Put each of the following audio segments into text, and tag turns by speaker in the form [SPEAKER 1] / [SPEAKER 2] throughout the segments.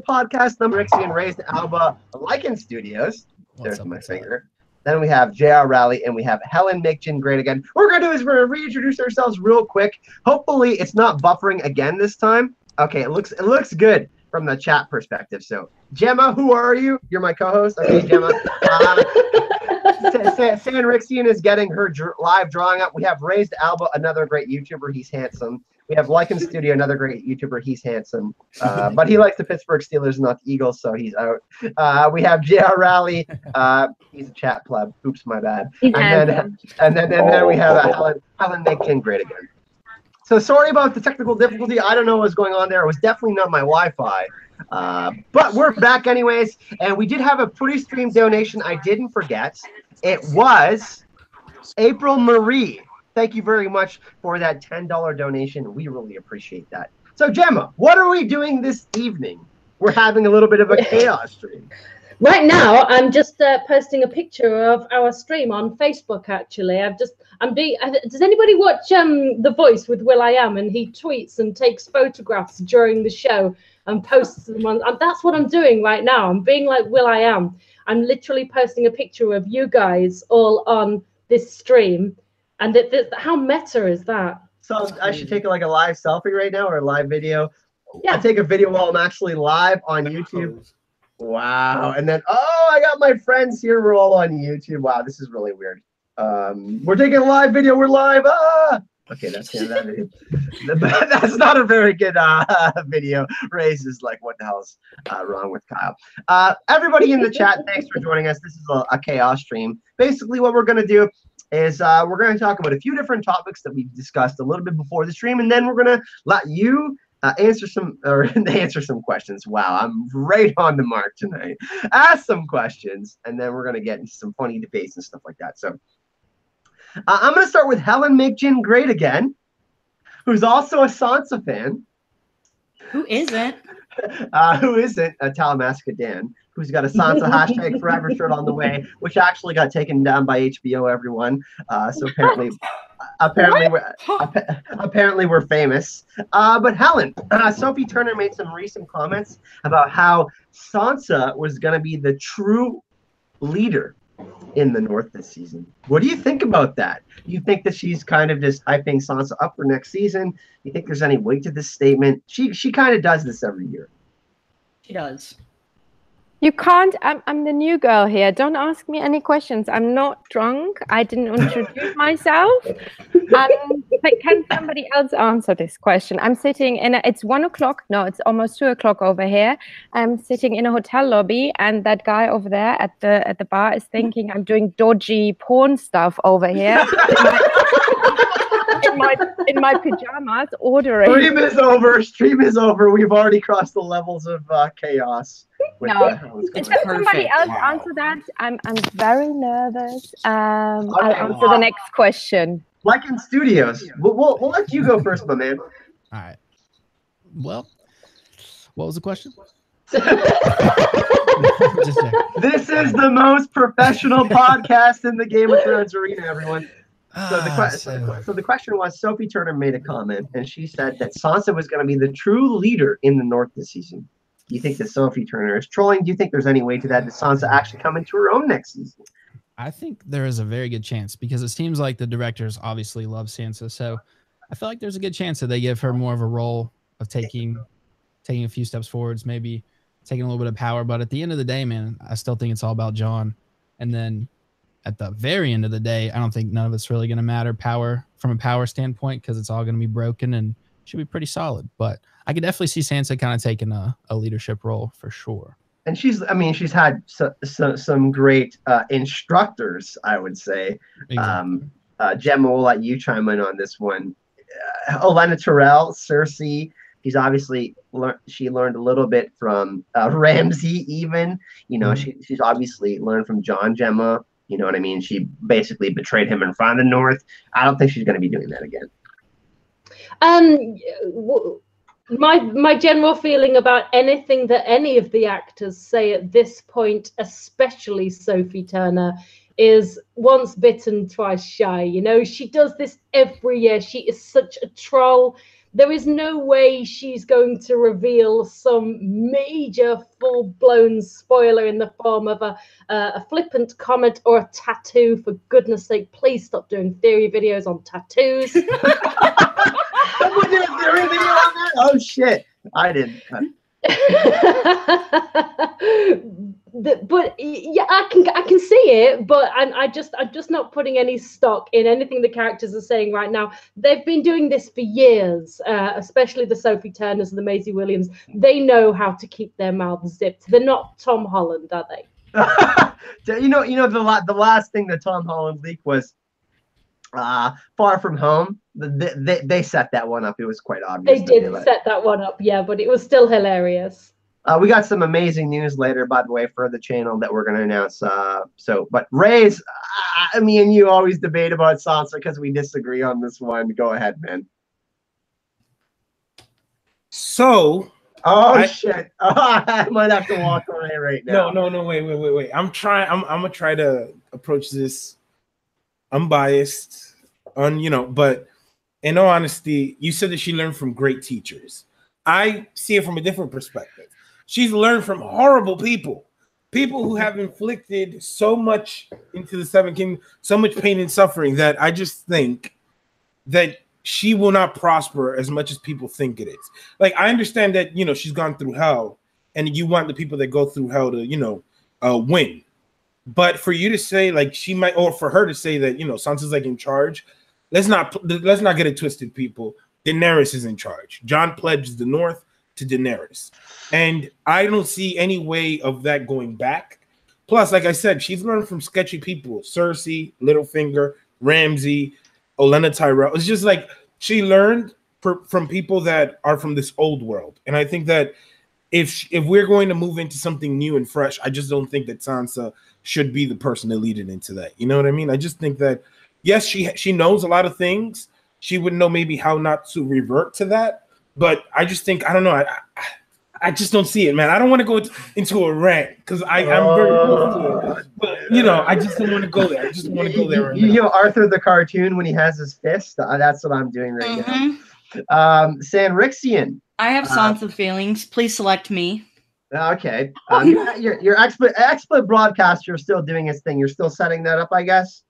[SPEAKER 1] the podcast, Sanrixian, Rayz, Alba, Lycan Studios. There's my finger. Then we have J.R. Rowley, and we have Helen, Make Jin Great Again. What we're going to do is we're going to reintroduce ourselves real quick. Hopefully, it's not buffering again this time. Okay, it looks good from the chat perspective. So, Gemma, who are you? You're my co-host. Okay, Gemma. Sanrixian is getting her live drawing up. We have Rayz Alba, another great YouTuber. He's handsome. We have Lycan Studio, another great YouTuber. He's handsome. But he likes the Pittsburgh Steelers, not the Eagles, so he's out. We have J.R. Rowley. He's a chat pleb. Oops, my bad. And then we have Helen Make Jin Great Again. So sorry about the technical difficulty. I don't know what's going on there. It was definitely not my Wi-Fi. But we're back anyways. And we did have a pre-stream donation I didn't forget. It was April Marie. Thank you very much for that $10 donation. We really appreciate that. So, Gemma, what are we doing this evening? We're having a little bit of a chaos stream.
[SPEAKER 2] Right now, I'm just posting a picture of our stream on Facebook. Actually, does anybody watch The Voice with will.i.am? And he tweets and takes photographs during the show and posts them on. That's what I'm doing right now. I'm being like will.i.am. I'm literally posting a picture of you guys all on this stream. And how meta is that?
[SPEAKER 1] So I should take like a live selfie right now or a live video. Yeah. I take a video while I'm actually live on YouTube. Wow. And then, I got my friends here. We're all on YouTube. Wow, this is really weird. We're taking a live video. We're live. Okay, that's the end of that video. That's not a very good video. Rayz is like, what the hell's wrong with Kyle? Everybody in the chat, thanks for joining us. This is a chaos stream. Basically, what we're going to do is we're going to talk about a few different topics that we discussed a little bit before the stream, and then we're going to let you answer some questions. Wow, I'm right on the mark tonight. Ask some questions, and then we're going to get into some funny debates and stuff like that. So I'm going to start with Helen Make Jin Great Again, who's also a Sansa fan.
[SPEAKER 3] Who isn't?
[SPEAKER 1] Who isn't? Talamasca Dan, who's got a Sansa hashtag forever shirt on the way, which actually got taken down by HBO, everyone. So apparently we're famous. But Helen, Sophie Turner made some recent comments about how Sansa was going to be the true leader in the North this season. What do you think about that? Do you think that she's kind of just hyping Sansa up for next season? Do you think there's any weight to this statement? She kind of does this every year.
[SPEAKER 3] She does.
[SPEAKER 4] You can't. I'm the new girl here. Don't ask me any questions. I'm not drunk. I didn't introduce myself. But can somebody else answer this question? I'm sitting in. It's 1 o'clock. No, it's almost 2 o'clock over here. I'm sitting in a hotel lobby, and that guy over there at the bar is thinking I'm doing dodgy porn stuff over here. in my pajamas, ordering.
[SPEAKER 1] Stream is over. We've already crossed the levels of chaos.
[SPEAKER 4] No, can somebody else answer that? I'm very nervous. I'll answer the next question.
[SPEAKER 1] Lycan Studios, we'll let you go first, my man.
[SPEAKER 5] All right. Well, what was the question?
[SPEAKER 1] This is the most professional podcast in the Game of Thrones arena, everyone. So the question was, Sophie Turner made a comment, and she said that Sansa was going to be the true leader in the North this season. Do you think that Sophie Turner is trolling? Do you think there's any way to that? Does Sansa actually come into her own next season?
[SPEAKER 5] I think there is a very good chance, because it seems like the directors obviously love Sansa. So I feel like there's a good chance that they give her more of a role of taking a few steps forwards, maybe taking a little bit of power. But at the end of the day, man, I still think it's all about Jon. And then at the very end of the day, I don't think none of it's really going to matter from a power standpoint, because it's all going to be broken and should be pretty solid. But I could definitely see Sansa kind of taking a leadership role for sure.
[SPEAKER 1] And she's had some great instructors, I would say. Exactly. Gemma, will let you chime in on this one. Olenna Tyrell, Cersei, she's obviously she learned a little bit from Ramsay even. You know, she's obviously learned from Jon. Gemma, you know what I mean? She basically betrayed him in front of the North. I don't think she's going to be doing that again.
[SPEAKER 2] My general feeling about anything that any of the actors say at this point, especially Sophie Turner, is once bitten, twice shy. You know, she does this every year. She is such a troll. there is no way she's going to reveal some major full-blown spoiler in the form of a flippant comment or a tattoo. For goodness sake, please stop doing theory videos on tattoos.
[SPEAKER 1] Someone did a theory video on that? Oh shit, I didn't.
[SPEAKER 2] But yeah, I can see it, but I'm just not putting any stock in anything the characters are saying right now. They've been doing this for years, especially the Sophie Turners and the Maisie Williams. They know how to keep their mouths zipped. They're not Tom Holland, are they?
[SPEAKER 1] you know the last thing that Tom Holland leaked was Far From Home. They set that one up. It was quite obvious.
[SPEAKER 2] They did set that one up, yeah, but it was still hilarious.
[SPEAKER 1] We got some amazing news later, by the way, for the channel that we're going to announce. But Rayz, me and you always debate about Sansa because we disagree on this one. Go ahead, man.
[SPEAKER 6] So,
[SPEAKER 1] shit! I might have to walk away right now.
[SPEAKER 6] No, wait. I'm gonna try to approach this unbiased, but in all honesty, you said that she learned from great teachers. I see it from a different perspective. She's learned from horrible people who have inflicted so much into the Seven Kingdoms, so much pain and suffering, that I just think that she will not prosper as much as people think it is. Like, I understand that, she's gone through hell, and you want the people that go through hell to, win. But for you to say, like, she might, or for her to say that, Sansa's like in charge, let's not get it twisted, people. Daenerys is in charge. Jon pledged the North to Daenerys. And I don't see any way of that going back. Plus, like I said, she's learned from sketchy people. Cersei, Littlefinger, Ramsay, Olenna Tyrell. It's just like she learned from people that are from this old world. And I think that if we're going to move into something new and fresh, I just don't think that Sansa should be the person to lead it into that. You know what I mean? I just think that, yes, she knows a lot of things. She would know maybe how not to revert to that. But I just think, I don't know. I just don't see it, man. I don't want to go into a rant because I'm very close to it. But, I just don't want to go there. I just want to go there right now.
[SPEAKER 1] You know Arthur the cartoon when he has his fist? That's what I'm doing right now. Sanrixian.
[SPEAKER 3] I have Sansa feelings. Please select me.
[SPEAKER 1] Okay. Your expert broadcaster is still doing his thing. You're still setting that up, I guess?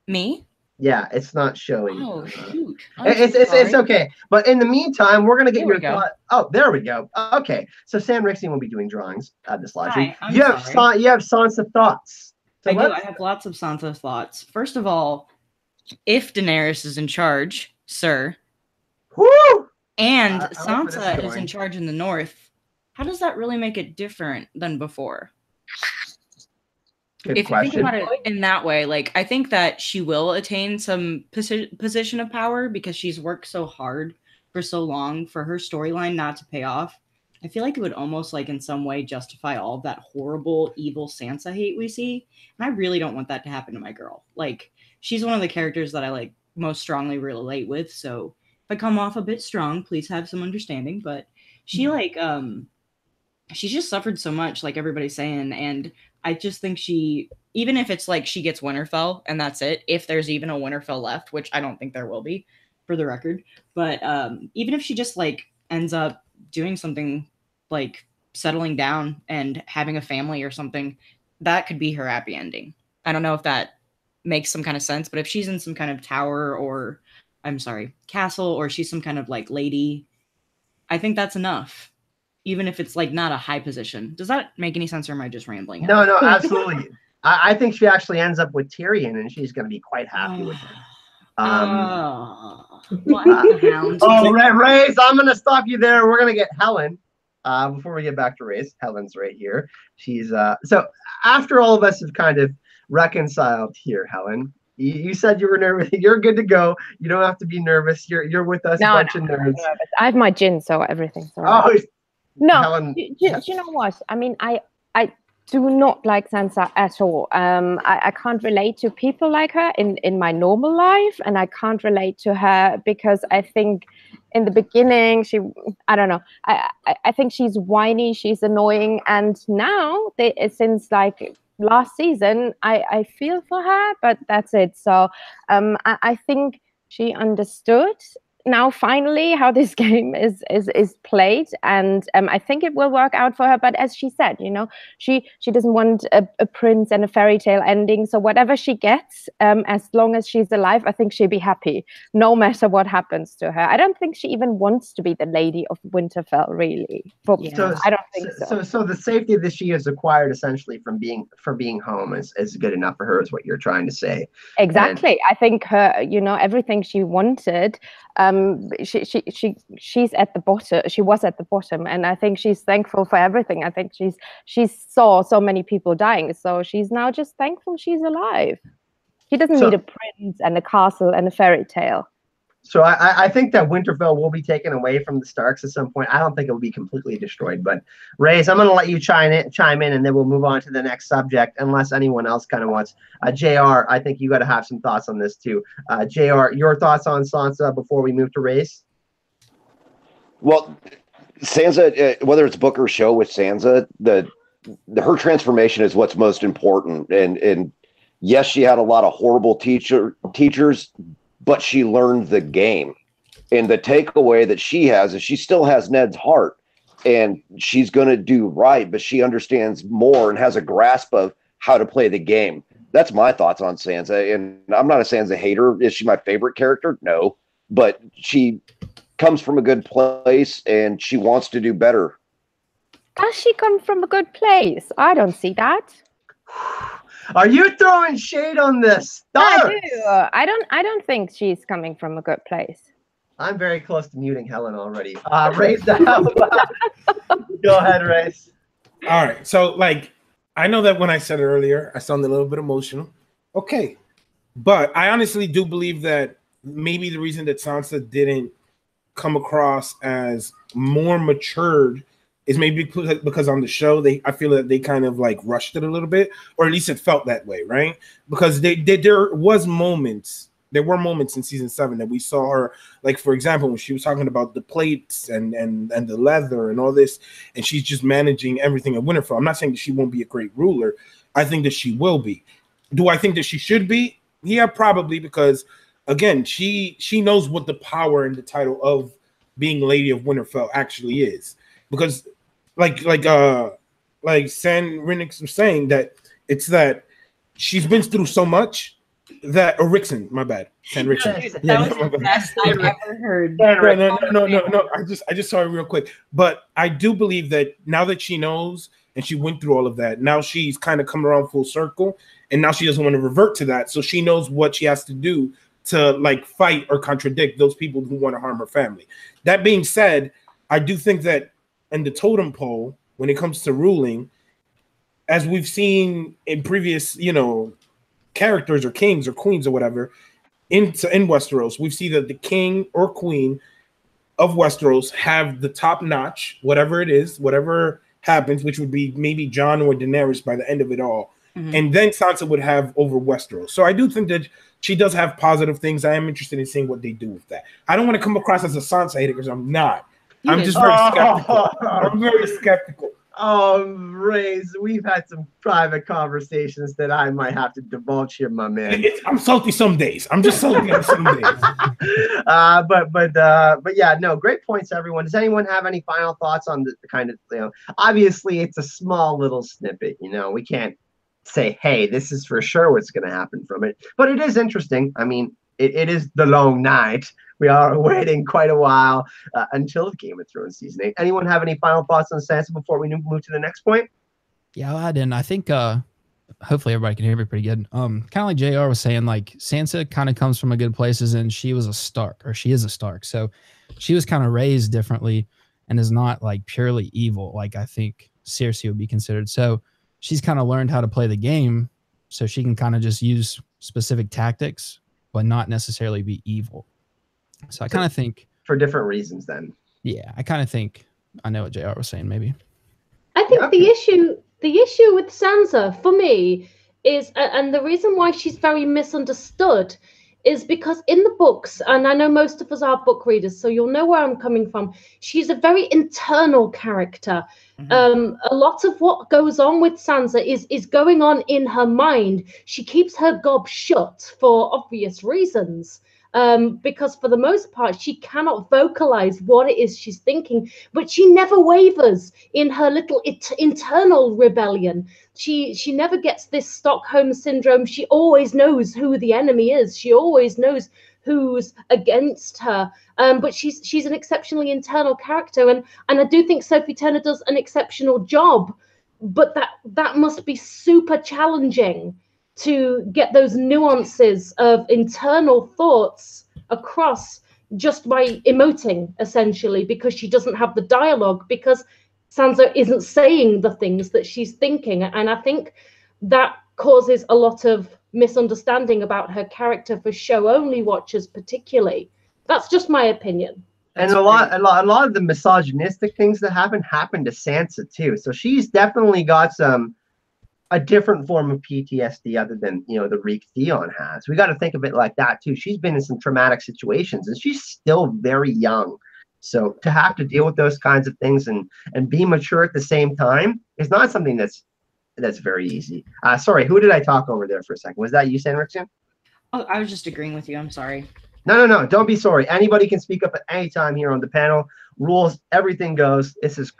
[SPEAKER 3] Me?
[SPEAKER 1] Yeah, it's not showing.
[SPEAKER 3] Oh, shoot.
[SPEAKER 1] It's okay. But in the meantime, we're gonna get your thought. Oh, there we go. Okay, so Sanrixian will be doing drawings at this live stream. You have Sansa thoughts. So
[SPEAKER 3] I have lots of Sansa thoughts. First of all, if Daenerys is in charge, sir,
[SPEAKER 1] woo!
[SPEAKER 3] And Sansa is in charge in the North, how does that really make it different than before?
[SPEAKER 1] Good
[SPEAKER 3] if
[SPEAKER 1] question.
[SPEAKER 3] you think about it in that way, like, I think that she will attain some position of power because she's worked so hard for so long for her storyline not to pay off. I feel like it would almost, like, in some way justify all of that horrible, evil Sansa hate we see. And I really don't want that to happen to my girl. Like, she's one of the characters that I, like, most strongly relate with. So if I come off a bit strong, please have some understanding. But she, like, she's just suffered so much, like everybody's saying. And I just think even if it's like she gets Winterfell and that's it, if there's even a Winterfell left, which I don't think there will be, for the record, but even if she just like ends up doing something like settling down and having a family or something, that could be her happy ending. I don't know if that makes some kind of sense, but if she's in some kind of tower or, castle, or she's some kind of like lady, I think that's enough. Even if it's like not a high position. Does that make any sense, or am I just rambling?
[SPEAKER 1] No, absolutely. I think she actually ends up with Tyrion, and she's going to be quite happy with him. Rayz, I'm going to stop you there. We're going to get Helen. Before we get back to Rayz, Helen's right here. She's so after all of us have kind of reconciled here, Helen. You said you were nervous. You're good to go. You don't have to be nervous. You're with us, bunch of nerds.
[SPEAKER 4] I have my gin, so everything's all right. No, Helen, you know what? I mean, I do not like Sansa at all. I can't relate to people like her in my normal life, and I can't relate to her because I think in the beginning I don't know. I think she's whiny, she's annoying, and now since like last season, I feel for her, but that's it. So I think she understood now finally how this game is played, and I think it will work out for her. But as she said, you know, she doesn't want a prince and a fairy tale ending. So whatever she gets, as long as she's alive, I think she'll be happy, no matter what happens to her. I don't think she even wants to be the Lady of Winterfell, really. I don't think so.
[SPEAKER 1] So the safety that she has acquired essentially from being home is good enough for her, is what you're trying to say.
[SPEAKER 4] Exactly. And I think her, you know, everything she wanted, she's at the bottom. She was at the bottom, and I think she's thankful for everything. I think she saw so many people dying, so she's now just thankful she's alive. She doesn't need a prince and a castle and a fairy tale.
[SPEAKER 1] So I think that Winterfell will be taken away from the Starks at some point. I don't think it will be completely destroyed, but Rayz, I'm going to let you chime in, and then we'll move on to the next subject, unless anyone else kind of wants. JR, I think you got to have some thoughts on this too. JR, your thoughts on Sansa before we move to Rayz?
[SPEAKER 7] Well, Sansa, whether it's book or show with Sansa, her transformation is what's most important. And yes, she had a lot of horrible teachers, but she learned the game. And the takeaway that she has is she still has Ned's heart, and she's going to do right, but she understands more and has a grasp of how to play the game. That's my thoughts on Sansa. And I'm not a Sansa hater. Is she my favorite character? No, but she comes from a good place and she wants to do better.
[SPEAKER 4] Does she come from a good place? I don't see that.
[SPEAKER 1] Are you throwing shade on this?
[SPEAKER 4] I do. I don't think she's coming from a good place.
[SPEAKER 1] I'm very close to muting Helen already. Rayz Go ahead, Rayz.
[SPEAKER 6] All right. So, like, I know that when I said it earlier, I sounded a little bit emotional. Okay. But I honestly do believe that maybe the reason that Sansa didn't come across as more matured is maybe because on the show I feel that they kind of like rushed it a little bit, or at least it felt that way, right? Because there were moments in season 7 that we saw her, like for example when she was talking about the plates and the leather and all this, and she's just managing everything at Winterfell. I'm not saying that she won't be a great ruler. I think that she will be. Do I think that she should be? Yeah, probably, because again, she knows what the power and the title of being Lady of Winterfell actually is. Because like Sanrixian was saying, that it's that she's been through so much that Sanrixian, my bad. Sanrixian.
[SPEAKER 3] That was the best I've ever heard.
[SPEAKER 6] No. I just saw it real quick. But I do believe that now that she knows and she went through all of that, now she's kind of come around full circle, and now she doesn't want to revert to that. So she knows what she has to do to like fight or contradict those people who want to harm her family. That being said, I do think that in the totem pole, when it comes to ruling, as we've seen in previous, characters or kings or queens or whatever, in Westeros, we see that the king or queen of Westeros have the top notch, whatever it is, whatever happens, which would be maybe Jon or Daenerys by the end of it all. Mm-hmm. And then Sansa would have over Westeros. So I do think that she does have positive things. I am interested in seeing what they do with that. I don't want to come across as a Sansa hater, because I'm not. I'm just very skeptical. I'm very skeptical.
[SPEAKER 1] Rayz, we've had some private conversations that I might have to divulge here, my man.
[SPEAKER 6] I'm salty some days. I'm just salty on some days.
[SPEAKER 1] But yeah, no, great points, everyone. Does anyone have any final thoughts on the kind of, obviously it's a small little snippet, we can't say, hey, this is for sure what's going to happen from it. But it is interesting. I mean, it is the long night. We are waiting quite a while until Game of Thrones season 8. Anyone have any final thoughts on Sansa before we move to the next point?
[SPEAKER 5] Yeah, I'll add in. I think hopefully everybody can hear me pretty good. Kind of like JR was saying, like Sansa kind of comes from a good places, and she was a Stark, or she is a Stark. So she was kind of raised differently and is not like purely evil like I think Cersei would be considered. So she's kind of learned how to play the game, so she can kind of just use specific tactics, but not necessarily be evil. So I kind of think
[SPEAKER 1] for different reasons then.
[SPEAKER 5] Yeah, I kind of think I know what JR was saying maybe.
[SPEAKER 2] I think the issue with Sansa for me is, and the reason why she's very misunderstood is because in the books, and I know most of us are book readers, so you'll know where I'm coming from, she's a very internal character. Mm-hmm. A lot of what goes on with Sansa is going on in her mind. She keeps her gob shut for obvious reasons. because for the most part, she cannot vocalize what it is she's thinking, but she never wavers in her little internal rebellion. She never gets this Stockholm syndrome. She always knows who the enemy is. She always knows who's against her. But she's an exceptionally internal character, and I do think Sophie Turner does an exceptional job. But that must be super challenging to get those nuances of internal thoughts across just by emoting, essentially, because she doesn't have the dialogue, because Sansa isn't saying the things that she's thinking. And I think that causes a lot of misunderstanding about her character for show-only watchers, particularly. That's just my opinion.
[SPEAKER 1] And a lot of the misogynistic things that happen to Sansa too. So she's definitely got a different form of PTSD other than, you know, the Reek Theon has. We got to think of it like that too. She's been in some traumatic situations, and she's still very young. So to have to deal with those kinds of things and be mature at the same time is not something that's very easy. Sorry, who did I talk over there for a second? Was that you, Sanrixian?
[SPEAKER 3] Oh, I was just agreeing with you. I'm sorry.
[SPEAKER 1] No. Don't be sorry. Anybody can speak up at any time here on the panel. Rules, everything goes. This is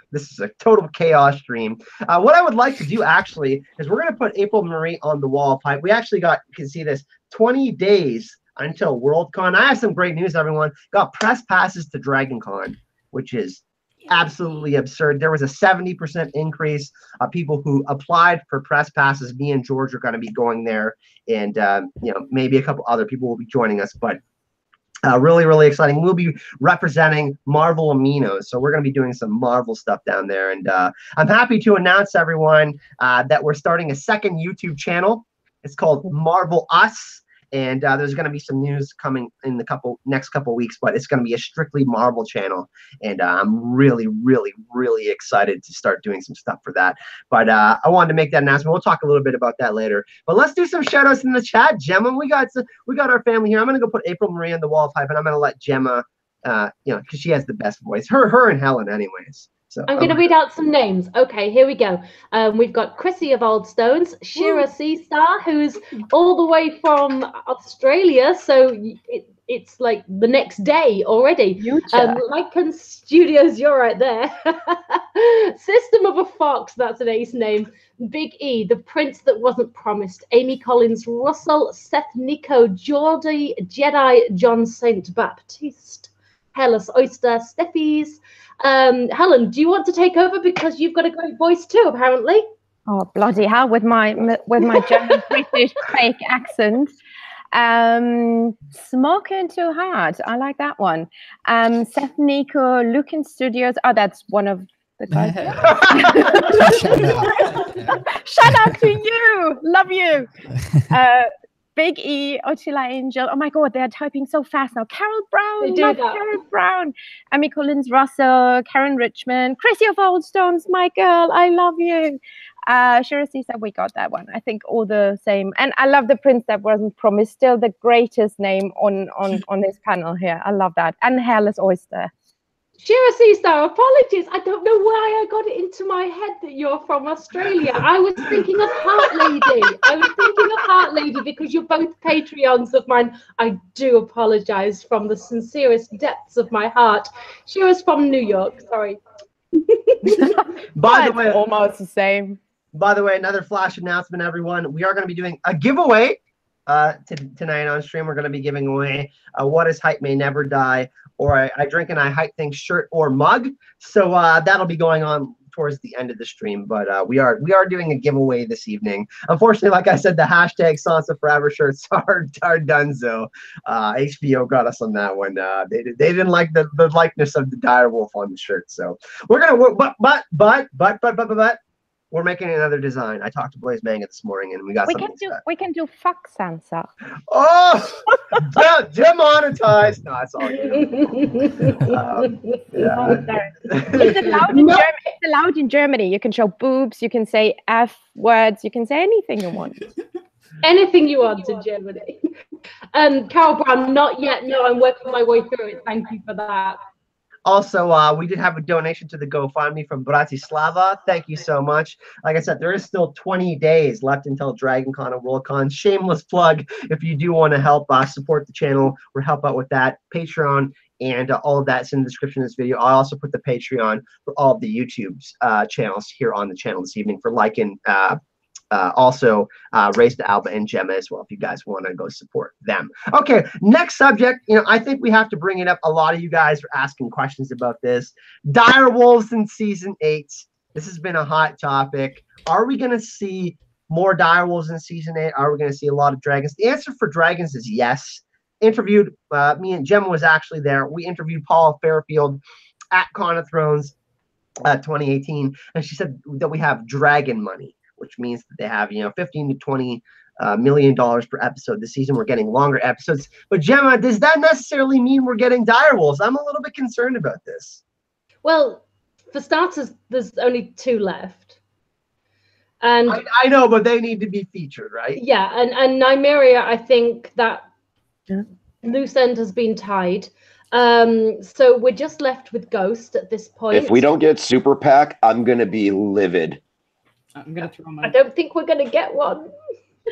[SPEAKER 1] a total chaos stream. What I would like to do actually is we're going to put April Marie on the wall pipe. We actually got, you can see this, 20 days until Worldcon. I have some great news, everyone. Got press passes to DragonCon, which is absolutely absurd. There was a 70% increase of people who applied for press passes. Me and George are going to be going there, and you know, maybe a couple other people will be joining us, but really, really exciting. We'll be representing Marvel Aminos, so we're going to be doing some Marvel stuff down there. And I'm happy to announce, everyone, that we're starting a second YouTube channel. It's called Marvel Us, and there's going to be some news coming in the next couple weeks, but it's going to be a strictly Marvel channel, and I'm really, really, really excited to start doing some stuff for that. But I wanted to make that announcement. We'll talk a little bit about that later. But let's do some shout outs in the chat. Gemma, we got our family here. I'm going to go put April Marie on the wall pipe, and I'm going to let Gemma, you know, because she has the best voice. Her and Helen, anyways. So
[SPEAKER 2] I'm going to read out some names. Okay, here we go. We've got Chrissy of Old Stones, Shira Seastar, who's all the way from Australia, so it's like the next day already. Lycan Studios, you're right there. System of a Fox, that's an ace name. Big E, the Prince That Wasn't Promised. Amy Collins Russell, Seth Nico, Geordie Jedi, John St. Baptiste, Hellas Oyster, Steffies. Helen, do you want to take over, because you've got a great voice too, apparently?
[SPEAKER 4] Oh, bloody hell, with my German British fake accent. Smoking Too Hard, I like that one. Seth Nico, Lycan Studios. Oh, that's one of the guys. Shout out to you, love you. Big E, Otila Angel. Oh my God, they're typing so fast now. Carol Brown, Carol Brown. Amy Collins Russell, Karen Richmond, Chrissy of Old Stones, my girl, I love you. Shira said we got that one. I think all the same. And I love the Prince That Wasn't Promised. Still the greatest name on this panel here. I love that. And Hellas Oyster.
[SPEAKER 2] Shira Seastar, apologies. I don't know why I got it into my head that you're from Australia. I was thinking of Heart Lady. Because you're both Patreons of mine. I do apologize from the sincerest depths of my heart. Shira's from New York. Sorry.
[SPEAKER 1] By the way,
[SPEAKER 4] almost the same.
[SPEAKER 1] By the way, another flash announcement, everyone. We are going to be doing a giveaway tonight on stream. We're going to be giving away What Is Hype May Never Die, or I Drink and I Hype Things shirt or mug. So that'll be going on towards the end of the stream. But we are doing a giveaway this evening. Unfortunately, like I said, the hashtag Sansa Forever shirts are done. So HBO got us on that one. They didn't like the likeness of the direwolf on the shirt. So we're gonna but we're making another design. I talked to Blaze Banga this morning, and we
[SPEAKER 4] can do fuck Sansa.
[SPEAKER 1] Oh, demonetized. No, it's all good.
[SPEAKER 4] It's allowed in Germany. You can show boobs. You can say F words. You can say anything you want.
[SPEAKER 2] Anything you want in Germany. Carol Brown, not yet. No, I'm working my way through it. Thank you for that.
[SPEAKER 1] Also, we did have a donation to the GoFundMe from Bratislava. Thank you so much. Like I said, there is still 20 days left until DragonCon and WorldCon. Shameless plug if you do want to help support the channel or help out with that. Patreon and all of that's in the description of this video. I also put the Patreon for all of the YouTube's channels here on the channel this evening for Lycan. Also Rayz to Alba and Gemma as well if you guys want to go support them. Okay, next subject. I think we have to bring it up. A lot of you guys are asking questions about this. Direwolves in season 8. This has been a hot topic. Are we going to see more Direwolves in season 8? Are we going to see a lot of dragons? The answer for dragons is yes. Interviewed me and Gemma was actually there. We interviewed Paula Fairfield at Con of Thrones 2018, and she said that we have dragon money, which means that they have, 15 to 20 million dollars per episode this season. We're getting longer episodes. But Gemma, does that necessarily mean we're getting direwolves? I'm a little bit concerned about this.
[SPEAKER 2] Well, for starters, there's only 2 left. And
[SPEAKER 1] I know, but they need to be featured, right?
[SPEAKER 2] Yeah, and Nymeria, I think that loose end has been tied. So we're just left with Ghost at this point.
[SPEAKER 7] If we don't get Super Pack, I'm going to be livid.
[SPEAKER 3] I'm gonna throw my.
[SPEAKER 2] I don't think we're gonna get one.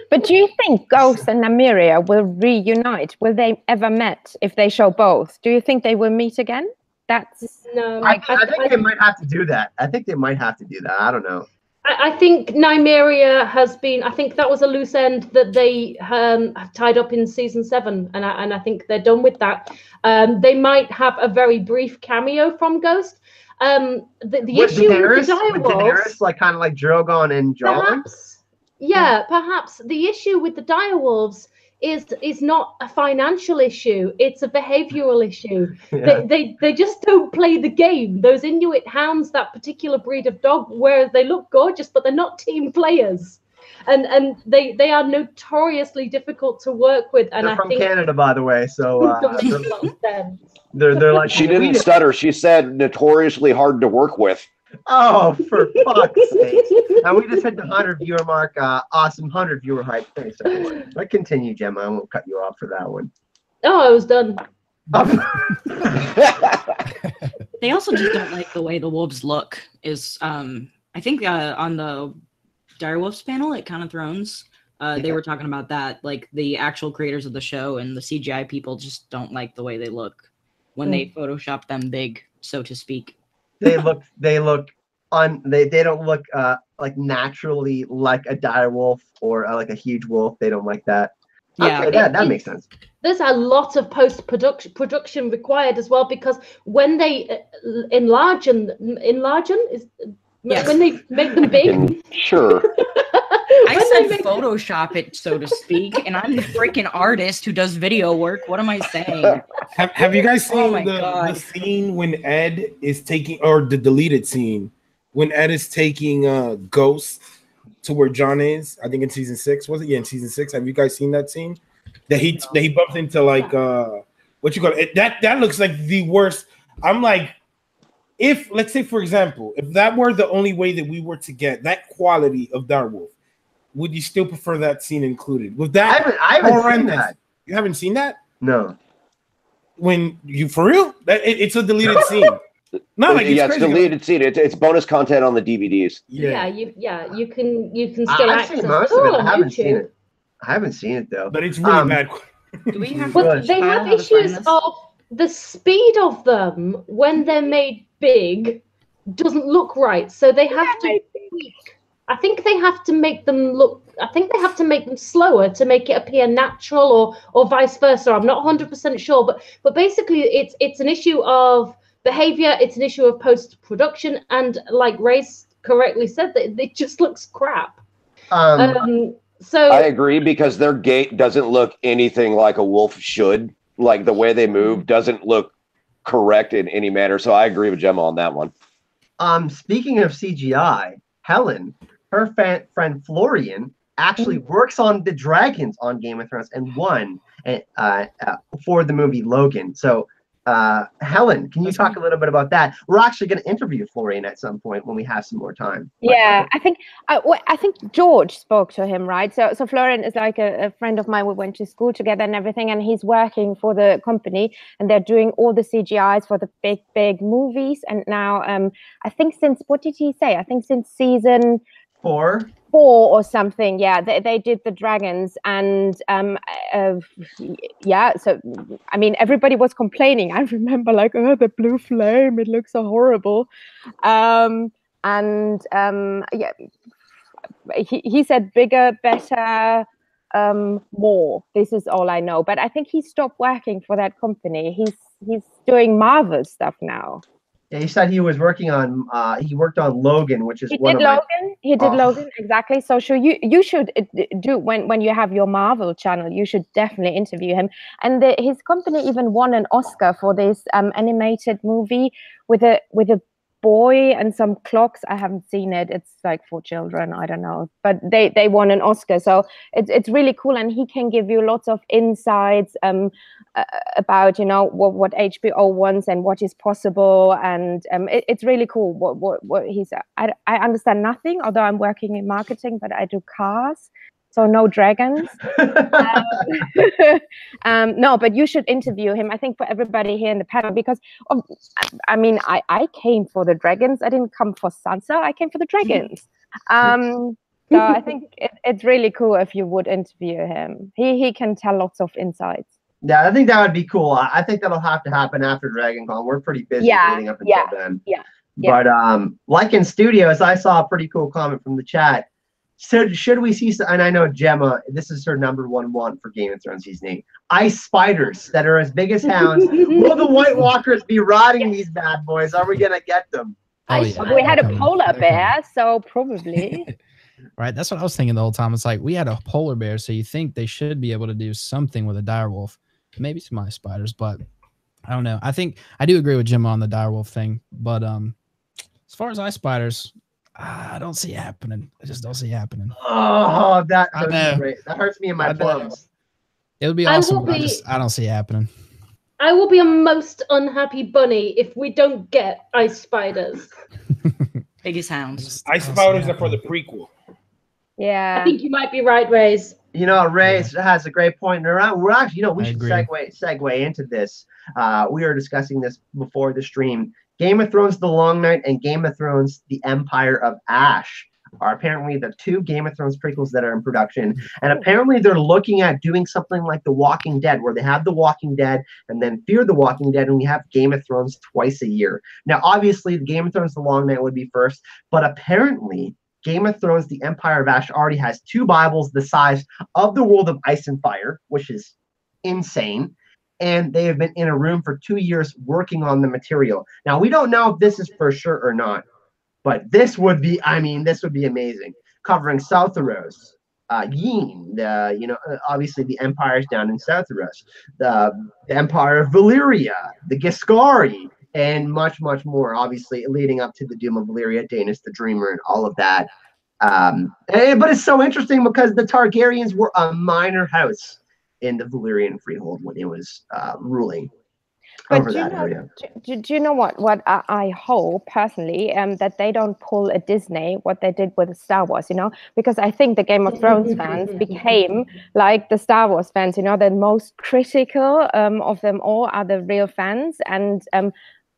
[SPEAKER 4] But do you think Ghost and Nymeria will reunite? Will they ever met if they show both? Do you think they will meet again? That's
[SPEAKER 2] no.
[SPEAKER 1] I think they might have to do that. I think they might have to do that. I don't know.
[SPEAKER 2] I think Nymeria has been. I think that was a loose end that they have tied up in season 7, and I think they're done with that. They might have a very brief cameo from Ghost. The issue with the direwolves,
[SPEAKER 1] Daenerys, like kind of like Drogon and Jon.
[SPEAKER 2] Perhaps the issue with the direwolves is not a financial issue; it's a behavioral issue.
[SPEAKER 1] Yeah.
[SPEAKER 2] They just don't play the game. Those Inuit hounds, that particular breed of dog, where they look gorgeous, but they're not team players, and they are notoriously difficult to work with. And
[SPEAKER 1] They're
[SPEAKER 2] I
[SPEAKER 1] from
[SPEAKER 2] think
[SPEAKER 1] Canada, by the way, so
[SPEAKER 2] makes a lot of sense.
[SPEAKER 1] they're like
[SPEAKER 7] She didn't stutter. She said notoriously hard to work with.
[SPEAKER 1] Oh, for fuck's sake. And we just hit the 100 viewer mark. Awesome 100 viewer hype. Thanks, everyone. But continue, Gemma. I won't cut you off for that one.
[SPEAKER 2] Oh, I was done.
[SPEAKER 3] They also just don't like the way the wolves look. I think on the Direwolves panel at Con of Thrones, they were talking about that. Like the actual creators of the show and the CGI people just don't like the way they look when they Photoshop them big, so to speak.
[SPEAKER 1] They don't look like naturally like a direwolf or like a huge wolf. They don't like that.
[SPEAKER 3] Yeah,
[SPEAKER 1] okay, that makes sense.
[SPEAKER 2] There's a lot of post-production required as well, because when they enlarge is
[SPEAKER 3] Yes.
[SPEAKER 2] when they make them big.
[SPEAKER 7] Sure.
[SPEAKER 3] I said Photoshop it, so to speak, and I'm the freaking artist who does video work. What am I saying?
[SPEAKER 6] Have you guys
[SPEAKER 3] Oh
[SPEAKER 6] seen
[SPEAKER 3] my
[SPEAKER 6] the
[SPEAKER 3] God.
[SPEAKER 6] scene when Ed is taking, or the deleted scene when Ed is taking Ghost to where John is? I think in season 6, was it? Yeah, in season 6. Have you guys seen that scene? That he bumped into like what you call it? That looks like the worst. I'm like, if let's say for example, if that were the only way that we were to get that quality of Direwolf, would you still prefer that scene included? With that,
[SPEAKER 1] I haven't seen that.
[SPEAKER 6] You haven't seen that?
[SPEAKER 1] No.
[SPEAKER 6] When you for real? It's a deleted scene. No, like
[SPEAKER 7] yeah,
[SPEAKER 6] it's
[SPEAKER 7] it's deleted scene. It's bonus content on the DVDs.
[SPEAKER 2] Yeah, you can still
[SPEAKER 1] I've
[SPEAKER 2] access
[SPEAKER 1] seen most of it.
[SPEAKER 2] on
[SPEAKER 1] I haven't
[SPEAKER 2] YouTube.
[SPEAKER 1] seen it. I haven't seen it though.
[SPEAKER 6] But it's really bad.
[SPEAKER 3] Do we have
[SPEAKER 2] But
[SPEAKER 3] to
[SPEAKER 2] they
[SPEAKER 3] file
[SPEAKER 2] have
[SPEAKER 3] how to find
[SPEAKER 2] issues
[SPEAKER 3] this?
[SPEAKER 2] of the speed of them when they're made big doesn't look right. So they have to tweak. I think they have to make them slower to make it appear natural or vice versa. I'm not 100% sure, but basically it's an issue of behavior, it's an issue of post-production, and like Rayz correctly said, that it just looks crap. So
[SPEAKER 7] I agree, because their gait doesn't look anything like a wolf should. Like the way they move doesn't look correct in any manner. So I agree with Gemma on that one.
[SPEAKER 1] Speaking of CGI, Helen, her friend Florian actually works on the dragons on Game of Thrones and won for the movie Logan. So Helen, can you talk a little bit about that? We're actually going to interview Florian at some point when we have some more time.
[SPEAKER 4] Yeah, I think George spoke to him, right? So Florian is like a friend of mine. We went to school together and everything, and he's working for the company, and they're doing all the CGIs for the big movies. And now, I think since, what did he say? I think since season
[SPEAKER 1] 4
[SPEAKER 4] or something, yeah, they did the dragons, and yeah, so I mean, everybody was complaining. I remember, like, oh, the blue flame, it looks so horrible, yeah, he said bigger, better, more. This is all I know, but I think he stopped working for that company. He's doing Marvel stuff now.
[SPEAKER 1] Yeah, he said he was working on he worked on Logan, which is
[SPEAKER 4] He did Logan, exactly. So you should do, when you have your Marvel channel, you should definitely interview him. And his company even won an Oscar for this animated movie with a boy and some clocks. I haven't seen it. It's like for children, I don't know, but they won an Oscar, so it's really cool, and he can give you lots of insights about, you know, what HBO wants and what is possible, and it's really cool what he said. I understand nothing, although I'm working in marketing, but I do cars, so no dragons. No, but you should interview him, I think, for everybody here in the panel, because I mean, I came for the dragons. I didn't come for Sansa. I came for the dragons. So I think it's really cool if you would interview him. He can tell lots of insights.
[SPEAKER 1] Yeah, I think that would be cool. I think that'll have to happen after DragonCon. We're pretty busy leading up until then.
[SPEAKER 4] Yeah.
[SPEAKER 1] But Lycan Studios, I saw a pretty cool comment from the chat. So should we see, and I know Gemma, this is her #1 want for Game of Thrones season 8, ice spiders that are as big as hounds. Will the White Walkers be riding these bad boys? Are we gonna get them?
[SPEAKER 5] Oh, yeah.
[SPEAKER 4] We had a polar bear, so probably.
[SPEAKER 5] Right, that's what I was thinking the whole time. It's like, we had a polar bear, so you think they should be able to do something with a direwolf, maybe some ice spiders, but I don't know. I think I do agree with Gemma on the direwolf thing, but as far as ice spiders, I don't see it happening. I just don't see it happening.
[SPEAKER 1] Oh, that hurts me. That hurts me in my plums.
[SPEAKER 5] It would be awesome, but I don't see it happening.
[SPEAKER 2] I will be a most unhappy bunny if we don't get ice spiders.
[SPEAKER 3] Biggest hounds.
[SPEAKER 6] Ice spiders are for the prequel.
[SPEAKER 4] Yeah.
[SPEAKER 2] I think you might be right, Rayz.
[SPEAKER 1] You know, Rayz has a great point. We're actually, you know, we should segue into this. We were discussing this before the stream. Game of Thrones: The Long Night and Game of Thrones: The Empire of Ash are apparently the 2 Game of Thrones prequels that are in production. And apparently they're looking at doing something like The Walking Dead, where they have The Walking Dead and then Fear the Walking Dead, and we have Game of Thrones twice a year. Now, obviously, the Game of Thrones: The Long Night would be first, but apparently Game of Thrones: The Empire of Ash already has 2 Bibles the size of the World of Ice and Fire, which is insane. And they have been in a room for 2 years working on the material. Now, we don't know if this is for sure or not, but this would be, I mean, this would be amazing. Covering Southaros, Yin, obviously the empires down in Southaros, the Empire of Valyria, the Giscari, and much, much more, obviously, leading up to the Doom of Valyria, Daenerys the Dreamer, and all of that. But it's so interesting because the Targaryens were a minor house in the Valyrian freehold when it was ruling over that area.
[SPEAKER 4] Do you know what I hope personally, that they don't pull a Disney what they did with Star Wars, you know, because I think the Game of Thrones fans became like the Star Wars fans, you know, the most critical of them all are the real fans, and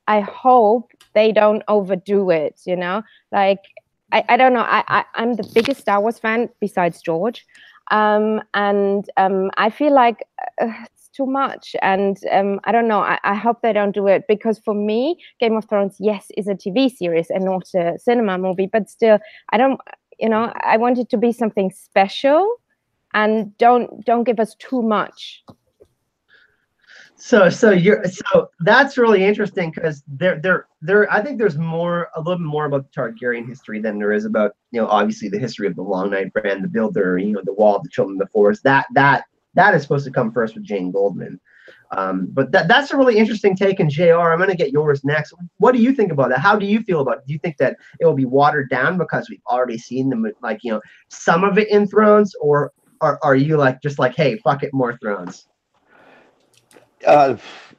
[SPEAKER 4] I hope they don't overdo it, you know, like I don't know, I'm the biggest Star Wars fan besides George. I feel like it's too much, and I don't know, I hope they don't do it, because for me, Game of Thrones, yes, is a TV series and not a cinema movie, but still, I don't, you know, I want it to be something special, and don't give us too much.
[SPEAKER 1] So that's really interesting, because I think there's a little bit more about the Targaryen history than there is about, you know, obviously the history of the Long Night Brand, the Builder, you know, the Wall of the Children of the Forest. That is supposed to come first with Jane Goldman. But that's a really interesting take. And JR, I'm going to get yours next. What do you think about that? How do you feel about it? Do you think that it will be watered down because we've already seen them, like, you know, some of it in Thrones, or are you just like, hey, fuck it, more Thrones?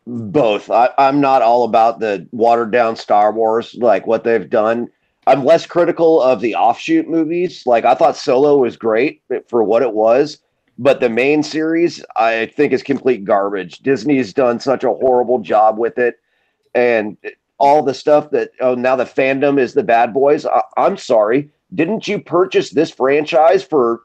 [SPEAKER 7] Both. I'm not all about the watered down Star Wars, like what they've done. I'm less critical of the offshoot movies. Like, I thought Solo was great for what it was, but the main series I think is complete garbage. Disney's done such a horrible job with it, and all the stuff that now the fandom is the bad boys. I'm sorry, didn't you purchase this franchise for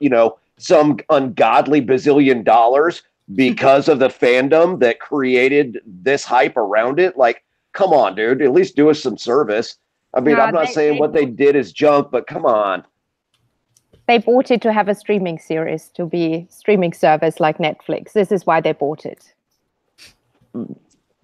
[SPEAKER 7] some ungodly bazillion dollars because of the fandom that created this hype around it? Like, come on, dude, at least do us some service. I mean, I'm not saying what they did is junk, but come on.
[SPEAKER 4] They bought it to have a streaming series, to be streaming service like Netflix. This is why they bought it.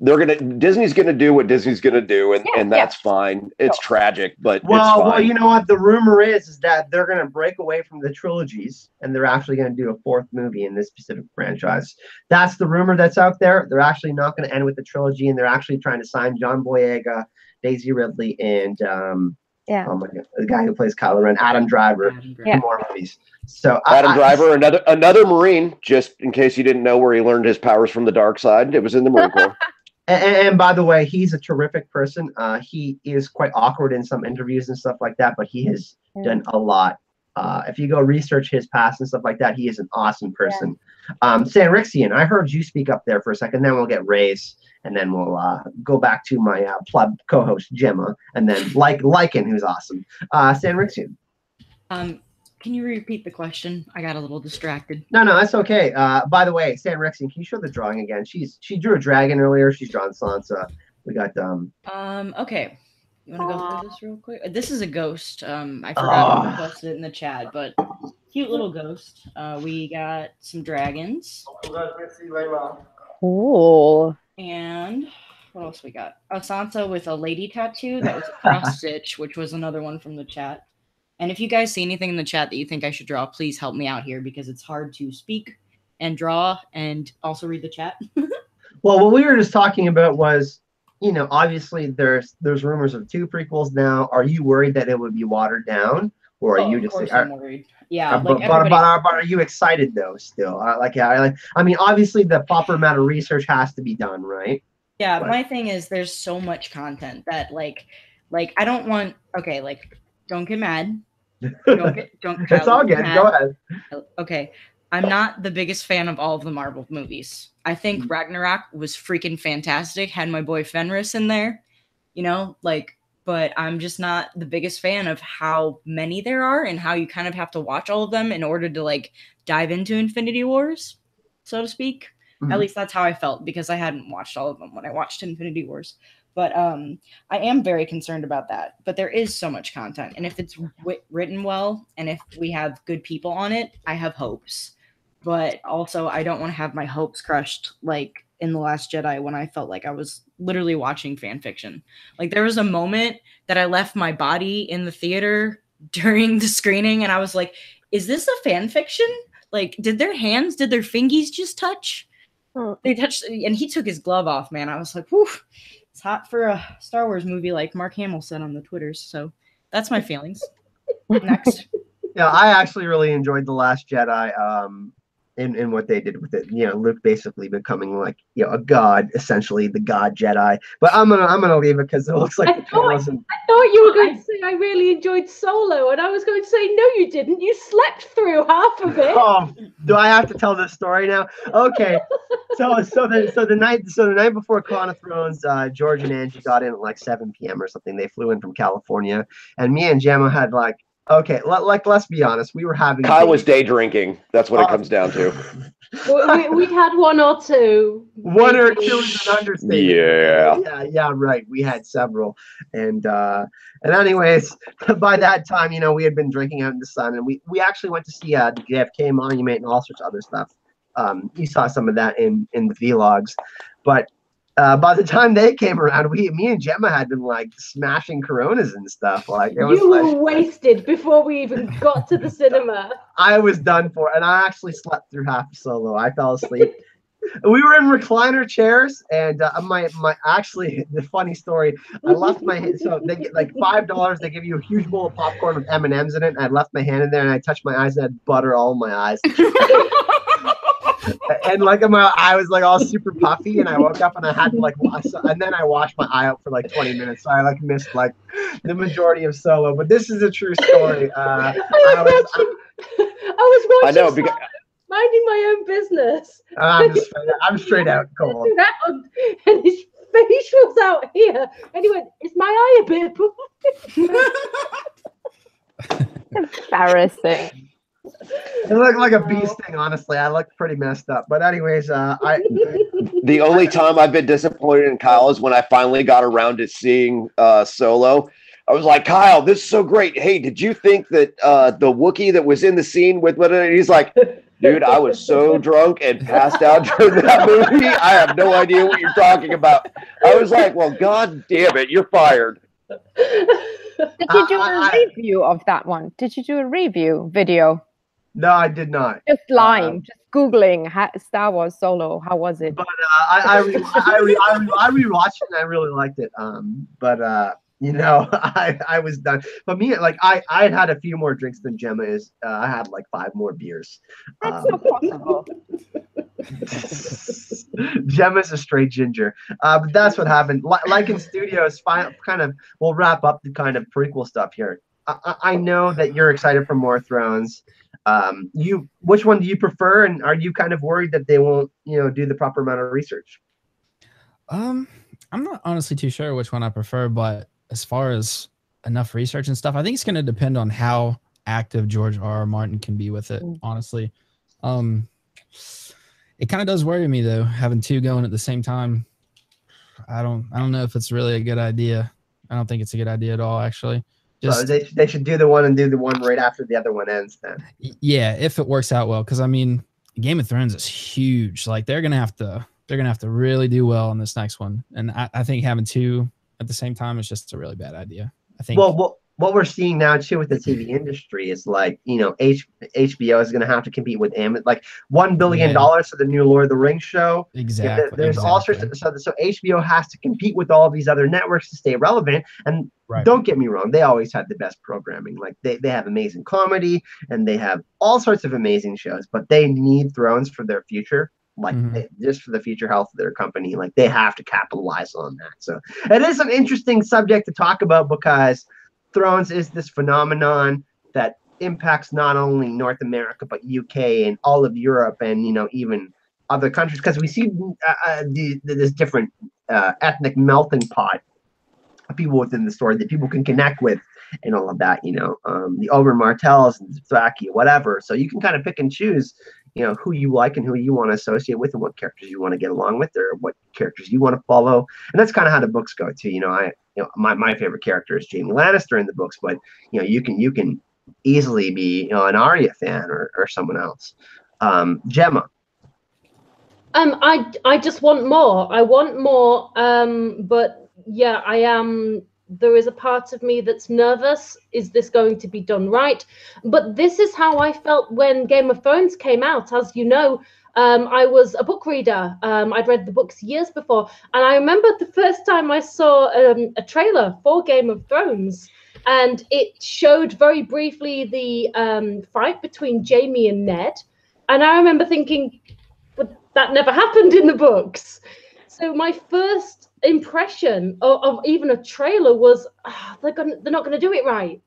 [SPEAKER 7] Disney's gonna do what Disney's gonna do, and that's fine. It's tragic, but it's fine.
[SPEAKER 1] Well, you know what? The rumor is that they're gonna break away from the trilogies, and they're actually gonna do a fourth movie in this specific franchise. That's the rumor that's out there. They're actually not gonna end with the trilogy, and they're actually trying to sign John Boyega, Daisy Ridley, and oh my God, the guy who plays Kylo Ren, Adam Driver, for more movies. So
[SPEAKER 7] Adam Driver, another Marine, just in case you didn't know where he learned his powers from the dark side. It was in the Marine Corps.
[SPEAKER 1] And by the way, he's a terrific person. He is quite awkward in some interviews and stuff like that, but he has done a lot. If you go research his past and stuff like that, he is an awesome person. Sanrixian, I heard you speak up there for a second. Then we'll get Rayz, and then we'll go back to my pleb co-host Gemma, and then Lycan, who's awesome. Sanrixian.
[SPEAKER 3] Can you repeat the question? I got a little distracted.
[SPEAKER 1] No, that's okay. By the way, Sanrixian, can you show the drawing again? She drew a dragon earlier. She's drawn Sansa. We got
[SPEAKER 3] Okay. You want to go through this real quick? This is a ghost. I forgot to post it in the chat, but cute little ghost. We got some dragons.
[SPEAKER 4] Cool.
[SPEAKER 3] And what else we got? Sansa with a lady tattoo. That was a cross stitch, which was another one from the chat. And if you guys see anything in the chat that you think I should draw, please help me out here because it's hard to speak and draw and also read the chat.
[SPEAKER 1] Well, what we were just talking about was, obviously there's rumors of 2 prequels now. Are you worried that it would be watered down, or are you just?
[SPEAKER 3] I'm worried. Yeah,
[SPEAKER 1] but are you excited though? Still, I mean, obviously the proper amount of research has to be done, right?
[SPEAKER 3] Yeah, my thing is there's so much content that like I don't want. Okay, don't get mad. Don't.
[SPEAKER 1] It's all good. Go ahead.
[SPEAKER 3] Okay, I'm not the biggest fan of all of the Marvel movies. I think Ragnarok was freaking fantastic. Had my boy Fenris in there, but I'm just not the biggest fan of how many there are and how you kind of have to watch all of them in order to dive into Infinity Wars, so to speak. Mm-hmm. At least that's how I felt because I hadn't watched all of them when I watched Infinity Wars. But I am very concerned about that. But there is so much content. And if it's written well and if we have good people on it, I have hopes. But also, I don't want to have my hopes crushed like in The Last Jedi when I felt like I was literally watching fan fiction. There was a moment that I left my body in the theater during the screening and I was like, is this a fan fiction? Did their fingies just touch? Oh. They touched, and he took his glove off, man. I was like, whew. It's hot for a Star Wars movie, like Mark Hamill said on the Twitters. So that's my feelings. Next.
[SPEAKER 1] Yeah, I actually really enjoyed The Last Jedi. In what they did with it, Luke basically becoming a god, essentially the god Jedi. But I'm gonna leave it because it looks like
[SPEAKER 2] I thought you were going to say I really enjoyed Solo, and I was going to say no, you didn't. You slept through half of it.
[SPEAKER 1] Oh, do I have to tell this story now? Okay, so the night before Crown of Thrones, George and Angie got in at 7 p.m. or something. They flew in from California, and me and Gemma had okay, let's be honest. We were having.
[SPEAKER 7] Kyle was day drinking. That's what it comes down to.
[SPEAKER 2] We'd had one or two.
[SPEAKER 1] One or two is an understatement.
[SPEAKER 7] Yeah.
[SPEAKER 1] Yeah, right. We had several, and anyways, by that time, we had been drinking out in the sun, and we actually went to see the JFK Monument and all sorts of other stuff. You saw some of that in the vlogs, but. By the time they came around, me and Gemma had been smashing Coronas and stuff.
[SPEAKER 2] You were wasted before we even got to the cinema.
[SPEAKER 1] I was done for, and I actually slept through half of Solo. I fell asleep. We were in recliner chairs, and actually the funny story. I left my so they get $5. They give you a huge bowl of popcorn with M&Ms in it. And I left my hand in there, and I touched my eyes, and I had butter all in my eyes. and like I was like all super puffy, and I woke up and I had to like, and then I washed my eye out for like 20 minutes, so I like missed like the majority of Solo. But this is a true story. I
[SPEAKER 2] was watching.
[SPEAKER 7] I know because
[SPEAKER 2] minding my own business.
[SPEAKER 1] I'm straight out cold.
[SPEAKER 2] And his face was out here, and he went, "Is my eye a bit?"
[SPEAKER 4] Embarrassing.
[SPEAKER 1] It looked like a bee sting, honestly. I looked pretty messed up. But anyways,
[SPEAKER 7] the only time I've been disappointed in Kyle is when I finally got around to seeing Solo. I was like, Kyle, this is so great. Hey, did you think that the Wookiee that was in the scene with what? He's like, dude, I was so drunk and passed out during that movie. I have no idea what you're talking about. I was like, well, God damn it, you're fired.
[SPEAKER 4] Did you do a review of that one? Did you do a review video?
[SPEAKER 1] No, I did not.
[SPEAKER 4] Just lying, just Googling Star Wars Solo. How was it?
[SPEAKER 1] But I rewatched it and I really liked it. You know, I was done. But me, like I had a few more drinks than Gemma is. I had like 5 more beers.
[SPEAKER 4] That's not possible.
[SPEAKER 1] Gemma's a straight ginger. But that's what happened. Lycan Studios kind of will wrap up the kind of prequel stuff here. I know that you're excited for more Thrones. Which one do you prefer, and are you kind of worried that they won't, do the proper amount of research?
[SPEAKER 5] I'm not honestly too sure which one I prefer, but as far as enough research and stuff, I think it's going to depend on how active George R.R. Martin can be with it. Honestly, it kind of does worry me though, having 2 going at the same time. I don't know if it's really a good idea. I don't think it's a good idea at all, actually.
[SPEAKER 1] So they should do the one and do the one right after the other one ends then.
[SPEAKER 5] Yeah, if it works out well, because I mean, Game of Thrones is huge. Like they're gonna have to really do well on this next one, and I think having 2 at the same time is just a really bad idea. I think.
[SPEAKER 1] Well, what we're seeing now too with the TV industry is like, HBO is going to have to compete with Amazon, like $1 billion for the new Lord of the Rings show.
[SPEAKER 5] Exactly.
[SPEAKER 1] There's all sorts of so HBO has to compete with all these other networks to stay relevant. And don't get me wrong, they always have the best programming. Like they have amazing comedy and they have all sorts of amazing shows, but they need Thrones for their future. Like just for the future health of their company, like they have to capitalize on that. So it is an interesting subject to talk about because Thrones is this phenomenon that impacts not only North America but UK and all of Europe and even other countries, because we see this different ethnic melting pot of people within the story that people can connect with and all of that. The Oberyn Martells and Dothraki, whatever. So you can kind of pick and choose, who you like and who you want to associate with and what characters you want to get along with or what characters you want to follow. And that's kind of how the books go too. My favorite character is Jaime Lannister in the books, but you can easily be an Arya fan or someone else. Gemma.
[SPEAKER 2] I just want more. I want more. But yeah, I am. There is a part of me that's nervous. Is this going to be done right? But this is how I felt when Game of Thrones came out. As you know, I was a book reader. I'd read the books years before. And I remember the first time I saw a trailer for Game of Thrones. And it showed very briefly the fight between Jaime and Ned. And I remember thinking, but that never happened in the books. So my first impression of even a trailer was they're not going to do it right.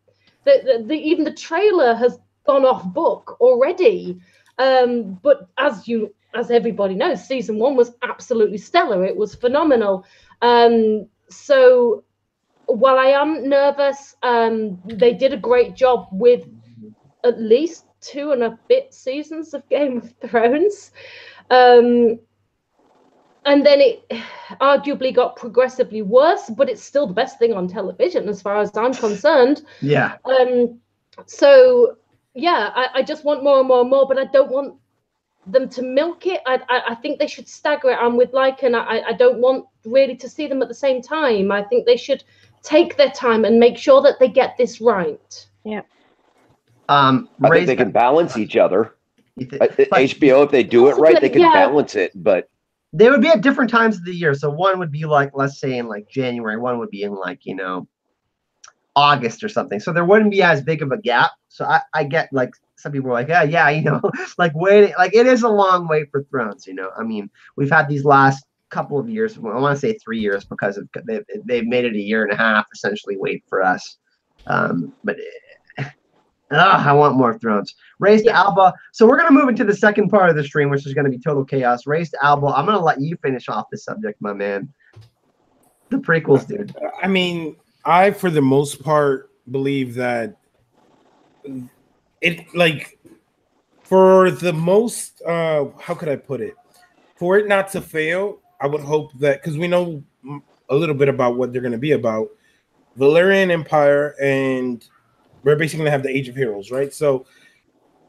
[SPEAKER 2] Even the trailer has gone off book already. But as everybody knows, season 1 was absolutely stellar. It was phenomenal. So while I am nervous, they did a great job with at least 2 and a bit seasons of Game of Thrones. And then it arguably got progressively worse, but it's still the best thing on television as far as I'm concerned.
[SPEAKER 1] Yeah.
[SPEAKER 2] So yeah, I just want more and more and more, but I don't want them to milk it. I think they should stagger it. I'm with Lycan. I don't want really to see them at the same time. I think they should take their time and make sure that they get this right.
[SPEAKER 4] Yeah.
[SPEAKER 7] I think they can balance each other. HBO, if they do it right, they can balance it, but
[SPEAKER 1] they would be at different times of the year. So one would be like, let's say in like January, one would be in like, August or something. So there wouldn't be as big of a gap. So I get like some people are like, yeah, you know, like waiting, like it is a long wait for Thrones, you know. I mean, we've had these last couple of years, I want to say 3 years because of they've made it a year and a half essentially wait for us. But I want more Thrones. Rayz to Alba. So we're gonna move into the second part of the stream, which is gonna be total chaos. Rayz to Alba. I'm gonna let you finish off the subject, my man. The prequels, dude.
[SPEAKER 6] I mean, I for the most part believe that it, like, for the most how could I put it, for it not to fail, I would hope that, because we know a little bit about what they're going to be about, Valyrian Empire, and we're basically going to have the Age of Heroes, right? So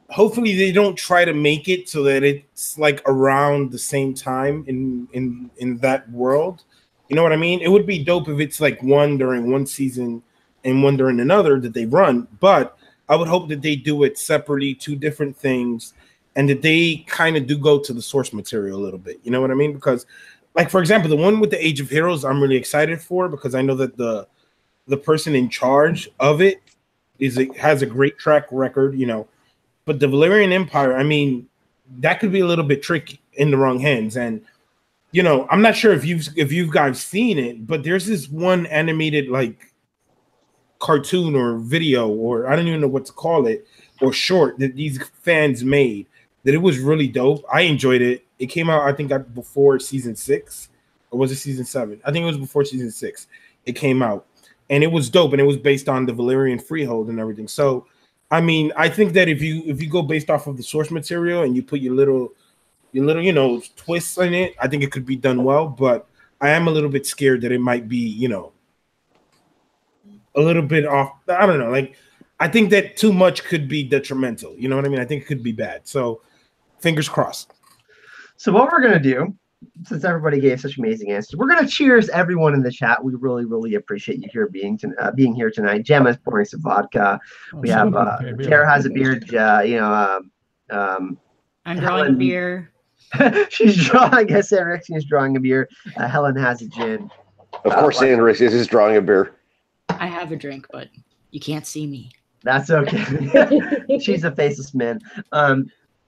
[SPEAKER 6] hopefully they don't try to make it so that it's like around the same time in that world. You know what I mean? It would be dope if it's like one during one season and one during another that they run, but I would hope that they do it separately, 2 different things, and that they kind of do go to the source material a little bit. You know what I mean? Because, like, for example, the one with the Age of Heroes, I'm really excited for, because I know that the person in charge of it has a great track record, you know. But the Valyrian Empire, I mean, that could be a little bit tricky in the wrong hands. And, you know, I'm not sure if you guys seen it, but there's this one animated, like, cartoon or video, or I don't even know what to call it, or short that these fans made, that it was really dope. I enjoyed it. It came out, I think, before season 6, or was it season 7? I think it was before season 6. It came out, and it was dope, and it was based on the Valyrian freehold and everything. So, I mean, I think that if you go based off of the source material and you put your little, you know, twists in it, I think it could be done well. But I am a little bit scared that it might be, you know, a little bit off. I don't know. Like, I think that too much could be detrimental. You know what I mean? I think it could be bad. So, fingers crossed.
[SPEAKER 1] So what we're gonna do, since everybody gave such amazing answers, we're gonna cheers everyone in the chat. We really, really appreciate you here being here tonight. Gemma's pouring some vodka. We have Tara has a beer.
[SPEAKER 3] I'm drawing a beer.
[SPEAKER 1] She's drawing. I guess Sanrixian is drawing a beer. Helen has a gin.
[SPEAKER 7] Of course, Sanrixian is drawing a beer.
[SPEAKER 3] I have a drink, but you can't see me.
[SPEAKER 1] That's okay. She's a faceless man.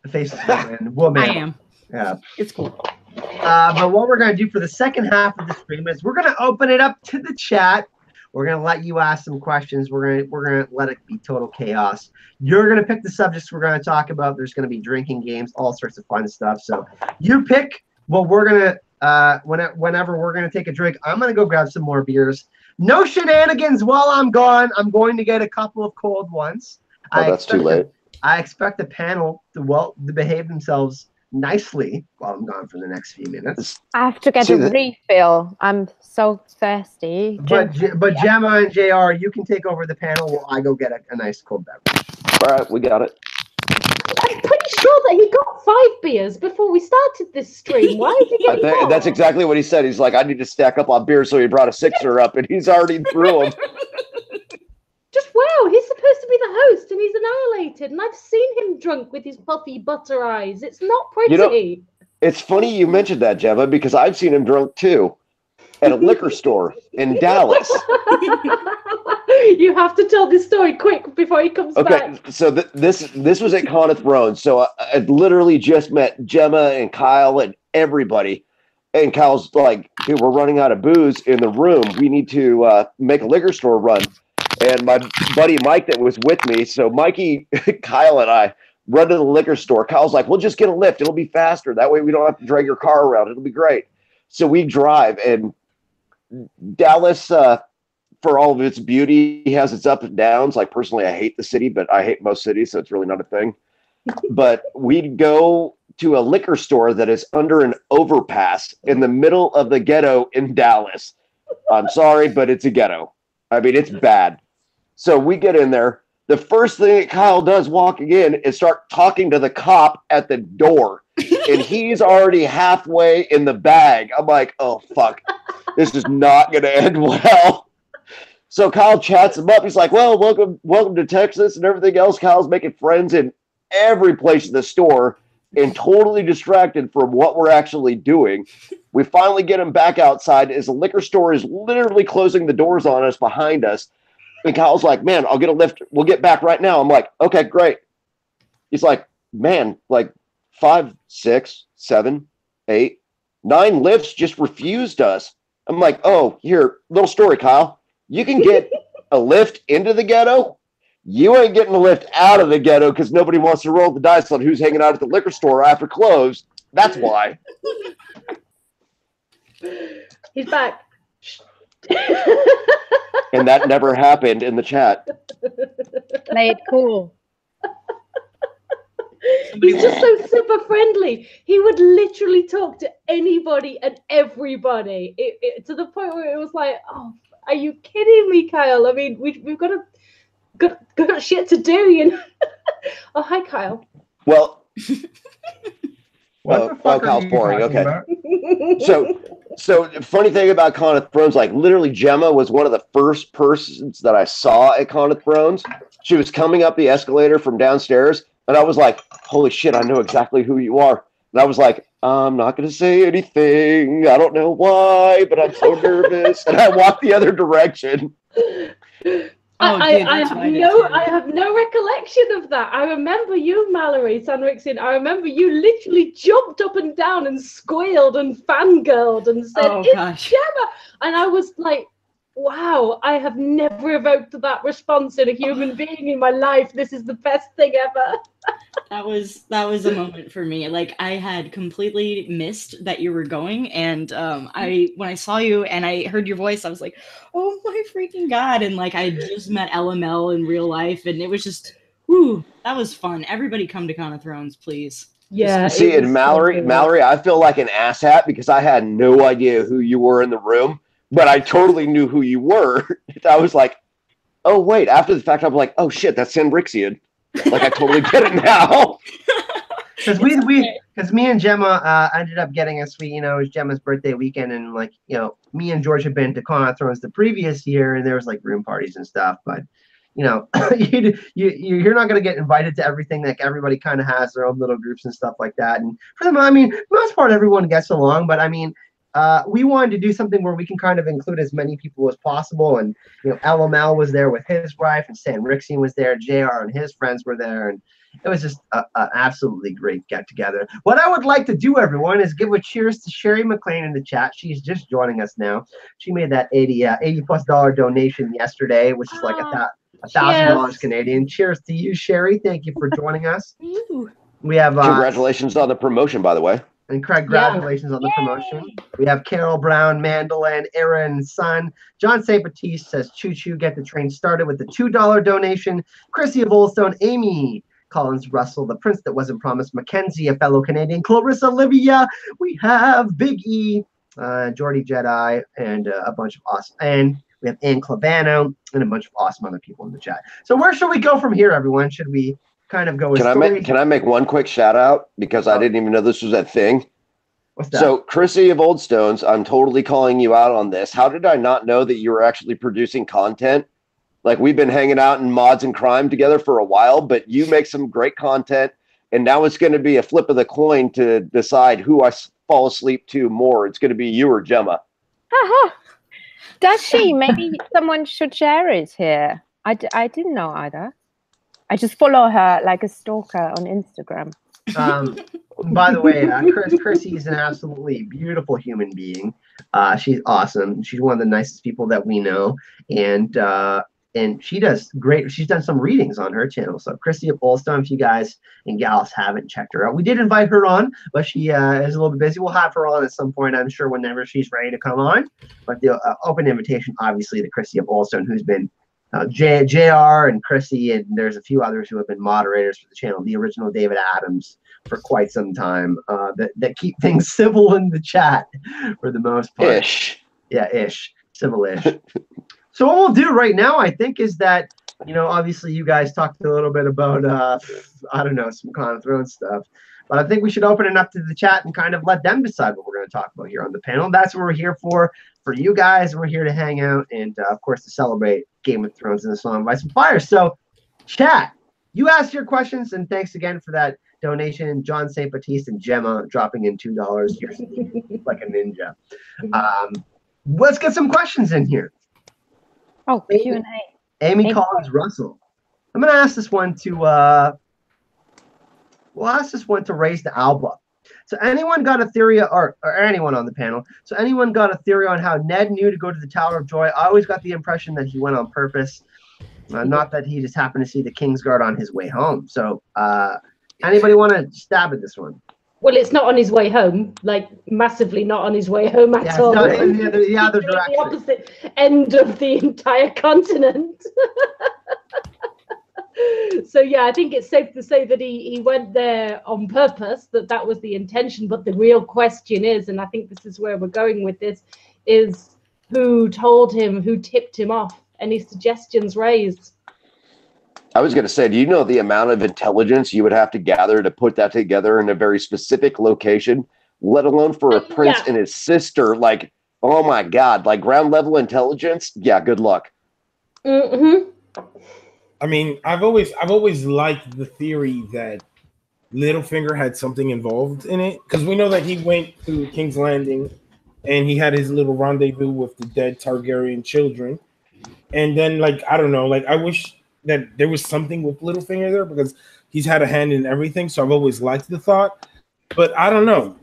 [SPEAKER 1] Faceless man, woman.
[SPEAKER 3] I am.
[SPEAKER 1] Yeah.
[SPEAKER 3] It's cool.
[SPEAKER 1] But what we're going to do for the second half of the stream is we're going to open it up to the chat. We're going to let you ask some questions. We're going to let it be total chaos. You're going to pick the subjects we're going to talk about. There's going to be drinking games, all sorts of fun stuff. So you pick what we're going to, whenever we're going to take a drink, I'm going to go grab some more beers. No shenanigans while I'm gone. I'm going to get a couple of cold ones.
[SPEAKER 7] Oh, that's too late.
[SPEAKER 1] I expect the panel to behave themselves nicely while I'm gone for the next few minutes.
[SPEAKER 4] I have to get a refill. I'm so thirsty.
[SPEAKER 1] But Gemma and JR, you can take over the panel while I go get a nice cold beverage.
[SPEAKER 7] All right, we got it.
[SPEAKER 2] I'm pretty sure that he got 5 beers before we started this stream. Why is he getting more?
[SPEAKER 7] That's exactly what he said. He's like, I need to stack up on beers, so he brought a 6er up, and he's already through them.
[SPEAKER 2] Just wow, he's supposed to be the host, and he's annihilated. And I've seen him drunk with his puffy butter eyes. It's not pretty.
[SPEAKER 7] You know, it's funny you mentioned that, Gemma, because I've seen him drunk too, at a liquor store in Dallas.
[SPEAKER 2] You have to tell this story quick before he comes back.
[SPEAKER 7] Okay, so this was at Con of Thrones. So I literally just met Gemma and Kyle and everybody. And Kyle's like, dude, we're running out of booze in the room. We need to make a liquor store run. And my buddy Mike that was with me, so Mikey, Kyle, and I run to the liquor store. Kyle's like, we'll just get a lift. It'll be faster. That way we don't have to drag your car around. It'll be great. So we drive, and Dallas, for all of its beauty, has its ups and downs. Like, personally, I hate the city, but I hate most cities, so it's really not a thing. But we'd go to a liquor store that is under an overpass in the middle of the ghetto in Dallas. I'm sorry, but it's a ghetto. I mean, it's bad. So we get in there. The first thing that Kyle does walking in is start talking to the cop at the door. And he's already halfway in the bag. I'm like, oh, fuck. This is not going to end well. So Kyle chats him up. He's like, well, welcome to Texas and everything else. Kyle's making friends in every place in the store and totally distracted from what we're actually doing. We finally get him back outside as the liquor store is literally closing the doors on us behind us. And Kyle's like, man, I'll get a lift. We'll get back right now. I'm like, okay, great. He's like, man, like 5, 6, 7, 8, 9 lifts just refused us. I'm like, oh, here, little story, Kyle. You can get a lift into the ghetto. You ain't getting a lift out of the ghetto because nobody wants to roll the dice on who's hanging out at the liquor store after close. That's why.
[SPEAKER 2] He's back.
[SPEAKER 7] And that never happened in the chat.
[SPEAKER 4] Play it cool.
[SPEAKER 2] He's just so super friendly. He would literally talk to anybody and everybody. To the point where it was like, oh, are you kidding me, Kyle? I mean, we've got shit to do, you know. Oh, hi, Kyle.
[SPEAKER 7] Well,
[SPEAKER 1] What the fuck
[SPEAKER 7] Kyle's
[SPEAKER 1] are you
[SPEAKER 7] boring.
[SPEAKER 1] talking
[SPEAKER 7] Okay.
[SPEAKER 1] about?
[SPEAKER 7] So funny thing about Con of Thrones, like literally Gemma was one of the first persons that I saw at Con of Thrones. She was coming up the escalator from downstairs, and I was like, holy shit, I know exactly who you are. And I was like, I'm not going to say anything. I don't know why, but I'm so nervous. And I walked the other direction.
[SPEAKER 2] I have no recollection of that. I remember you, Mallory, Sanrixian. I remember you literally jumped up and down and squealed and fangirled and said, it's Gemma. And I was like, wow, I have never evoked that response in a human being in my life. This is the best thing ever.
[SPEAKER 3] That was a moment for me. Like, I had completely missed that you were going, and when I saw you and I heard your voice, I was like, oh my freaking god! And like, I just met LML in real life, and it was just, whoo, that was fun. Everybody come to Con of Thrones, please.
[SPEAKER 2] Yeah.
[SPEAKER 7] See, and Mallory, I feel like an asshat because I had no idea who you were in the room, but I totally knew who you were. I was like, oh wait. After the fact, I'm like, oh shit, that's Sanrixian. Like, I totally get it now.
[SPEAKER 1] Because me and Gemma ended up getting a suite. You know, it was Gemma's birthday weekend, and like, you know, me and George had been to Con of Thrones the previous year, and there was like room parties and stuff. But you know, you're not gonna get invited to everything. Like, everybody kind of has their own little groups and stuff like that. And for them, I mean, for the most part, everyone gets along. But I mean, we wanted to do something where we can kind of include as many people as possible. And, you know, LML was there with his wife, and Sanrixian was there, JR and his friends were there, and it was just an absolutely great get-together. What I would like to do, everyone, is give a cheers to Sherry McLean in the chat. She's just joining us now. She made that $80+ donation yesterday, which is like $1,000 Canadian. Cheers to you, Sherry. Thank you for joining us. We have
[SPEAKER 7] congratulations on the promotion, by the way.
[SPEAKER 1] And congratulations on the promotion. We have Carol Brown, Mandolin, Aaron, Son. John St. Baptiste says, choo choo, get the train started with the $2 donation. Chrissy of Oldstone, Amy Collins Russell, the prince that wasn't promised, Mackenzie, a fellow Canadian, Clarissa Olivia. We have Big E, Jordy Jedi, and a bunch of awesome. And we have Ann Clavano and a bunch of awesome other people in the chat. So where should we go from here, everyone? Should we kind of go with
[SPEAKER 7] Can I make one quick shout out, because I didn't even know this was a thing?
[SPEAKER 1] What's that?
[SPEAKER 7] So Chrissy of Old Stones, I'm totally calling you out on this. How did I not know that you were actually producing content? Like, we've been hanging out in Mods and Crime together for a while, but you make some great content, and now it's going to be a flip of the coin to decide who I fall asleep to more. It's going to be you or Gemma.
[SPEAKER 4] Does she? Maybe someone should share it here. I didn't know either. I just follow her like a stalker on Instagram.
[SPEAKER 1] By the way, Chrissy is an absolutely beautiful human being. She's awesome. She's one of the nicest people that we know, and she does great. She's done some readings on her channel. So Chrissy of Oldstone, if you guys and gals haven't checked her out, we did invite her on, but she is a little bit busy. We'll have her on at some point, I'm sure, whenever she's ready to come on. But the open invitation, obviously, to Chrissy of Oldstone, who's been JR and Chrissy, and there's a few others who have been moderators for the channel, the original David Adams, for quite some time, that keep things civil in the chat for the most part.
[SPEAKER 7] Ish.
[SPEAKER 1] Yeah, ish. Civil-ish. So what we'll do right now, I think, is that, you know, obviously you guys talked a little bit about, I don't know, some Con of Thrones stuff. But I think we should open it up to the chat and kind of let them decide what we're going to talk about here on the panel. That's what we're here for you guys. We're here to hang out and, of course, to celebrate Game of Thrones and the Song of Ice and Fire. So, chat, you asked your questions, and thanks again for that donation. John St. Baptiste and Gemma dropping in $2. You're like a ninja. Let's get some questions in here.
[SPEAKER 4] Oh, Q&A.
[SPEAKER 1] Amy Collins Russell. I'm gonna ask this one to we'll ask this one to Rayz to Alba. So anyone got a theory, or anyone on the panel? So anyone got a theory on how Ned knew to go to the Tower of Joy? I always got the impression that he went on purpose, not that he just happened to see the Kingsguard on his way home. So anybody want to stab at this one?
[SPEAKER 2] Well, it's not on his way home, like massively not on his way home at all.
[SPEAKER 1] Not in the other direction.
[SPEAKER 2] The opposite end of the entire continent. So yeah, I think it's safe to say that he went there on purpose, that was the intention. But the real question is, and I think this is where we're going with this, is who told him, who tipped him off? Any suggestions, Rayz?
[SPEAKER 7] I was going to say, do you know the amount of intelligence you would have to gather to put that together in a very specific location, let alone for a prince and his sister? Like, oh my God, like ground level intelligence? Yeah, good luck.
[SPEAKER 2] Mm-hmm.
[SPEAKER 6] I mean, I've always liked the theory that Littlefinger had something involved in it, because we know that he went to King's Landing and he had his little rendezvous with the dead Targaryen children. And then, like, I don't know, like, I wish that there was something with Littlefinger there, because he's had a hand in everything. So I've always liked the thought, but I don't know.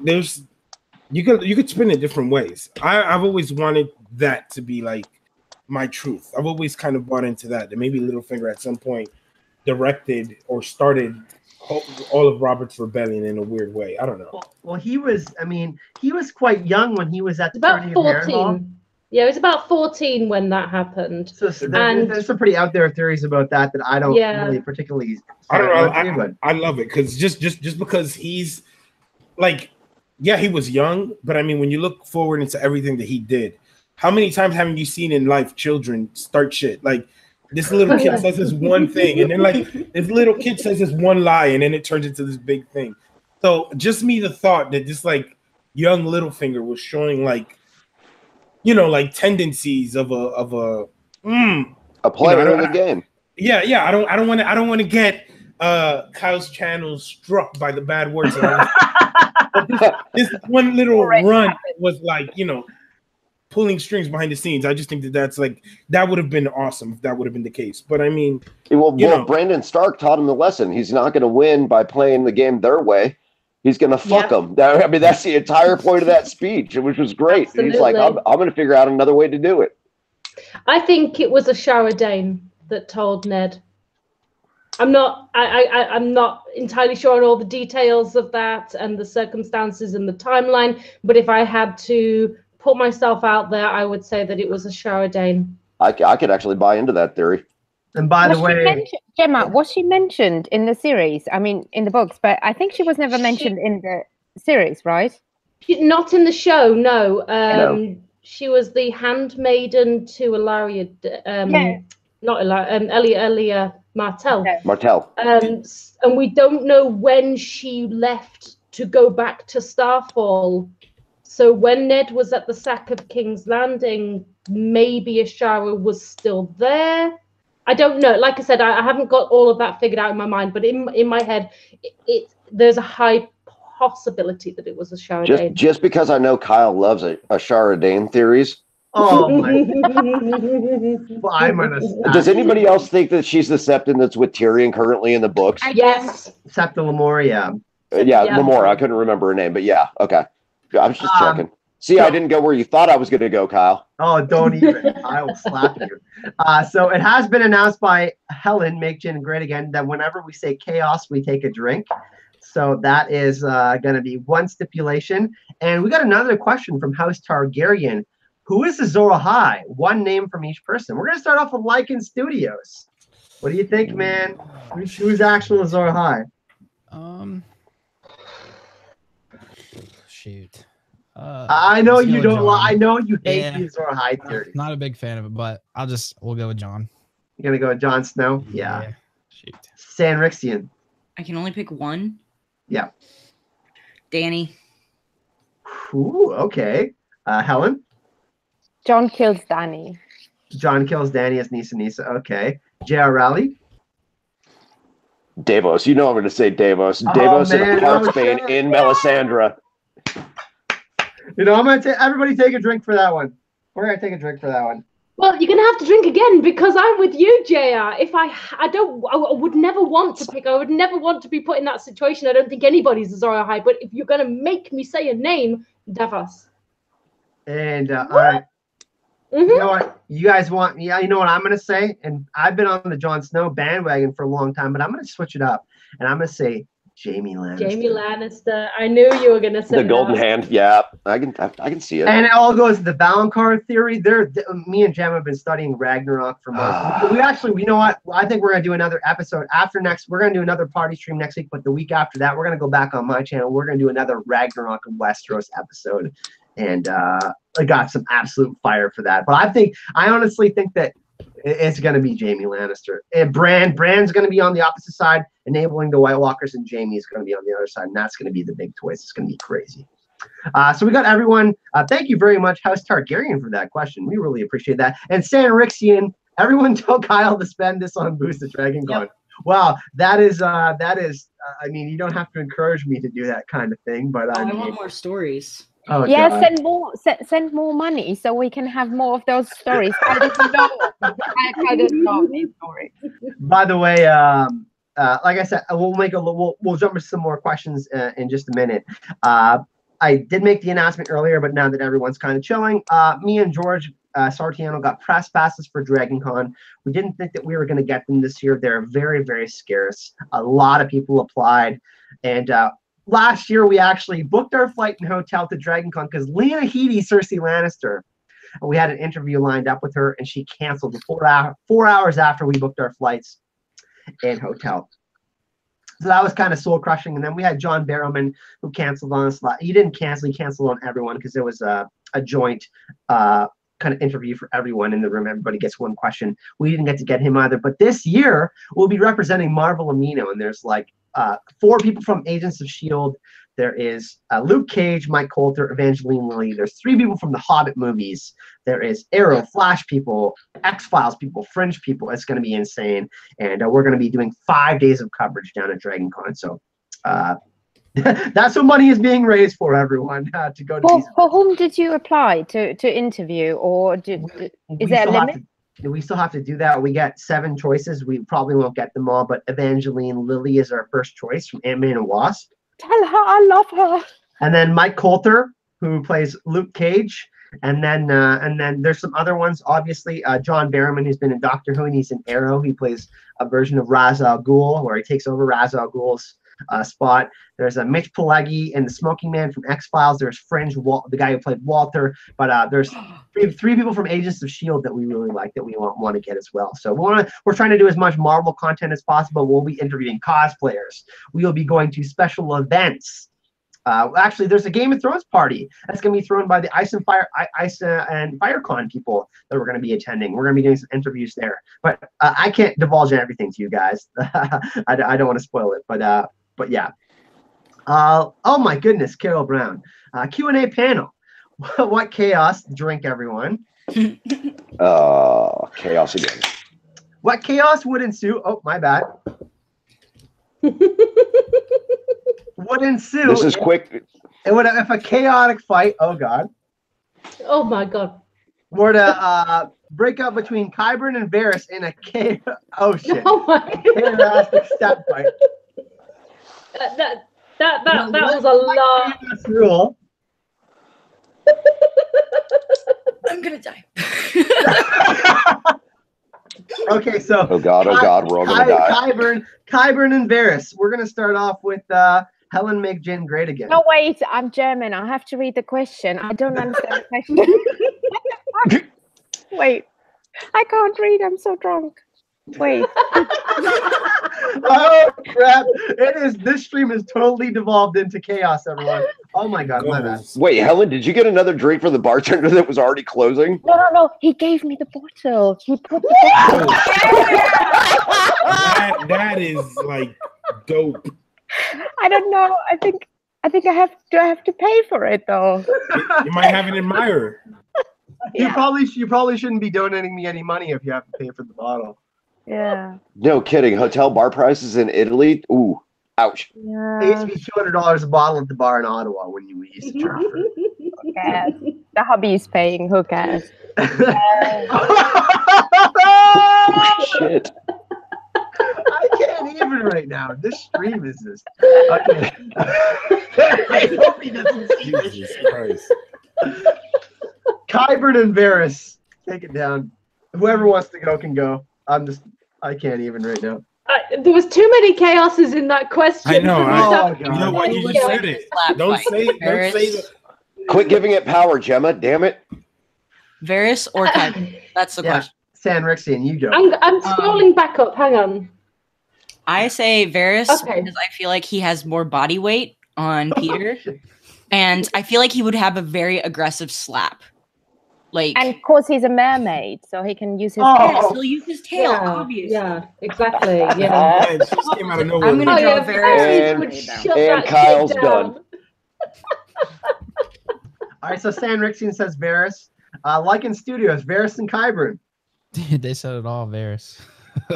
[SPEAKER 6] You could spin it different ways. I've always wanted that to be like my truth. I've always kind of bought into that maybe Littlefinger at some point directed or started all of Robert's rebellion in a weird way. I don't know.
[SPEAKER 1] Well, he was quite young when he was at the
[SPEAKER 2] about 14. Yeah, it was about 14 when that happened.
[SPEAKER 1] So there's some pretty out there theories about that I don't really particularly.
[SPEAKER 6] I don't know. I love it because just because he's like, yeah, he was young, but I mean, when you look forward into everything that he did, how many times haven't you seen in life children start shit? Like this little kid says this one thing, and then like this little kid says this one lie, and then it turns into this big thing. So just the thought that this like young Littlefinger was showing like, you know, like tendencies of a
[SPEAKER 7] player in the game.
[SPEAKER 6] Yeah. I don't want to get Kyle's channel struck by the bad words. But this one little run was like, you know, pulling strings behind the scenes. I just think that would have been awesome if that would have been the case. But I mean,
[SPEAKER 7] well, Brandon Stark taught him the lesson. He's not going to win by playing the game their way. He's going to fuck them. I mean, that's the entire point of that speech, which was great. Absolutely. He's like, I'm going to figure out another way to do it.
[SPEAKER 2] I think it was a Shara Dane that told Ned. I'm not entirely sure on all the details of that and the circumstances and the timeline, but if I had to put myself out there, I would say that it was a Shara Dane.
[SPEAKER 7] I could actually buy into that theory.
[SPEAKER 1] And by the way,
[SPEAKER 4] Gemma, was she mentioned in the series? I mean, in the books, but I think she was never mentioned in the series, right?
[SPEAKER 2] Not in the show, no. No. She was the handmaiden to Ilaria, not Ilaria, Elia Martell.
[SPEAKER 7] Martell.
[SPEAKER 2] And we don't know when she left to go back to Starfall. So when Ned was at the sack of King's Landing, maybe Ashara was still there. I don't know. Like I said, I haven't got all of that figured out in my mind, but in my head, there's a high possibility that it was Ashara Dane.
[SPEAKER 7] Just because I know Kyle loves Ashara Dane theories.
[SPEAKER 1] Oh my!
[SPEAKER 7] Does anybody else think that she's the Septon that's with Tyrion currently in the books?
[SPEAKER 2] Yes.
[SPEAKER 1] Septa Lamora, yeah.
[SPEAKER 7] Lamora. I couldn't remember her name, but yeah, okay. I was just checking. See, I didn't go where you thought I was going to go, Kyle.
[SPEAKER 1] Oh, don't even. I will slap you. So it has been announced by Helen, Make Gin Great Again, that whenever we say chaos, we take a drink. So that is going to be one stipulation. And we got another question from House Targaryen. Who is Azor Ahai? One name from each person. We're going to start off with Lycan Studios. What do you think, man? Who's actual Azor Ahai?
[SPEAKER 5] Shoot.
[SPEAKER 1] I know you don't. I know you hate the Azor Ahai theory.
[SPEAKER 5] Not a big fan of it, but we'll go with Jon.
[SPEAKER 1] You're gonna go with Jon Snow? Yeah.
[SPEAKER 5] Shoot.
[SPEAKER 1] Sanrixian.
[SPEAKER 3] I can only pick one.
[SPEAKER 1] Yeah.
[SPEAKER 3] Dany.
[SPEAKER 1] Ooh, okay. Helen.
[SPEAKER 4] Jon kills Dany.
[SPEAKER 1] Jon kills Dany as Nisa. Okay. J.R. Rowley.
[SPEAKER 7] Davos. You know I'm going to say Davos. Davos and Heartsbane in Melisandre.
[SPEAKER 1] You know, I'm going to everybody take a drink for that one. We're going to take a drink for that one.
[SPEAKER 2] Well, you're gonna have to drink again because I'm with you, JR. If I would never want to pick. I would never want to be put in that situation. I don't think anybody's Azor Ahai. But if you're gonna make me say a name, Davos.
[SPEAKER 1] And all right. You know what? You guys want? Yeah, you know what I'm gonna say. And I've been on the Jon Snow bandwagon for a long time, but I'm gonna switch it up, and I'm gonna say Jaime Lannister.
[SPEAKER 2] Jaime Lannister. I knew you were gonna say
[SPEAKER 7] the Golden Hand. Yeah, I can see it.
[SPEAKER 1] And it all goes to the Valonqar theory. Me and Gemma have been studying Ragnarok for months. We actually, you know what? I think we're gonna do another episode after next. We're gonna do another party stream next week, but the week after that, we're gonna go back on my channel. We're gonna do another Ragnarok and Westeros episode, and I got some absolute fire for that. But I honestly think that it's going to be Jaime Lannister. And Bran's going to be on the opposite side, enabling the White Walkers, and Jaime is going to be on the other side, and that's going to be the big twist. It's going to be crazy. So we got everyone. Thank you very much, House Targaryen, for that question. We really appreciate that. And Sanrixian, everyone tell Kyle to spend this on Boost at DragonCon. Yep. Wow, that is. I mean, you don't have to encourage me to do that kind of thing, but
[SPEAKER 3] I want more stories.
[SPEAKER 4] Oh, yeah, God. Send more money so we can have more of those stories. I didn't know these stories.
[SPEAKER 1] By the way, like I said, we'll jump into some more questions in just a minute. I did make the announcement earlier, but now that everyone's kind of chilling, me and George Sartiano got press passes for DragonCon. We didn't think that we were going to get them this year. They're very, very scarce. A lot of people applied, and last year, we actually booked our flight and hotel to DragonCon because Lena Headey, Cersei Lannister, we had an interview lined up with her, and she canceled 4 hours after we booked our flights and hotel. So that was kind of soul crushing. And then we had John Barrowman, who canceled on us. He didn't cancel; he canceled on everyone because there was a joint kind of interview for everyone in the room. Everybody gets one question. We didn't get to get him either. But this year, we'll be representing Marvel Amino, and there's like 4 people from Agents of S.H.I.E.L.D. There is Luke Cage, Mike Coulter, Evangeline Lilly. There's 3 people from the Hobbit movies. There is Arrow, Flash people, X-Files people, Fringe people. It's going to be insane. And we're going to be doing 5 days of coverage down at DragonCon. So that's what money is being raised for, everyone, to go to these.
[SPEAKER 4] For whom did you apply to interview, or is there a limit?
[SPEAKER 1] We still have to do that. We got 7 choices. We probably won't get them all, but Evangeline Lilly is our first choice from Ant-Man and Wasp.
[SPEAKER 4] Tell her I love her.
[SPEAKER 1] And then Mike Coulter, who plays Luke Cage. And then there's some other ones. Obviously, John Barrowman, who's been in Doctor Who, and he's in Arrow. He plays a version of Ra's al Ghul, where he takes over Ra's al Ghul's spot. There's a Mitch Pileggi and the Smoking Man from X-Files. There's Fringe, the guy who played Walter. But there's 3 people from Agents of S.H.I.E.L.D. that we really like, that we want to get as well. So we're trying to do as much Marvel content as possible. We'll be interviewing cosplayers. We will be going to special events. Actually, there's a Game of Thrones party that's going to be thrown by the Ice and FireCon people that we're going to be attending. We're going to be doing some interviews there. But I can't divulge everything to you guys. I don't want to spoil it. But yeah. Oh my goodness, Carol Brown. Q&A panel. What chaos drink, everyone?
[SPEAKER 7] Chaos again.
[SPEAKER 1] What chaos would ensue? Oh, my bad. Would ensue.
[SPEAKER 7] This is quick.
[SPEAKER 1] If a chaotic fight, oh God.
[SPEAKER 2] Oh my God.
[SPEAKER 1] Were to break up between Qyburn and Varys in a chaotic step fight.
[SPEAKER 2] That was a lot.
[SPEAKER 1] Rule.
[SPEAKER 3] I'm gonna die.
[SPEAKER 1] Okay, so
[SPEAKER 7] oh God, we're all gonna die.
[SPEAKER 1] Qyburn and Varys. We're gonna start off with Helen, make Jen great again.
[SPEAKER 4] No, wait, I'm German. I have to read the question. I don't understand the question. Wait, I can't read. I'm so drunk. Wait.
[SPEAKER 1] Oh crap! This stream is totally devolved into chaos, everyone. Oh my God, my bad.
[SPEAKER 7] Wait, Helen, did you get another drink for the bartender that was already closing?
[SPEAKER 4] No. He gave me the bottle. He put the
[SPEAKER 6] that is like dope.
[SPEAKER 4] I don't know. I think I have to pay for it though.
[SPEAKER 6] You might have an admirer.
[SPEAKER 1] You probably shouldn't be donating me any money if you have to pay for the bottle.
[SPEAKER 4] Yeah.
[SPEAKER 7] No kidding. Hotel bar prices in Italy. Ooh, ouch.
[SPEAKER 4] Yeah.
[SPEAKER 1] It used to be $200 a bottle at the bar in Ottawa when we used to charge for it.
[SPEAKER 4] Yeah, the hubby's paying. Who cares?
[SPEAKER 7] Shit.
[SPEAKER 1] I can't even right now. This stream is just. Okay. I hope he doesn't see this.
[SPEAKER 6] Jesus Christ.
[SPEAKER 1] Qyburn and Varys, take it down. Whoever wants to go can go. I can't even right now.
[SPEAKER 2] There was too many chaoses in that question.
[SPEAKER 6] I know.
[SPEAKER 1] Oh,
[SPEAKER 6] You know what? You just said it. Don't say that.
[SPEAKER 7] Quit giving it power, Gemma. Damn it.
[SPEAKER 3] Varys or Qyburn? That's the question.
[SPEAKER 1] Sanrixian, you go.
[SPEAKER 2] I'm scrolling back up. Hang on.
[SPEAKER 3] I say Varys
[SPEAKER 2] Okay.
[SPEAKER 3] because I feel like he has more body weight on Peter, and I feel like he would have a very aggressive slap. Like,
[SPEAKER 4] And of course, he's a mermaid, so he can use his
[SPEAKER 1] Oh.
[SPEAKER 4] tail.
[SPEAKER 3] yes, he'll use his tail, obviously.
[SPEAKER 2] Yeah, exactly. Yeah.
[SPEAKER 6] Yeah, it just came out of nowhere.
[SPEAKER 3] I'm gonna draw Varys.
[SPEAKER 7] And-
[SPEAKER 2] would shut
[SPEAKER 7] and
[SPEAKER 2] that
[SPEAKER 7] Kyle's
[SPEAKER 2] shit down.
[SPEAKER 7] done.
[SPEAKER 1] All right, so Sanrixian says Varys. Lycan Studios, Varys and Qyburn.
[SPEAKER 5] They said it all, Varys.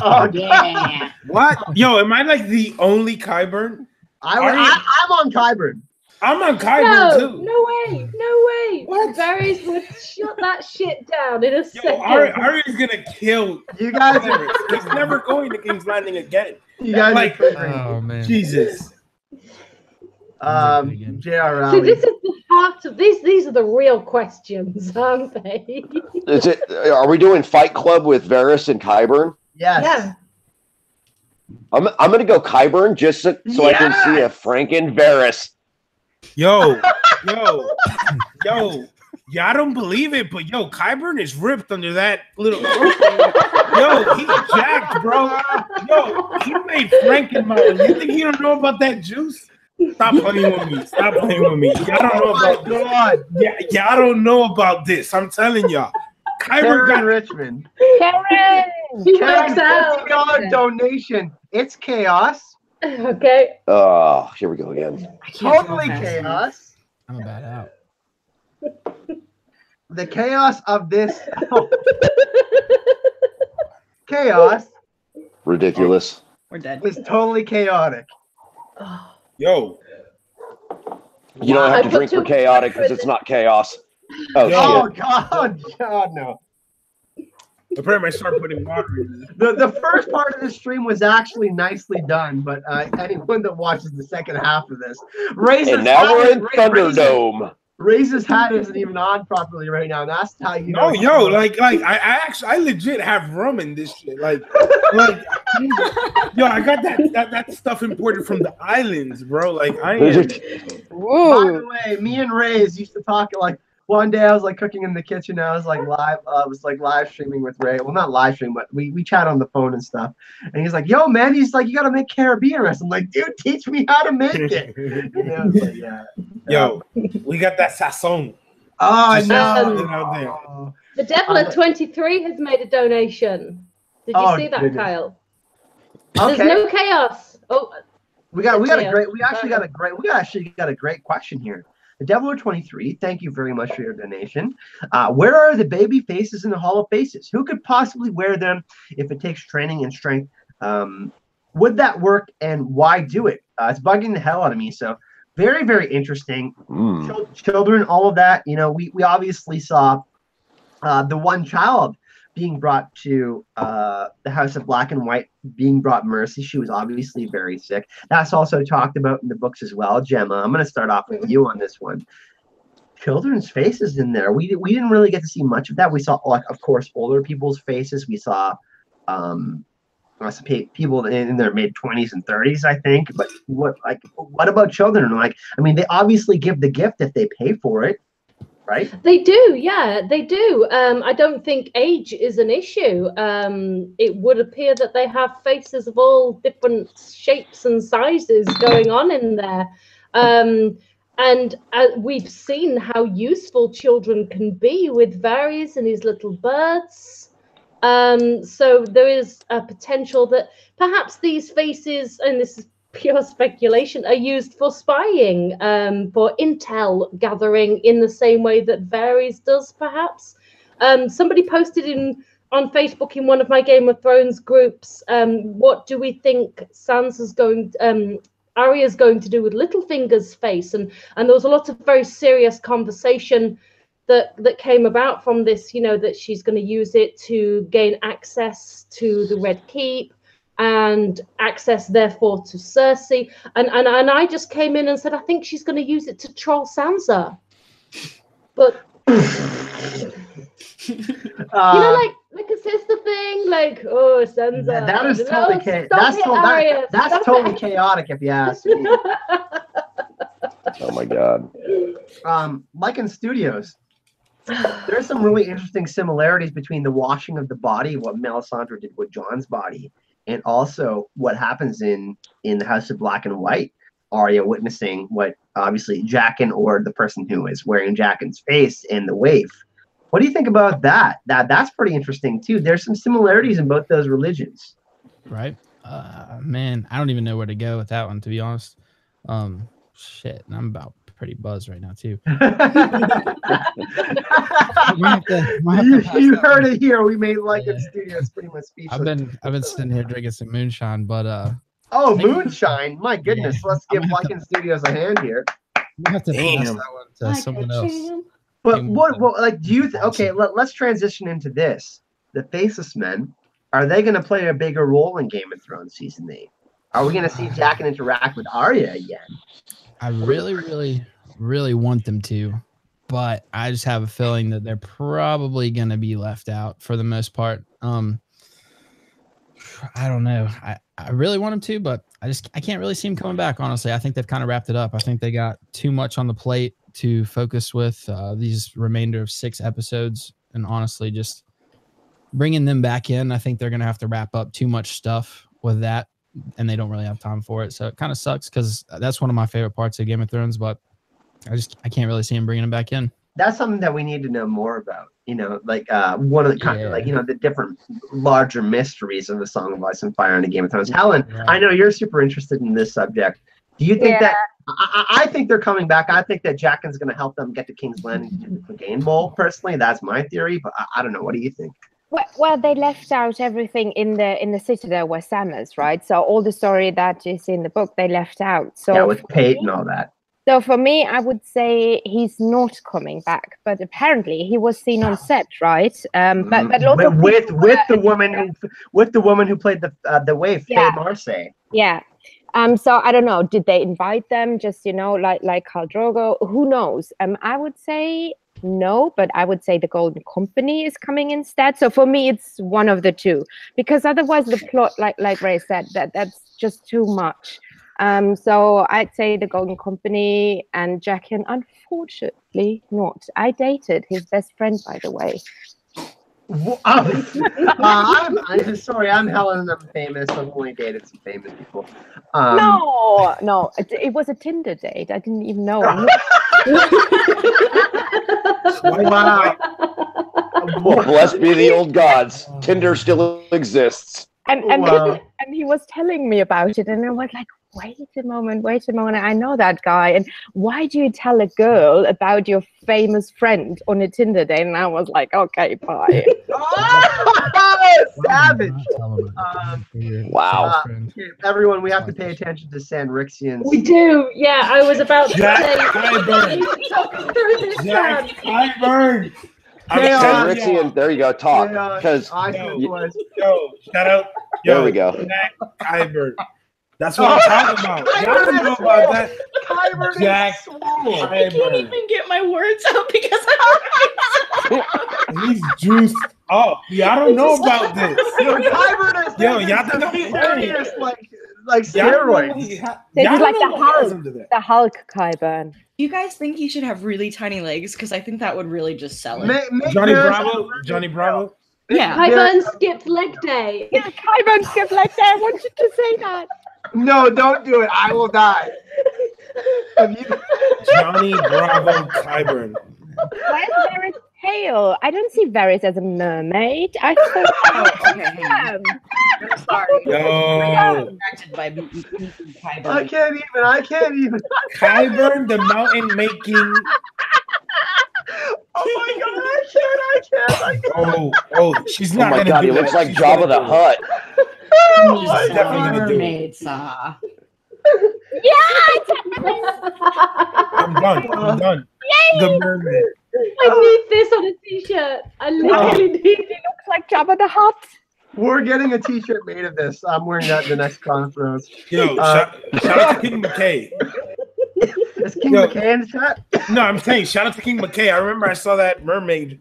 [SPEAKER 1] Oh,
[SPEAKER 3] Yeah.
[SPEAKER 6] What? Yo, am I like the only Qyburn?
[SPEAKER 1] I'm on Qyburn.
[SPEAKER 6] I'm on Qyburn
[SPEAKER 2] No,
[SPEAKER 6] too.
[SPEAKER 2] no way, no way.
[SPEAKER 6] What?
[SPEAKER 2] Varys would shut that shit down in a
[SPEAKER 6] Yo,
[SPEAKER 2] second.
[SPEAKER 6] Arya's gonna kill
[SPEAKER 1] You guys
[SPEAKER 6] Varys.
[SPEAKER 1] are.
[SPEAKER 6] He's never going to King's Landing again.
[SPEAKER 1] You guys
[SPEAKER 6] Like-
[SPEAKER 1] are crazy.
[SPEAKER 5] Oh man.
[SPEAKER 6] Jesus.
[SPEAKER 1] J.R.
[SPEAKER 2] So
[SPEAKER 1] Rowley.
[SPEAKER 2] this is the heart of these. These are the real questions, aren't they?
[SPEAKER 7] Is it? Are we doing Fight Club with Varys and Qyburn?
[SPEAKER 1] Yes.
[SPEAKER 2] Yeah.
[SPEAKER 7] I'm gonna go Qyburn just so I can see a Franken Varys.
[SPEAKER 6] Yo. Yeah, I don't believe it, but yo, Qyburn is ripped under that little. Yo, he's jacked, bro. Yo, he made Frankenmuller. You think he don't know about that juice? Stop playing with me. Stop playing with me. Y'all don't know about this.
[SPEAKER 1] God.
[SPEAKER 6] Yeah, I don't know about this. I'm telling y'all. Qyburn
[SPEAKER 1] Karen
[SPEAKER 6] got
[SPEAKER 1] Richmond.
[SPEAKER 4] Karen!
[SPEAKER 2] He
[SPEAKER 1] Karen,
[SPEAKER 2] works out.
[SPEAKER 1] $50 donation. It's chaos.
[SPEAKER 2] Okay.
[SPEAKER 7] Oh, here we go again.
[SPEAKER 3] I can't
[SPEAKER 1] Totally
[SPEAKER 3] draw fast enough.
[SPEAKER 1] chaos.
[SPEAKER 5] I'm a bad out.
[SPEAKER 1] The chaos of this. Chaos
[SPEAKER 7] Ridiculous.
[SPEAKER 3] We're dead.
[SPEAKER 1] is totally chaotic.
[SPEAKER 6] yo.
[SPEAKER 7] You don't
[SPEAKER 2] I
[SPEAKER 7] have to
[SPEAKER 2] put
[SPEAKER 7] drink for
[SPEAKER 2] two-
[SPEAKER 7] chaotic because it's not chaos. Oh,
[SPEAKER 1] Oh
[SPEAKER 7] shit.
[SPEAKER 1] God, no.
[SPEAKER 6] I might start putting water in.
[SPEAKER 1] The first part of the stream was actually nicely done, but anyone that watches the second half of this, Ray's
[SPEAKER 7] And now we're in Thunderdome.
[SPEAKER 1] Ray's hat isn't even on properly right now. That's how you know.
[SPEAKER 6] No, yo, like I legit have rum in this shit. Like yo, I got that stuff imported from the islands, bro. Like I am.
[SPEAKER 1] By the way, me and Ray's used to talk like one day I was like cooking in the kitchen. I was like live streaming with Ray. Well, not live stream, but we chat on the phone and stuff. And he's like, "Yo, man," he's like, "You gotta make Caribbean rice." I'm like, "Dude, teach me how to make it." And I was like, "Yeah."
[SPEAKER 6] Yo, we got that sazon.
[SPEAKER 1] Oh
[SPEAKER 6] Just
[SPEAKER 1] no!
[SPEAKER 6] put it out there.
[SPEAKER 1] Oh.
[SPEAKER 2] The Devil at 23 has made a donation. Did you
[SPEAKER 1] Oh,
[SPEAKER 2] see that,
[SPEAKER 1] goodness.
[SPEAKER 2] Kyle?
[SPEAKER 1] Okay.
[SPEAKER 2] There's no chaos. Oh,
[SPEAKER 1] We actually
[SPEAKER 2] Yeah.
[SPEAKER 1] got a great question here. The Devil at 23, thank you very much for your donation. Where are the baby faces in the Hall of Faces? Who could possibly wear them if it takes training and strength? Would that work, and why do it? It's bugging the hell out of me. So very, very interesting. Children, all of that. You know, we obviously saw the one child being brought to the House of Black and White, being brought mercy. She was obviously very sick. That's also talked about in the books as well. Gemma, I'm going to start off with you on this one. Children's faces in there. We didn't really get to see much of that. We saw, like, of course, older people's faces. We saw people in their mid-20s and 30s, I think. But what about children? Like, I mean, they obviously give the gift if they pay for it, right?
[SPEAKER 2] they do. Yeah, they do. I don't think age is an issue. It would appear that they have faces of all different shapes and sizes going on in there. And we've seen how useful children can be with Varys and his little birds. So there is a potential that perhaps these faces, and this is pure speculation, are used for spying, for intel gathering in the same way that Varys does, perhaps. Somebody posted on Facebook in one of my Game of Thrones groups, what do we think Arya's going to do with Littlefinger's face? And there was a lot of very serious conversation that came about from this, you know, that she's going to use it to gain access to the Red Keep and access therefore to Cersei, and I just came in and said I think she's going to use it to troll Sansa, but you know, like a sister thing, like, oh, Sansa.
[SPEAKER 1] That is totally chaotic. That's totally chaotic, if you ask me.
[SPEAKER 7] Oh my God.
[SPEAKER 1] Lycan Studios. There's some really interesting similarities between the washing of the body, what Melisandre did with Jon's body, and also what happens in the House of Black and White. Arya witnessing what obviously Jaqen, or the person who is wearing Jaqen's face in the waif. What do you think about that? That's pretty interesting too. There's some similarities in both those religions.
[SPEAKER 5] Right. Man, I don't even know where to go with that one, to be honest. Shit, and I'm about pretty buzzed right now too.
[SPEAKER 1] You heard it here. We made Lycan Studios pretty much speechless.
[SPEAKER 5] I've been sitting here drinking some moonshine, but
[SPEAKER 1] oh, moonshine! My goodness, let's give Lycan Studios a hand here.
[SPEAKER 5] I'm have to pass that one to someone else.
[SPEAKER 1] But what like, do you okay, let's transition into this. The Faceless Men, are they going to play a bigger role in Game of Thrones season 8? Are we going to see Jaqen interact with Arya again?
[SPEAKER 5] I really, really, really want them to, but I just have a feeling that they're probably going to be left out for the most part. I don't know. I really want them to, but I can't really see them coming back, honestly. I think they've kind of wrapped it up. I think they got too much on the plate to focus with these remainder of 6 episodes, and honestly, just bringing them back in, I think they're going to have to wrap up too much stuff with that, and they don't really have time for it. So it kind of sucks because that's one of my favorite parts of Game of Thrones, but I can't really see them bringing them back in.
[SPEAKER 1] That's something that we need to know more about, you know, like one of the kind of like, you know, the different larger mysteries of the Song of Ice and Fire and the Game of Thrones. Helen, I know you're super interested in this subject. Do you think that I think they're coming back? I think that Jaqen's going to help them get to King's Landing to do the Clegane Bowl. Personally, that's my theory, but I don't know. What do you think?
[SPEAKER 4] Well, they left out everything in the Citadel where Sam is, right? So all the story that is in the book, they left out. So
[SPEAKER 1] yeah, with Pate and all that.
[SPEAKER 4] So for me, I would say he's not coming back, but apparently he was seen on set, right? But
[SPEAKER 1] with the woman who played the waif, Faye Marseille.
[SPEAKER 4] Yeah. So I don't know. Did they invite them? Just, you know, like Khal Drogo? Who knows? I would say no, but I would say the Golden Company is coming instead. So for me, it's one of the two, because otherwise the plot, like Rayz said, that's just too much. So I'd say the Golden Company and Jaqen. Unfortunately, not. I dated his best friend, by the way.
[SPEAKER 1] I'm sorry, I'm Helen and I'm famous. I've only dated some famous people.
[SPEAKER 4] No, it was a Tinder date. I didn't even know.
[SPEAKER 1] Wow.
[SPEAKER 7] Blessed be the old gods. Tinder still exists.
[SPEAKER 4] And he was telling me about it, and I was like, wait a moment, I know that guy, and why do you tell a girl about your famous friend on a Tinder date? And I was like, okay, bye.
[SPEAKER 1] Savage.
[SPEAKER 7] Wow.
[SPEAKER 1] Everyone, we have to pay attention to Sanrixians.
[SPEAKER 2] We do. Yeah, I was about to say.
[SPEAKER 6] Clyburn.
[SPEAKER 7] Sanrixian, there you go. Talk, because
[SPEAKER 6] yo, shout out.
[SPEAKER 7] There we go.
[SPEAKER 6] Clyburn. That's what I'm talking about. Y'all don't know about that.
[SPEAKER 1] Jack,
[SPEAKER 3] I can't even get my words out because
[SPEAKER 6] he's juiced up. Y'all don't know about this.
[SPEAKER 1] Yo, Kyburn is
[SPEAKER 6] y'all think I'm
[SPEAKER 1] hilarious, like steroids.
[SPEAKER 4] This is like the Hulk Kyburn.
[SPEAKER 3] You guys think he should have really tiny legs? Because I think that would really just sell it.
[SPEAKER 6] Johnny Bravo.
[SPEAKER 3] Yeah.
[SPEAKER 2] Kyburn skipped leg day.
[SPEAKER 4] Yeah, Kyburn skipped leg day. I wanted to say that.
[SPEAKER 1] No, don't do it. I will die.
[SPEAKER 6] Johnny Bravo Clyburn.
[SPEAKER 4] Where's Varys' tail? I don't see Varys as a mermaid. I thought
[SPEAKER 3] I'm sorry.
[SPEAKER 6] No.
[SPEAKER 1] I can't even.
[SPEAKER 6] Kyburn, the mountain making.
[SPEAKER 1] Oh my god, I can't.
[SPEAKER 6] Oh, she's not gonna
[SPEAKER 7] do
[SPEAKER 6] that.
[SPEAKER 7] He looks like Jabba the Hutt.
[SPEAKER 6] She's definitely gonna do it.
[SPEAKER 4] Yeah!
[SPEAKER 6] I'm done.
[SPEAKER 4] Yay!
[SPEAKER 6] The mermaid.
[SPEAKER 2] need this on a t-shirt. I literally need it.
[SPEAKER 4] Looks like Jabba the Hutt.
[SPEAKER 1] We're getting a t-shirt made of this. I'm wearing that in the next conference.
[SPEAKER 6] Yo, shout out to King McKay.
[SPEAKER 1] Is King McKay in the chat?
[SPEAKER 6] No, I'm saying shout out to King McKay. I remember I saw that mermaid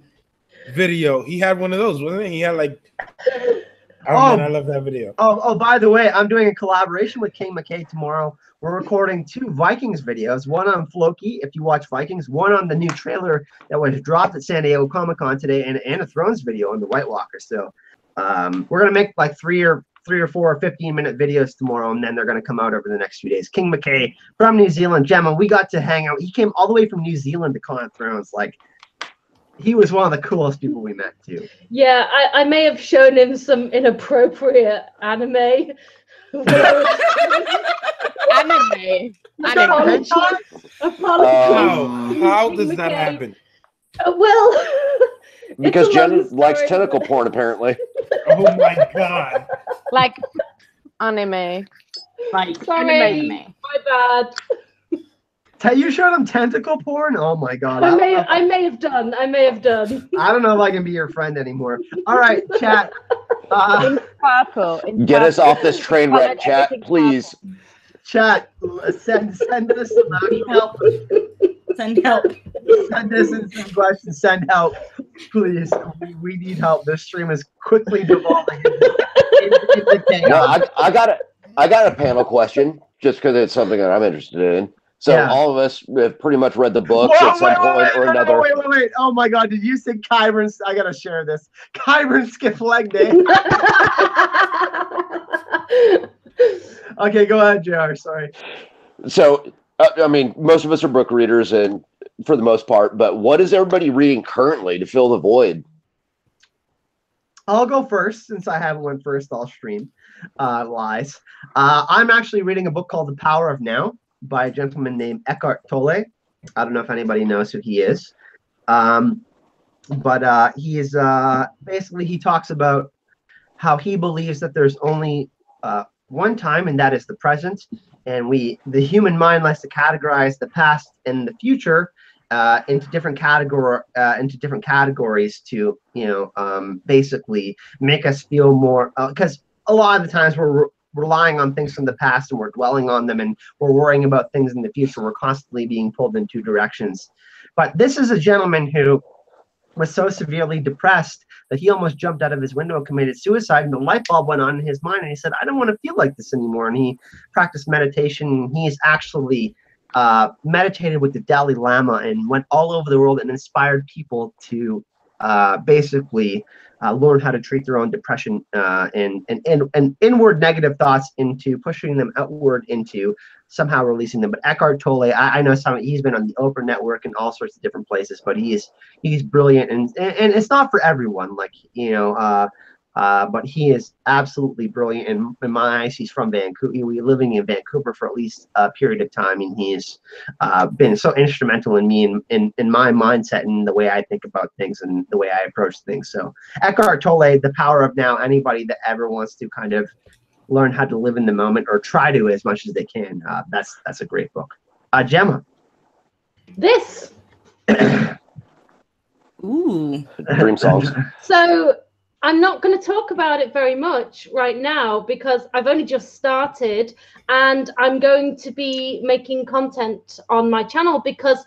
[SPEAKER 6] video. He had one of those, wasn't it? He had like man, I love that video.
[SPEAKER 1] Oh, by the way, I'm doing a collaboration with King McKay tomorrow. We're recording 2 Vikings videos, one on Floki, if you watch Vikings, one on the new trailer that was dropped at San Diego Comic-Con today, and a Thrones video on the White Walker. So we're going to make like 3 or 4 or 15-minute videos tomorrow, and then they're going to come out over the next few days. King McKay from New Zealand. Gemma, we got to hang out. He came all the way from New Zealand to Con of Thrones. Like, he was one of the coolest people we met, too.
[SPEAKER 2] Yeah, I may have shown him some inappropriate anime.
[SPEAKER 4] Anime.
[SPEAKER 2] Apologies.
[SPEAKER 6] How does that happen?
[SPEAKER 2] Well,
[SPEAKER 7] Because
[SPEAKER 2] it's a long
[SPEAKER 7] Jen likes
[SPEAKER 2] story.
[SPEAKER 7] tentacle porn, apparently.
[SPEAKER 6] Oh my god.
[SPEAKER 4] Like anime.
[SPEAKER 3] Like
[SPEAKER 2] Sorry, my bad.
[SPEAKER 1] You showed him tentacle porn? Oh my god.
[SPEAKER 2] I may have done. I
[SPEAKER 1] don't know if I can be your friend anymore. All right, chat.
[SPEAKER 4] In purple.
[SPEAKER 7] Get us off this train wreck, chat, please.
[SPEAKER 1] Chat, send us some help.
[SPEAKER 3] Send help.
[SPEAKER 1] Send us in some questions. Send help, please. We need help. This stream is quickly devolving into chaos.
[SPEAKER 7] No, I got a panel question just because it's something that I'm interested in. So
[SPEAKER 1] Yeah.
[SPEAKER 7] all of us have pretty much read the books at some point or another.
[SPEAKER 1] Wait. Oh my god, did you say Kyburn? I gotta share this. Kyburn skipped leg day. Okay, go ahead, JR. Sorry.
[SPEAKER 7] So, I mean, most of us are book readers, and for the most part, but what is everybody reading currently to fill the void?
[SPEAKER 1] I'll go first since I haven't went first. I'll stream lies. I'm actually reading a book called The Power of Now by a gentleman named Eckhart Tolle. I don't know if anybody knows who he is. But he is basically, he talks about how he believes that there's only one time, and that is the present. And the human mind likes to categorize the past and the future into different categories to, basically make us feel more, because a lot of the times we're relying on things from the past and we're dwelling on them and we're worrying about things in the future. We're constantly being pulled in 2 directions. But this is a gentleman who was so severely depressed that he almost jumped out of his window and committed suicide, and the light bulb went on in his mind, and he said, I don't want to feel like this anymore. And he practiced meditation, and he's actually meditated with the Dalai Lama and went all over the world and inspired people to basically learn how to treat their own depression and inward negative thoughts into pushing them outward into somehow releasing them. But Eckhart Tolle, I know he's been on the Oprah Network and all sorts of different places, but he's brilliant, and it's not for everyone, but he is absolutely brilliant. And in my eyes, he's from Vancouver. We're living in Vancouver for at least a period of time, and he's been so instrumental in me in my mindset and the way I think about things and the way I approach things. So Eckhart Tolle, The Power of Now. Anybody that ever wants to kind of learn how to live in the moment or try to as much as they can, that's a great book. Gemma.
[SPEAKER 2] This.
[SPEAKER 3] Ooh.
[SPEAKER 7] Dream songs.
[SPEAKER 2] So I'm not going to talk about it very much right now because I've only just started, and I'm going to be making content on my channel because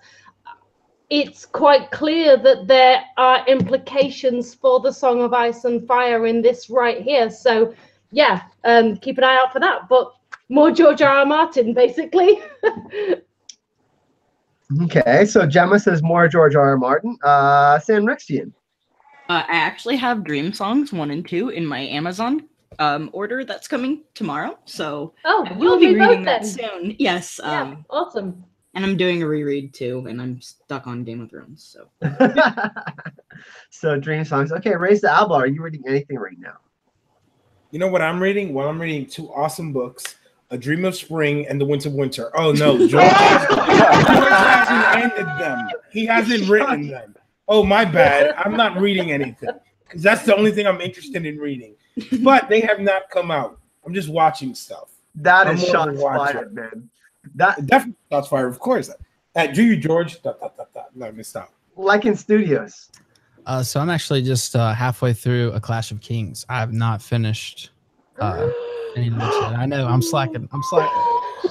[SPEAKER 2] it's quite clear that there are implications for the Song of Ice and Fire in this right here. So yeah, keep an eye out for that. But more George R.R. Martin, basically.
[SPEAKER 1] Okay, so Gemma says more George R.R. Martin. Sanrixian.
[SPEAKER 3] I actually have Dream Songs 1 and 2 in my Amazon order that's coming tomorrow. So I will be reading that soon. Yes.
[SPEAKER 2] Yeah, awesome.
[SPEAKER 3] And I'm doing a reread too, and I'm stuck on Game of Thrones. So.
[SPEAKER 1] So Dream Songs. Okay, Rayz the Alba. Are you reading anything right now?
[SPEAKER 6] You know what I'm reading? Well, I'm reading 2 awesome books: A Dream of Spring and The Winds of Winter. Oh no, George hasn't ended them. He hasn't written them. Oh, my bad. I'm not reading anything because that's the only thing I'm interested in reading. But they have not come out. I'm just watching stuff.
[SPEAKER 1] That is shots fired, man. That
[SPEAKER 6] definitely shots fired, of course. Do you, George? No, I missed out.
[SPEAKER 1] Lycan Studios.
[SPEAKER 5] So I'm actually just halfway through A Clash of Kings. I have not finished any of this yet. I know I'm slacking,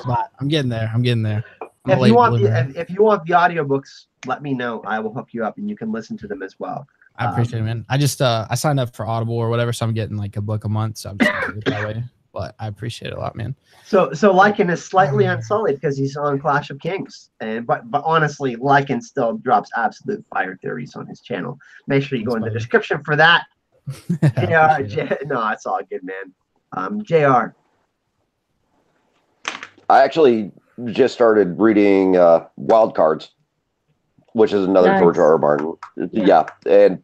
[SPEAKER 5] but I'm getting there. I'm
[SPEAKER 1] If you want the audiobooks, let me know. I will hook you up and you can listen to them as well.
[SPEAKER 5] I appreciate it, man. I just I signed up for Audible or whatever, so I'm getting like a book a month. So I'm just gonna do it that way. But I appreciate it a lot, man.
[SPEAKER 1] So Lycan is slightly unsullied because he's on Clash of Kings, but honestly, Lycan still drops absolute fire theories on his channel. Make sure you go in the description for that. No, it's all good, man. JR.
[SPEAKER 7] I actually just started reading Wild Cards, which is another George R. R. Martin. Yeah, and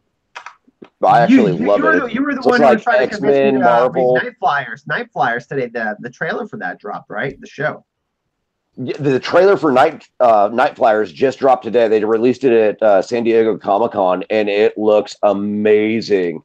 [SPEAKER 7] I actually love it.
[SPEAKER 1] You were the
[SPEAKER 7] so
[SPEAKER 1] one who
[SPEAKER 7] like
[SPEAKER 1] was trying to convince me to
[SPEAKER 7] Marvel.
[SPEAKER 1] read Night Flyers. Night Flyers today. The trailer for that dropped, right? The show.
[SPEAKER 7] The trailer for Night Flyers just dropped today. They released it at San Diego Comic-Con, and it looks amazing.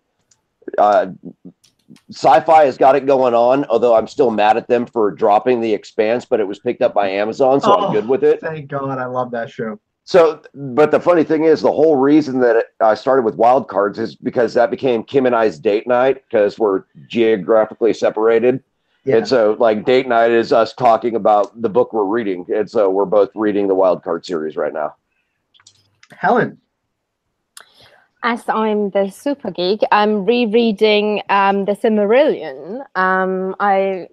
[SPEAKER 7] Sci-Fi has got it going on, although I'm still mad at them for dropping The Expanse, but it was picked up by Amazon, so I'm good with it.
[SPEAKER 1] Thank God. I love that show.
[SPEAKER 7] So, but the funny thing is, the whole reason that I started with Wild Cards is because that became Kim and I's date night because we're geographically separated. Yeah. And so, like, date night is us talking about the book we're reading. And so we're both reading the Wild Card series right now.
[SPEAKER 1] Helen.
[SPEAKER 4] As I'm the super geek, I'm rereading the Silmarillion. I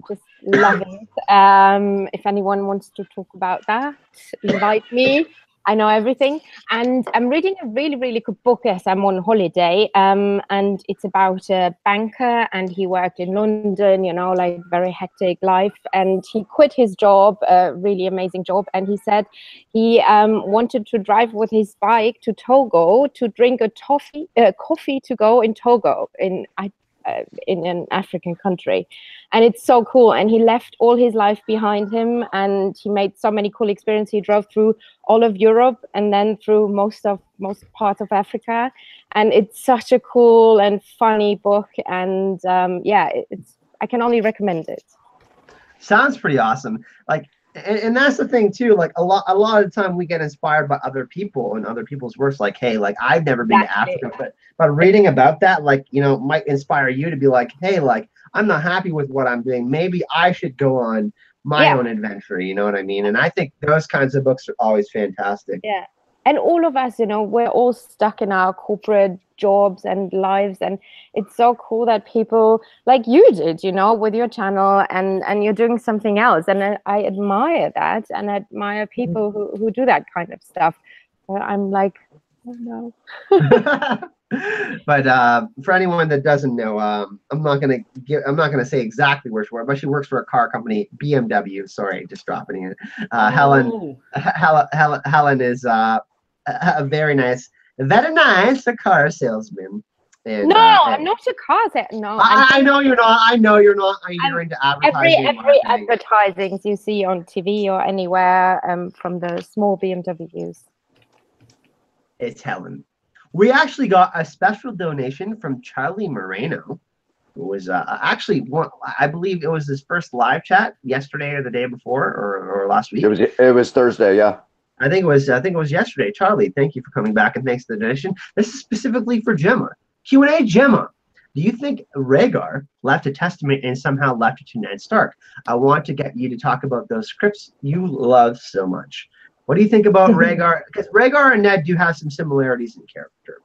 [SPEAKER 4] just love it. If anyone wants to talk about that, invite me. I know everything. And I'm reading a really, really good book as I'm on holiday. And it's about a banker, and he worked in London, you know, like very hectic life. And he quit his job, a really amazing job. And he said he wanted to drive with his bike to Togo to drink a coffee to go in Togo, in an African country. And it's so cool. And he left all his life behind him, and he made so many cool experiences. He drove through all of Europe and then through most parts of Africa. And it's such a cool and funny book. And I can only recommend it.
[SPEAKER 1] Sounds pretty awesome. Like, and that's the thing too. Like a lot of the time we get inspired by other people and other people's works. Like, hey, like I've never been to Africa, but reading about that, like, you know, might inspire you to be like, hey, like I'm not happy with what I'm doing. Maybe I should go on my own adventure. You know what I mean? And I think those kinds of books are always fantastic.
[SPEAKER 4] Yeah. And all of us, you know, we're all stuck in our corporate jobs and lives. And it's so cool that people like you did, you know, with your channel and you're doing something else. And I admire that, and I admire people who do that kind of stuff. I'm like, oh no.
[SPEAKER 1] But for anyone that doesn't know, I'm not gonna say exactly where she works, but she works for a car company, BMW. Sorry, just dropping it. Helen is a very nice car salesman. And,
[SPEAKER 4] I'm not a car salesman. No,
[SPEAKER 1] I know you're not. I know you're not. You're into advertising.
[SPEAKER 4] Every advertising you see on TV or anywhere from the small BMWs.
[SPEAKER 1] It's Helen. We actually got a special donation from Charlie Moreno, who was actually one. I believe it was his first live chat yesterday or the day before or last week.
[SPEAKER 7] It was Thursday, yeah.
[SPEAKER 1] I think it was yesterday. Charlie, thank you for coming back and thanks for the donation. This is specifically for Gemma. Q&A, Gemma. Do you think Rhaegar left a testament and somehow left it to Ned Stark? I want to get you to talk about those scripts you love so much. What do you think about Rhaegar? Because Rhaegar and Ned do have some similarities in character.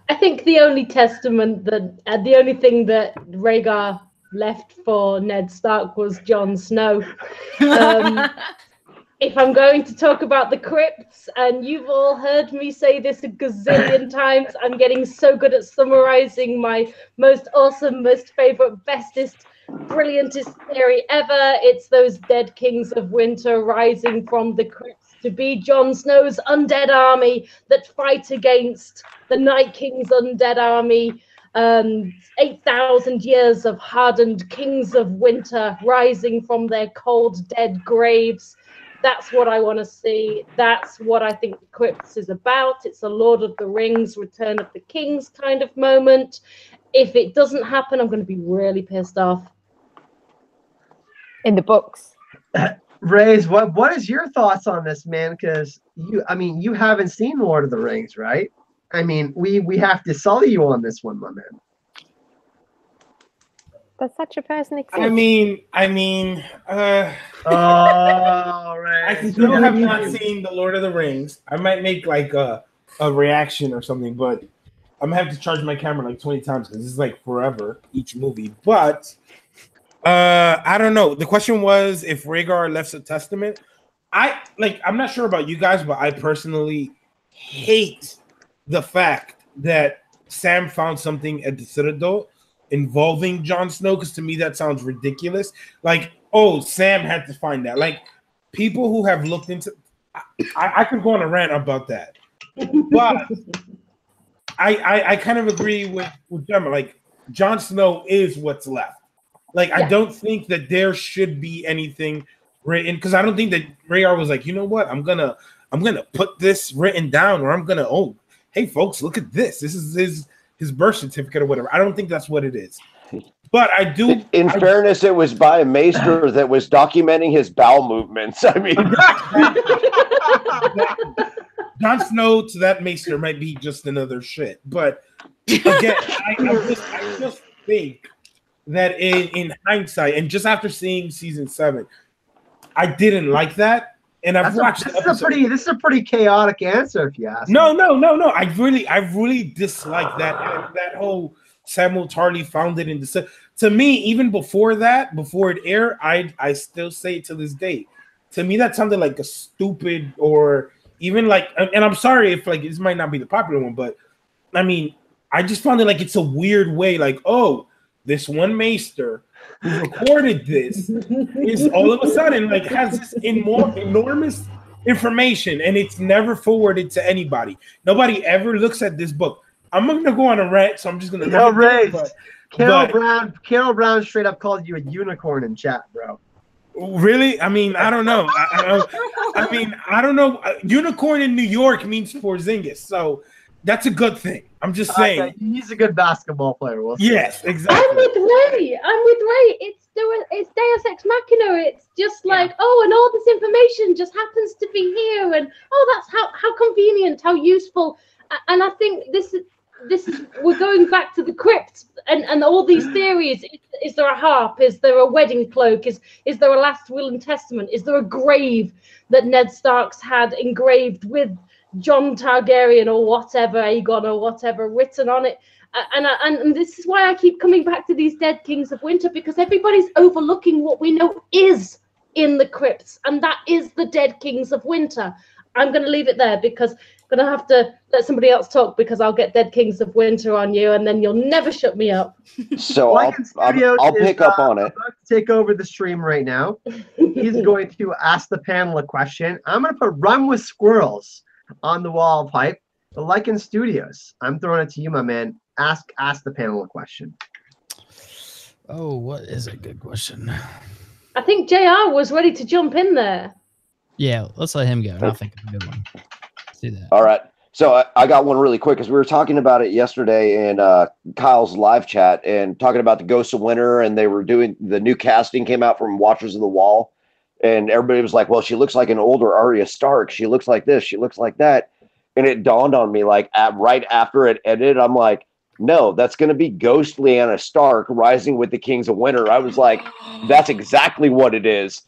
[SPEAKER 2] I think the only testament that the only thing that Rhaegar left for Ned Stark was Jon Snow. If I'm going to talk about the crypts, and you've all heard me say this a gazillion times, I'm getting so good at summarizing my most awesome, most favorite, bestest, brilliantest theory ever. It's those dead kings of winter rising from the crypts to be Jon Snow's undead army that fight against the Night King's undead army. 8,000 years of hardened kings of winter rising from their cold, dead graves. That's what I want to see. That's what I think the Crypts is about. It's a Lord of the Rings, Return of the Kings kind of moment. If it doesn't happen, I'm going to be really pissed off.
[SPEAKER 4] In the books.
[SPEAKER 1] Rayz, what is your thoughts on this, man? Because you haven't seen Lord of the Rings, right? I mean, we have to sully you on this one, my man.
[SPEAKER 4] Does such a person exist?
[SPEAKER 6] I mean,
[SPEAKER 1] Right.
[SPEAKER 6] I still have not seen The Lord of the Rings. I might make like a reaction or something, but I'm gonna have to charge my camera like 20 times because it's like forever each movie. But I don't know. The question was if Rhaegar left a testament. I'm not sure about you guys, but I personally hate the fact that Sam found something at the Citadel involving Jon Snow, because to me that sounds ridiculous. Like, oh, Sam had to find that. Like, people who have looked into, I could go on a rant about that, but I kind of agree with Gemma. Like, Jon Snow is what's left. Like, I don't think that there should be anything written, because I don't think that Rhaegar was like, you know what, I'm gonna put this written down, or I'm gonna, oh, hey folks, look at this. This is his birth certificate or whatever. I don't think that's what it is. But I do. In
[SPEAKER 7] fairness, it was by a maester that was documenting his bowel movements. I mean,
[SPEAKER 6] Jon Snow to that maester might be just another shit. But again, I just think that in hindsight, and just after seeing season 7, I didn't like that. And I've watched
[SPEAKER 1] this is a pretty chaotic answer, if you ask me.
[SPEAKER 6] No. I really dislike that whole Samuel Tarly found it in the. To me, even before that, before it aired, I still say it to this day. To me, that sounded like a stupid, or even like, and I'm sorry if like this might not be the popular one, but I mean, I just found it like it's a weird way. Like, oh, this one maester who recorded this is all of a sudden like has this enormous information, and it's never forwarded to anybody. Nobody ever looks at this book. I'm not gonna go on a rant, so I'm just gonna.
[SPEAKER 1] No, Rayz. Carol Brown straight up called you a unicorn in chat, bro.
[SPEAKER 6] Really? I mean, I don't know. I don't know. Unicorn in New York means Porzingis, so that's a good thing. I'm just saying.
[SPEAKER 1] Okay. He's a good basketball player.
[SPEAKER 6] Yes, exactly.
[SPEAKER 2] I'm with Ray. It's Deus Ex Machina. It's just like, oh, and all this information just happens to be here, and oh, that's how convenient, how useful. And I think this is we're going back to the crypt and all these theories. Is there a harp? Is there a wedding cloak? Is there a last will and testament? Is there a grave that Ned Stark's had engraved with Jon Targaryen or whatever, Aegon or whatever, written on it? And this is why I keep coming back to these dead kings of winter, because everybody's overlooking what we know is in the crypts, and that is the dead kings of winter. I'm going to leave it there because I'm going to have to let somebody else talk, because I'll get dead kings of winter on you, and then you'll never shut me up.
[SPEAKER 7] So I'll pick up on it.
[SPEAKER 1] About to take over the stream right now. He's going to ask the panel a question. I'm going to put "Run with Squirrels" on the wall of hype. The Lycan Studios. I'm throwing it to you, my man. Ask the panel a question.
[SPEAKER 5] Oh, what is a good question?
[SPEAKER 2] I think JR was ready to jump in there.
[SPEAKER 5] Yeah, let's let him go. I'll think of a good one. Let's do that.
[SPEAKER 7] All right. So I got one really quick, because we were talking about it yesterday in Kyle's live chat, and talking about the Ghosts of Winter, and they were doing the new casting came out from Watchers of the Wall, and everybody was like, well, she looks like an older Arya Stark. She looks like this. She looks like that. And it dawned on me, like right after it ended, I'm like, no, that's going to be Ghost Lyanna Stark rising with the Kings of Winter. I was like, that's exactly what it is.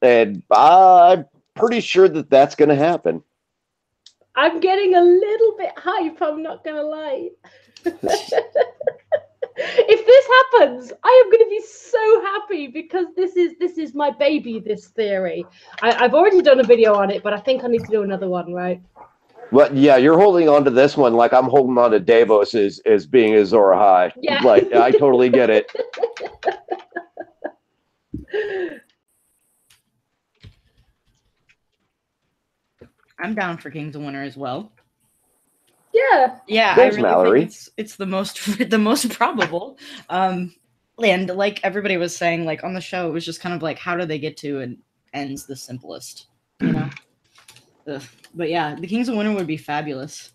[SPEAKER 7] And I'm pretty sure that that's going to happen.
[SPEAKER 2] I'm getting a little bit hype, I'm not going to lie. If this happens, I am going to be so happy, because this is my baby, this theory. I've already done a video on it, but I think I need to do another one, right?
[SPEAKER 7] Well, yeah, you're holding on to this one like I'm holding on to Davos as being Azor Ahai.
[SPEAKER 2] Yeah.
[SPEAKER 7] Like, I totally get it.
[SPEAKER 3] I'm down for Kings of Winter as well.
[SPEAKER 2] Yeah.
[SPEAKER 3] Yeah,
[SPEAKER 7] Thanks,
[SPEAKER 3] I really
[SPEAKER 7] Mallory.
[SPEAKER 3] think it's the most probable. And like everybody was saying, like on the show, it was just kind of like, how do they get to an ends the simplest, you know? But yeah, the Kings of Winter would be fabulous.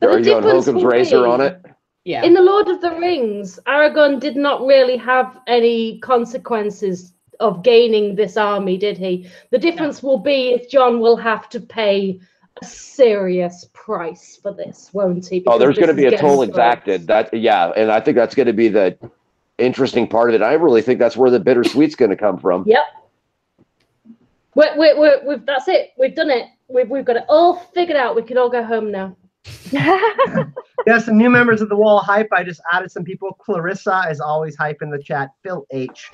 [SPEAKER 2] But
[SPEAKER 7] Are you going Hogan's Razor on it?
[SPEAKER 3] Yeah.
[SPEAKER 2] In the Lord of the Rings, Aragorn did not really have any consequences gaining this army, did he? The difference will be if Jon will have to pay a serious price for this, won't he?
[SPEAKER 7] Oh, there's going to be a toll
[SPEAKER 2] close.
[SPEAKER 7] exacted. And I think that's going to be the interesting part of it. I really think that's where the bittersweet's going to come from.
[SPEAKER 2] Yep. That's it. We've done it. We've got it all figured out. We can all go home now.
[SPEAKER 1] Yeah, some new members of the Wall of Hype. I just added some people. Clarissa is always hype in the chat. Phil H,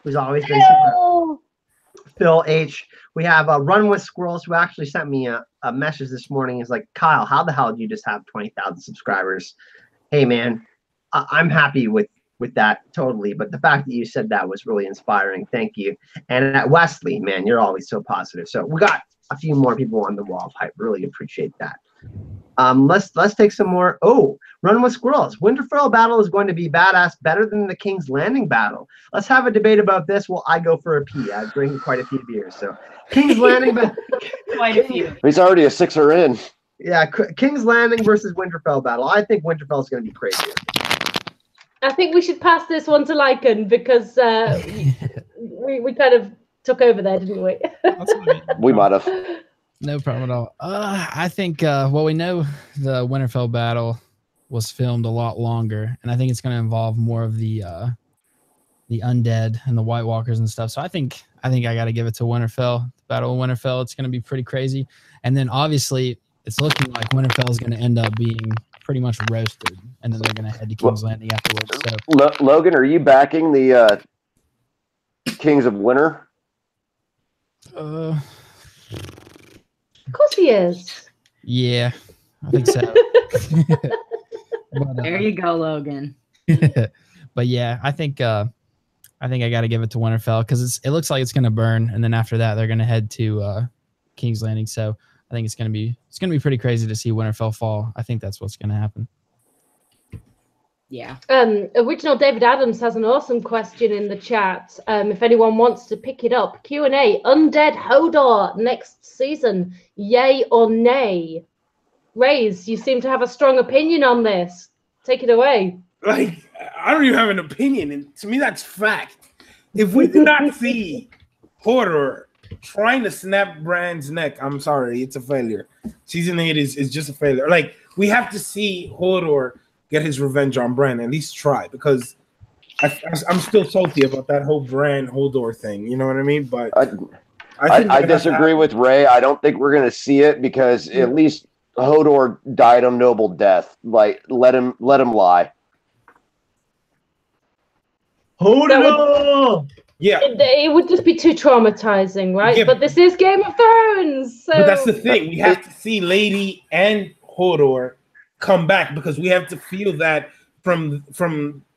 [SPEAKER 1] who's always been super. Phil H. We have Run with Squirrels, who actually sent me a message this morning. He's like, Kyle, how the hell did you just have 20,000 subscribers? Hey, man, I'm happy with that totally. But the fact that you said that was really inspiring. Thank you. And at Wesley, man, you're always so positive. So we got a few more people on the Wall of Hype. Really appreciate that. Let's take some more. Oh, Run with Squirrels. Winterfell battle is going to be badass, better than the King's Landing battle. Let's have a debate about this. Well, I go for a pee. I've drank quite a few beers. So King's Landing,
[SPEAKER 3] quite a few.
[SPEAKER 7] He's already a 6er in.
[SPEAKER 1] Yeah, King's Landing versus Winterfell battle. I think Winterfell is going to be crazy.
[SPEAKER 2] I think we should pass this one to Lycan because we kind of took over there, didn't we?
[SPEAKER 7] We might have.
[SPEAKER 5] No problem at all. I think, well, we know the Winterfell battle was filmed a lot longer, and I think it's going to involve more of the undead and the White Walkers and stuff. So I think I got to give it to Winterfell. The Battle of Winterfell, it's going to be pretty crazy. And then obviously, it's looking like Winterfell is going to end up being pretty much roasted, and then they're going to head to King's Landing afterwards. So,
[SPEAKER 7] Logan, are you backing the Kings of Winter?
[SPEAKER 2] Of course he is.
[SPEAKER 5] Yeah, I think so. But,
[SPEAKER 3] there you go, Logan.
[SPEAKER 5] But yeah, I think I got to give it to Winterfell because it looks like it's going to burn, and then after that they're going to head to King's Landing. So I think it's going to be pretty crazy to see Winterfell fall. I think that's what's going to happen.
[SPEAKER 3] Yeah.
[SPEAKER 2] Original David Adams has an awesome question in the chat. If anyone wants to pick it up, Q&A. Undead Hodor next season, yay or nay? Rayz, you seem to have a strong opinion on this. Take it away.
[SPEAKER 6] Like, I don't even have an opinion, and to me that's fact. If we did not see Hodor trying to snap Bran's neck, I'm sorry, it's a failure. Season 8 is just a failure. Like, we have to see Hodor get his revenge on Bran, at least try, because I'm still salty about that whole Bran Hodor thing. You know what I mean? But
[SPEAKER 7] I disagree with Ray. I don't think we're going to see it because at least Hodor died a noble death. Like, let him lie.
[SPEAKER 1] Hodor!
[SPEAKER 6] Yeah,
[SPEAKER 2] it would just be too traumatizing, right?
[SPEAKER 6] Yeah,
[SPEAKER 2] but this is Game of Thrones. So.
[SPEAKER 6] But that's the thing. We have to see Lady and Hodor come back because we have to feel that from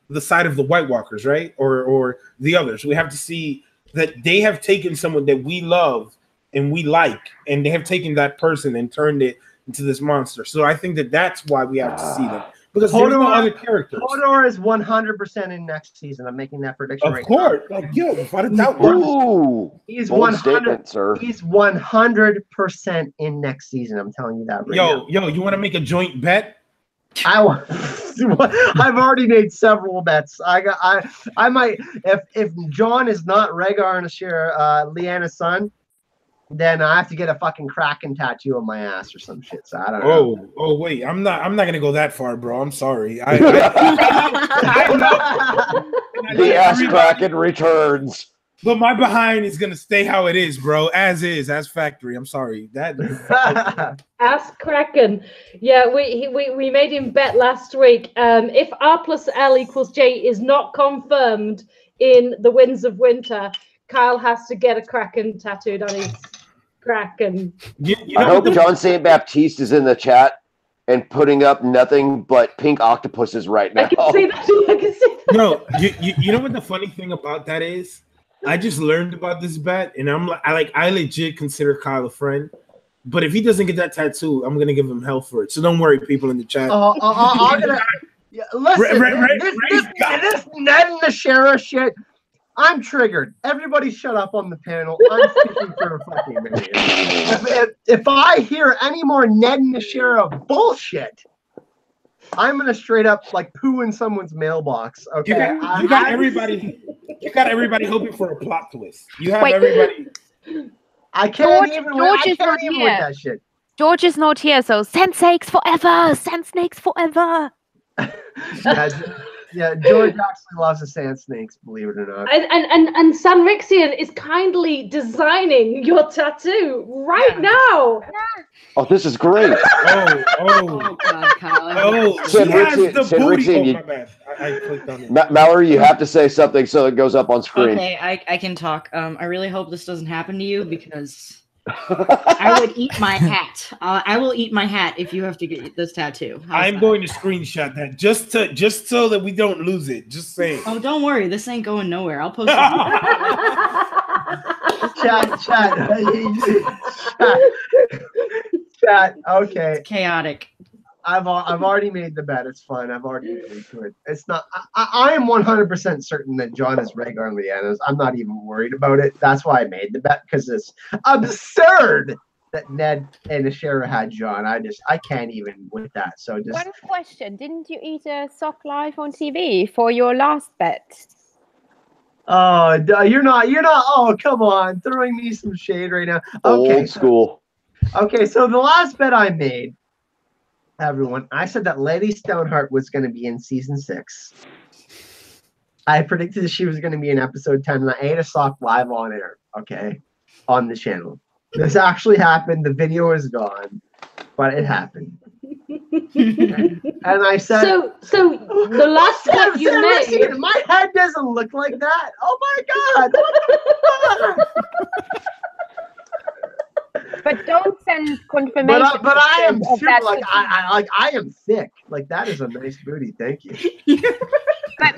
[SPEAKER 6] the side of the White Walkers, right? Or the others. We have to see that they have taken someone that we love and we like, and they have taken that person and turned it into this monster. So I think that's why we have to see them. Because there's no other characters.
[SPEAKER 1] Hodor is 100% in next season. I'm making that prediction
[SPEAKER 6] right now. Of course. Like, yo, without a doubt.
[SPEAKER 1] He's 100%, sir. He's 100% in next season. I'm telling you that right now.
[SPEAKER 6] Yo, you want to make a joint bet?
[SPEAKER 1] I've already made several bets. I might if Jon is not Rhaegar and Ashira, Lyanna's son, then I have to get a fucking Kraken tattoo on my ass or some shit. So I don't know.
[SPEAKER 6] Oh wait, I'm not gonna go that far, bro. I'm sorry. The
[SPEAKER 7] ass Kraken returns.
[SPEAKER 6] But my behind is gonna stay how it is, bro. As factory. I'm sorry.
[SPEAKER 2] Ask Kraken. Yeah, we made him bet last week. If R plus L equals J is not confirmed in the Winds of Winter, Kyle has to get a Kraken tattooed on his Kraken.
[SPEAKER 7] I hope John St. Baptiste is in the chat and putting up nothing but pink octopuses right now.
[SPEAKER 2] I can see that.
[SPEAKER 6] No, you know what the funny thing about that is? I just learned about this bet, and I legit consider Kyle a friend. But if he doesn't get that tattoo, I'm gonna give him hell for it. So don't worry, people in the chat.
[SPEAKER 1] Listen, this Ned and the Sheriff shit. I'm triggered. Everybody shut up on the panel. I'm speaking for a fucking minute. If I hear any more Ned and the Sheriff bullshit, I'm gonna straight up like poo in someone's mailbox. Okay,
[SPEAKER 6] you got everybody hoping for a plot twist. You have everybody.
[SPEAKER 1] I can't
[SPEAKER 4] George
[SPEAKER 1] even
[SPEAKER 4] is not
[SPEAKER 1] with
[SPEAKER 4] here.
[SPEAKER 1] that shit.
[SPEAKER 4] George is not here, so sand snakes forever. Sand snakes forever.
[SPEAKER 1] Yeah, George actually loves the sand snakes, believe it or not.
[SPEAKER 2] And Sanrixian is kindly designing your tattoo right now.
[SPEAKER 7] Oh, this is great.
[SPEAKER 3] Oh God, Kyle.
[SPEAKER 6] Oh, she has the booty. Oh, my bad. I clicked on it.
[SPEAKER 7] Mallory, you have to say something so it goes up on screen.
[SPEAKER 3] Okay, I can talk. I really hope this doesn't happen to you because I would eat my hat. I will eat my hat if you have to get this tattoo.
[SPEAKER 6] I'm going to screenshot that just so that we don't lose it. Just saying.
[SPEAKER 3] Oh, don't worry. This ain't going nowhere. I'll post it.
[SPEAKER 1] Chat. Okay.
[SPEAKER 3] It's chaotic.
[SPEAKER 1] I've already made the bet. It's fine. I've already agreed to it. It's not. I am 100% certain that John is Rhaegar and Lyanna's. I'm not even worried about it. That's why I made the bet, because it's absurd that Ned and Ashera had John. I can't even with that. So just
[SPEAKER 4] One question: didn't you eat a sock live on TV for your last bet?
[SPEAKER 1] Oh, you're not. Oh, come on, throwing me some shade right now. Okay,
[SPEAKER 7] Old school.
[SPEAKER 1] Okay, so the last bet I made, everyone, I said that Lady Stoneheart was going to be in season 6. I predicted that she was going to be in episode 10, and I ate a sock live on air, okay, on the channel. This actually happened. The video is gone, but it happened. And I said,
[SPEAKER 2] so the last bet you made.
[SPEAKER 1] My head doesn't look like that. Oh my God! What the fuck?
[SPEAKER 4] But don't send confirmation.
[SPEAKER 1] But I am
[SPEAKER 4] of
[SPEAKER 1] super,
[SPEAKER 4] that
[SPEAKER 1] like I am thick. Like that is a nice booty. Thank you.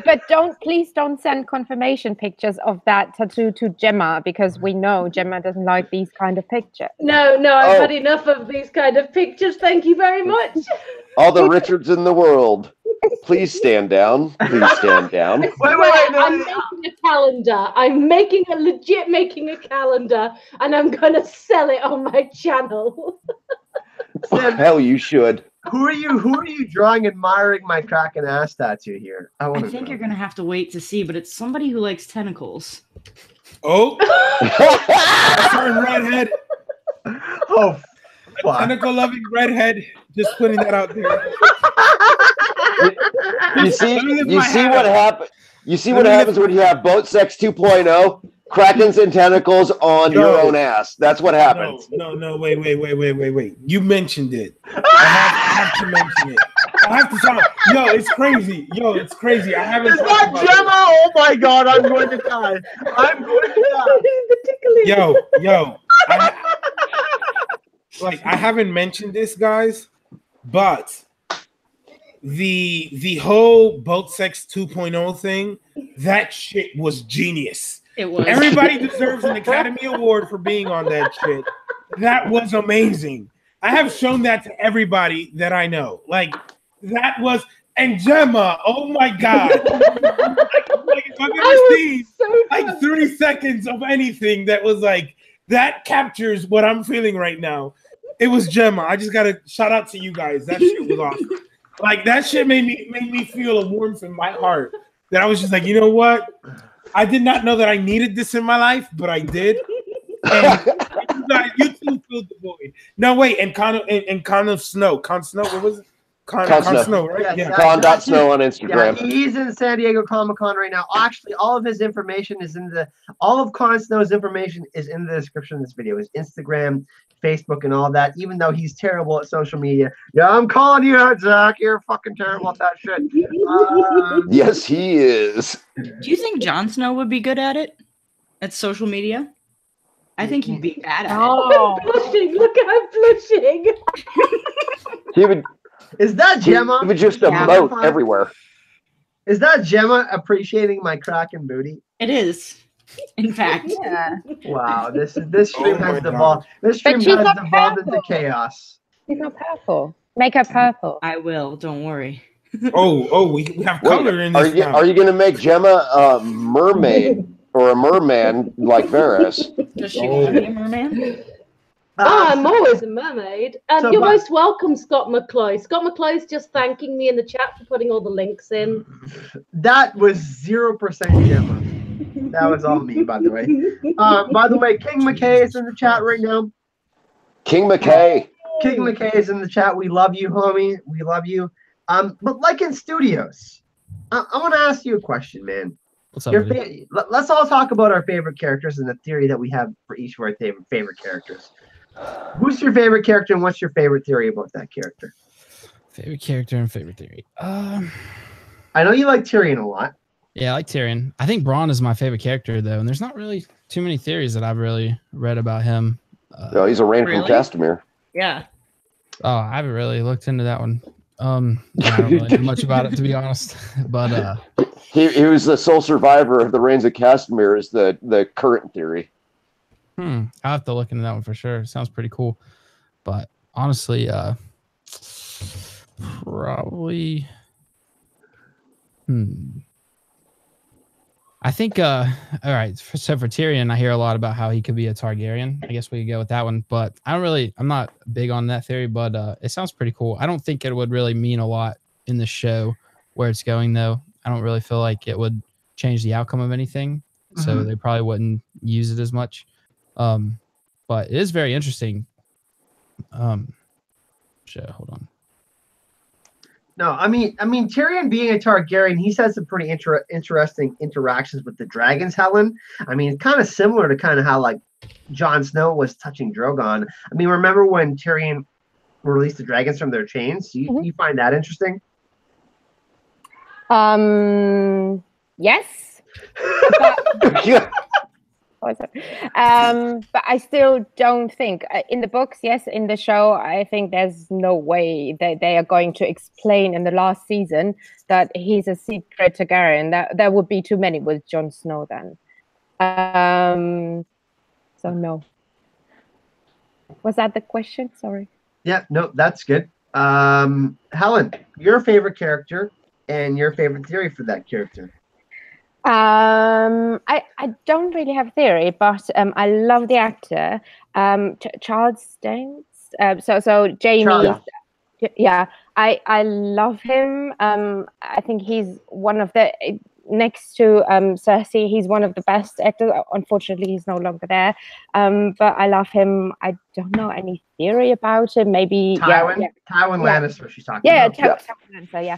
[SPEAKER 4] But please don't send confirmation pictures of that tattoo to Gemma, because we know Gemma doesn't like these kind of pictures.
[SPEAKER 2] No, I've had enough of these kind of pictures. Thank you very much.
[SPEAKER 7] All the Richards in the world, please stand down. Please stand down.
[SPEAKER 1] Wait,
[SPEAKER 2] I'm making a calendar. I'm making a calendar, and I'm gonna sell it on my channel.
[SPEAKER 7] Oh, hell, you should.
[SPEAKER 1] Who are you drawing admiring my Kraken ass tattoo here?
[SPEAKER 3] I think you're gonna have to wait to see, but it's somebody who likes tentacles.
[SPEAKER 6] Oh, certain redhead.
[SPEAKER 1] Oh,
[SPEAKER 6] a tentacle-loving redhead. Just putting that out there.
[SPEAKER 7] You see what happens. You see what happens when you have boat sex 2.0. Krakens and tentacles on your own ass. That's what happens.
[SPEAKER 6] No, wait. You mentioned it. I have to mention it. I have to tell you. Yo, it's crazy. I haven't.
[SPEAKER 1] Is that Gemma? Oh my God, I'm going to die.
[SPEAKER 6] Yo. I haven't mentioned this, guys, but the whole boat sex 2.0 thing, that shit was genius.
[SPEAKER 3] It was.
[SPEAKER 6] Everybody deserves an Academy Award for being on that shit. That was amazing. I have shown that to everybody that I know. Like, that was, and Gemma, oh my God. like if I've ever seen like 30 seconds of anything that was like, that captures what I'm feeling right now. It was Gemma. I just got to shout out to you guys. That shit was awesome. Like, that shit made me feel a warmth in my heart that I was just like, you know what? I did not know that I needed this in my life, but I did. And you two filled the void. No, wait, and Con Snow. Con Snow, what was it? Con Snow, right?
[SPEAKER 1] Yes,
[SPEAKER 6] yeah.
[SPEAKER 7] Con.Snow on Instagram.
[SPEAKER 1] Yeah, he's in San Diego Comic-Con right now. Actually, all of his information is all of Con Snow's information is in the description of this video. His Instagram, Facebook, and all that, even though he's terrible at social media. Yeah, I'm calling you out, Zach. You're fucking terrible at that shit.
[SPEAKER 7] Yes, he is.
[SPEAKER 3] Do you think Jon Snow would be good at it? At social media? I think he'd be bad at it.
[SPEAKER 2] I'm blushing. Look, I'm blushing.
[SPEAKER 7] He would.
[SPEAKER 1] Is that Gemma?
[SPEAKER 7] He would just emote everywhere.
[SPEAKER 1] Is that Gemma appreciating my Kraken booty?
[SPEAKER 3] It is. In fact.
[SPEAKER 4] Yeah.
[SPEAKER 1] Wow, this stream has devolved. This stream has devolved into chaos.
[SPEAKER 4] She's not purple. Make her purple.
[SPEAKER 3] I will. Don't worry.
[SPEAKER 6] We have color in this.
[SPEAKER 7] Are you going to make Gemma a mermaid or a merman like Varys?
[SPEAKER 3] Does she want to be a merman?
[SPEAKER 2] I'm always a mermaid.
[SPEAKER 1] So,
[SPEAKER 2] You're
[SPEAKER 1] but-
[SPEAKER 2] most welcome, Scott McCloy. Scott McCloy's just thanking me in the chat for putting all the links in.
[SPEAKER 1] That was 0% Gemma. That was all me, by the way. By the way, King McKay is in the chat right now.
[SPEAKER 7] King McKay.
[SPEAKER 1] King McKay is in the chat. We love you, homie. We love you. But Lycan Studios, I want to ask you a question, man.
[SPEAKER 5] What's up,
[SPEAKER 1] Let's all talk about our favorite characters and the theory that we have for each of our favorite characters. Who's your favorite character, and what's your favorite theory about that character?
[SPEAKER 5] Favorite character and favorite theory.
[SPEAKER 1] I know you like Tyrion a lot.
[SPEAKER 5] Yeah, I like Tyrion. I think Bronn is my favorite character, though, and there's not really too many theories that I've really read about him.
[SPEAKER 7] Oh, he's a rain
[SPEAKER 3] Really?
[SPEAKER 7] from Castamere.
[SPEAKER 3] Yeah.
[SPEAKER 5] Oh, I haven't really looked into that one. I don't really know much about it, to be honest. But
[SPEAKER 7] he was the sole survivor of the Reigns of Castamere, is the current theory.
[SPEAKER 5] I'll have to look into that one for sure. Sounds pretty cool. But honestly, probably. I think. All right. So for Tyrion, I hear a lot about how he could be a Targaryen. I guess we could go with that one. But I'm not big on that theory. But it sounds pretty cool. I don't think it would really mean a lot in the show where it's going, though. I don't really feel like it would change the outcome of anything. So they probably wouldn't use it as much. But it is very interesting. Shit, hold on.
[SPEAKER 1] No, I mean, Tyrion being a Targaryen, he's had some pretty interesting interactions with the dragons, Helen. I mean, it's kind of similar to kind of how like Jon Snow was touching Drogon. I mean, remember when Tyrion released the dragons from their chains? Do you find that interesting?
[SPEAKER 4] Yes.
[SPEAKER 7] Yeah.
[SPEAKER 4] But I still don't think in the books, yes, in the show, I think there's no way that they are going to explain in the last season that he's a secret Targaryen. That would be too many with Jon Snow then. So no. Was that the question? Sorry.
[SPEAKER 1] Yeah, no, that's good. Helen, your favorite character and your favorite theory for that character.
[SPEAKER 4] I don't really have a theory, but I love the actor, Charles Dance. So Jamie.
[SPEAKER 1] Charles.
[SPEAKER 4] Yeah, I love him. I think he's one of the next to Cersei. He's one of the best actors. Unfortunately, he's no longer there. But I love him. I don't know any theory about him. Maybe
[SPEAKER 1] Tywin Lannister. She's talking about.
[SPEAKER 4] Tywin Lannister. Yeah,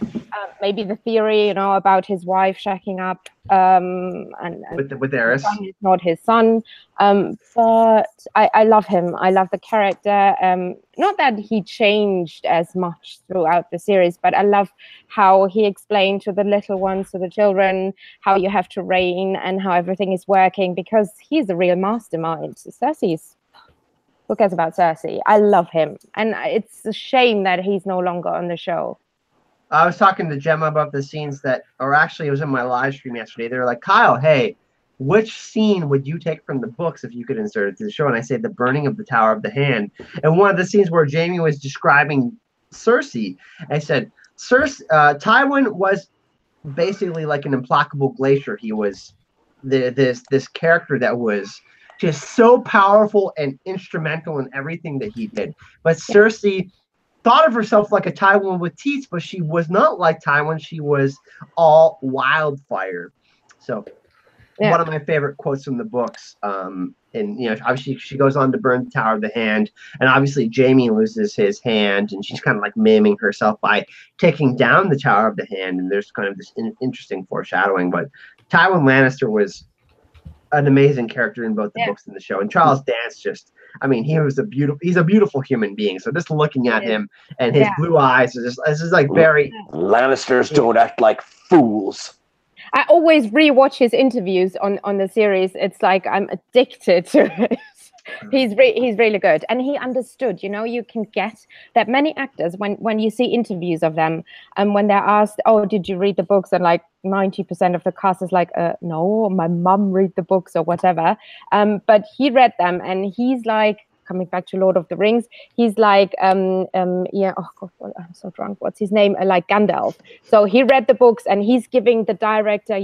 [SPEAKER 4] maybe the theory, about his wife shacking up. And
[SPEAKER 1] with Aerys.
[SPEAKER 4] He's not his son. But I love him. I love the character. Not that he changed as much throughout the series, but I love how he explained to the little ones, to the children, how you have to reign and how everything is working, because he's a real mastermind. Who cares about Cersei? I love him. And it's a shame that he's no longer on the show.
[SPEAKER 1] I was talking to Gemma about the scenes it was in my live stream yesterday. They were like, Kyle, hey, which scene would you take from the books if you could insert it to the show? And I said, the burning of the Tower of the Hand. And one of the scenes where Jamie was describing Cersei, I said, Tywin was basically like an implacable glacier. He was this character that was just so powerful and instrumental in everything that he did. But Cersei thought of herself like a Tywin with teeth, but she was not like Tywin. She was all wildfire. So one of my favorite quotes from the books. And obviously she goes on to burn the Tower of the Hand, and obviously Jamie loses his hand, and she's kind of like miming herself by taking down the Tower of the Hand. And there's kind of this interesting foreshadowing. But Tywin Lannister was an amazing character in both the books and the show. And Charles Dance he's a beautiful human being. So just looking at him and his blue eyes is like very.
[SPEAKER 7] Lannisters don't act like fools.
[SPEAKER 4] I always rewatch his interviews on the series. It's like I'm addicted to it. He's really good, and he understood. You can get that many actors when you see interviews of them, and when they're asked, "Oh, did you read the books?" and like 90% of the cast is like, "No, my mum read the books or whatever." But he read them, and he's like, coming back to Lord of the Rings, he's like, oh God, I'm so drunk. What's his name? Like Gandalf. So he read the books, and he's giving the director,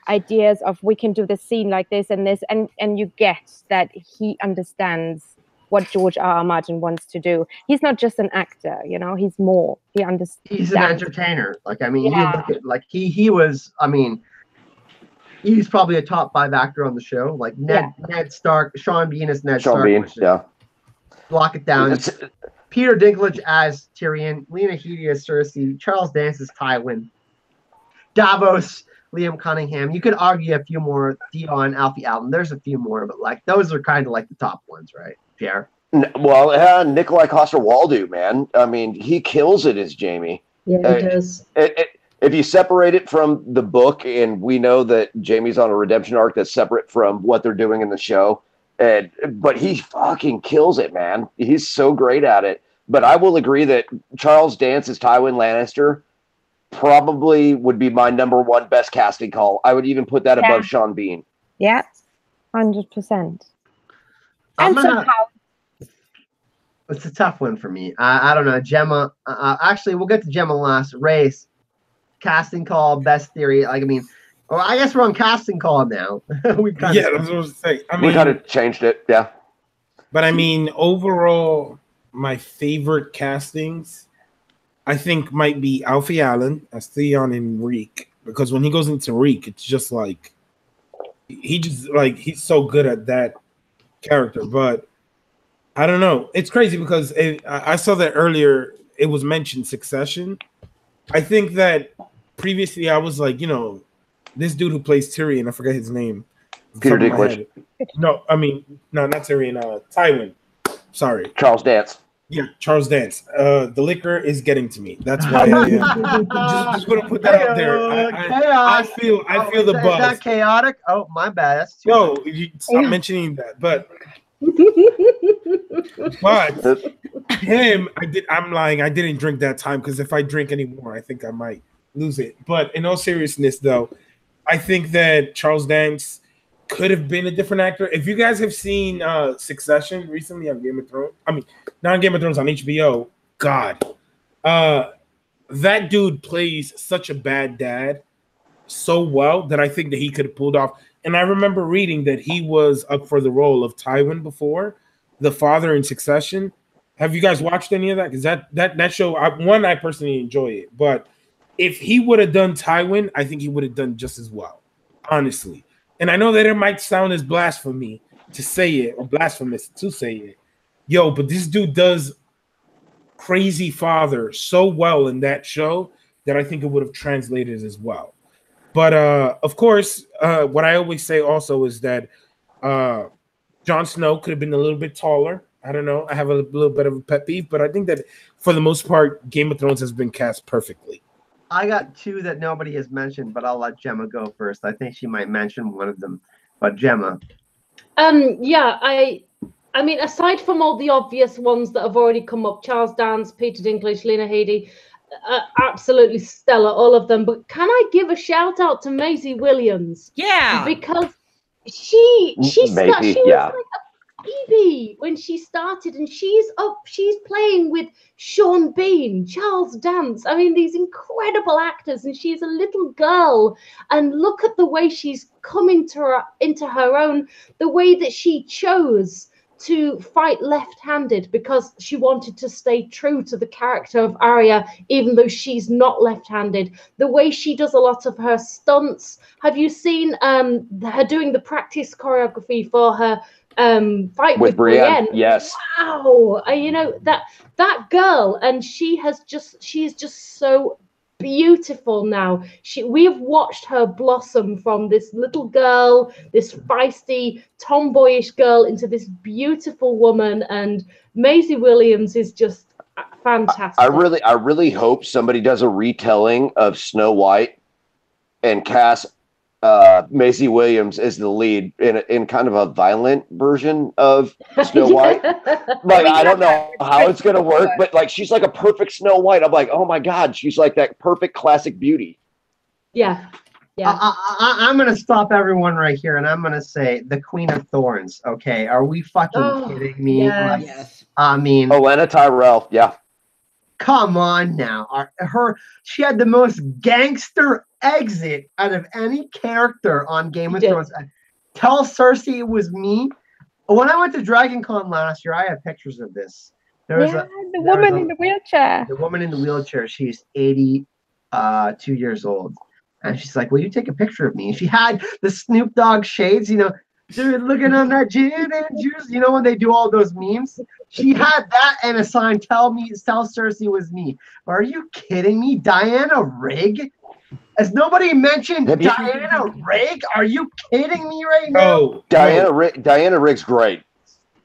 [SPEAKER 4] ideas of we can do this scene like this and this, and you get that he understands what George R. Martin wants to do. He's not just an actor, you know, he's more. He understands.
[SPEAKER 1] He's an entertainer. Like, I mean, you look at, like, he was, I mean, he's probably a top 5 actor on the show. Like Ned Stark, Sean Bean as Ned Stark.
[SPEAKER 7] Bean, yeah.
[SPEAKER 1] Lock it down. Peter Dinklage as Tyrion, Lena Headey as Cersei, Charles Dance as Tywin, Davos, Liam Cunningham. You could argue a few more, Theon, Alfie Allen. There's a few more, but like those are kind of like the top ones, right, Pierre?
[SPEAKER 7] Well, Nikolai Coster-Waldau, man. I mean, he kills it as Jaime.
[SPEAKER 2] Yeah, he does.
[SPEAKER 7] If you separate it from the book, and we know that Jaime's on a redemption arc that's separate from what they're doing in the show, but he fucking kills it, man. He's so great at it. But I will agree that Charles Dance as Tywin Lannister probably would be my #1 best casting call. I would even put that above Sean Bean.
[SPEAKER 4] Yeah, 100%.
[SPEAKER 1] It's a tough one for me. I don't know. Gemma. Actually, we'll get to Gemma last. Rayz. Casting call, best theory. Like, I mean, well, I guess we're on casting call now.
[SPEAKER 6] That's what I was going to say. I mean,
[SPEAKER 7] we kind of changed it, yeah.
[SPEAKER 6] But I mean, overall, my favorite castings, I think, might be Alfie Allen as Theon in Reek, because when he goes into Reek, it's just like he's so good at that character. But I don't know. It's crazy because I saw that earlier. It was mentioned Succession. I think that previously I was like, you know, this dude who plays Tyrion, I forget his name.
[SPEAKER 7] Peter Dinklage.
[SPEAKER 6] No, not Tyrion. Tywin. Sorry,
[SPEAKER 7] Charles Dance.
[SPEAKER 6] Yeah, Charles Dance. The liquor is getting to me. That's why I just want to put that out there. I feel the buzz.
[SPEAKER 1] Is that chaotic? Oh, my bad. That's too
[SPEAKER 6] no, stop mentioning that. But him, I'm lying. I didn't drink that time, because if I drink anymore, I think I might lose it. But in all seriousness, though, I think that Charles Dance could have been a different actor. If you guys have seen Succession recently on Game of Thrones, not on Game of Thrones, on HBO, God, that dude plays such a bad dad so well that I think that he could have pulled off. And I remember reading that he was up for the role of Tywin before, the father in Succession. Have you guys watched any of that? Because that show, I personally enjoy it. But if he would have done Tywin, I think he would have done just as well, honestly. And I know that it might sound as blasphemy to say it, or blasphemous to say it. Yo, but this dude does crazy father so well in that show that I think it would have translated as well. But of course, what I always say also is that Jon Snow could have been a little bit taller. I don't know. I have a little bit of a pet peeve, but I think that for the most part, Game of Thrones has been cast perfectly.
[SPEAKER 1] I got 2 that nobody has mentioned, but I'll let Gemma go first. I think she might mention one of them. But Gemma.
[SPEAKER 2] Yeah, I mean, aside from all the obvious ones that have already come up, Charles Dance, Peter Dinklage, Lena Headey, absolutely stellar, all of them. But can I give a shout out to Maisie Williams?
[SPEAKER 3] Yeah,
[SPEAKER 2] because she was like a baby when she started, and she's playing with Sean Bean, Charles Dance. I mean, these incredible actors, and she's a little girl, and look at the way she's come into her own, the way that she chose to fight left-handed because she wanted to stay true to the character of Arya, even though she's not left-handed. The way she does a lot of her stunts. Have you seen her doing the practice choreography for her fight with Brienne?
[SPEAKER 7] Yes.
[SPEAKER 2] Wow. You know, that girl, and she is just so beautiful now. We have watched her blossom from this little girl, this feisty, tomboyish girl, into this beautiful woman, and Maisie Williams is just fantastic.
[SPEAKER 7] I really hope somebody does a retelling of Snow White and cast Maisie Williams is the lead in kind of a violent version of Snow White. Like, I don't know how it's gonna work, but like, she's like a perfect Snow White. I'm like, oh my God, she's like that perfect classic beauty.
[SPEAKER 2] Yeah.
[SPEAKER 1] I'm gonna stop everyone right here, and I'm gonna say the Queen of Thorns. Okay, are we fucking kidding me?
[SPEAKER 2] Yes.
[SPEAKER 3] Yes.
[SPEAKER 1] I mean,
[SPEAKER 7] Olenna Tyrell, yeah.
[SPEAKER 1] Come on now. She had the most gangster exit out of any character on Game of Thrones. Tell Cersei it was me. When I went to Dragon Con last year, I have pictures of this.
[SPEAKER 4] The woman in the wheelchair.
[SPEAKER 1] The woman in the wheelchair. She's 82 years old, and she's like, "Will you take a picture of me?" And she had the Snoop Dogg shades, you know. Dude, looking on that gin and juice, you know, when they do all those memes. She had that and a sign, tell Cersei was me. Are you kidding me? Diana Rigg? Has nobody mentioned Diana Rigg? Are you kidding me right now?
[SPEAKER 7] Oh, Diana Rigg's great.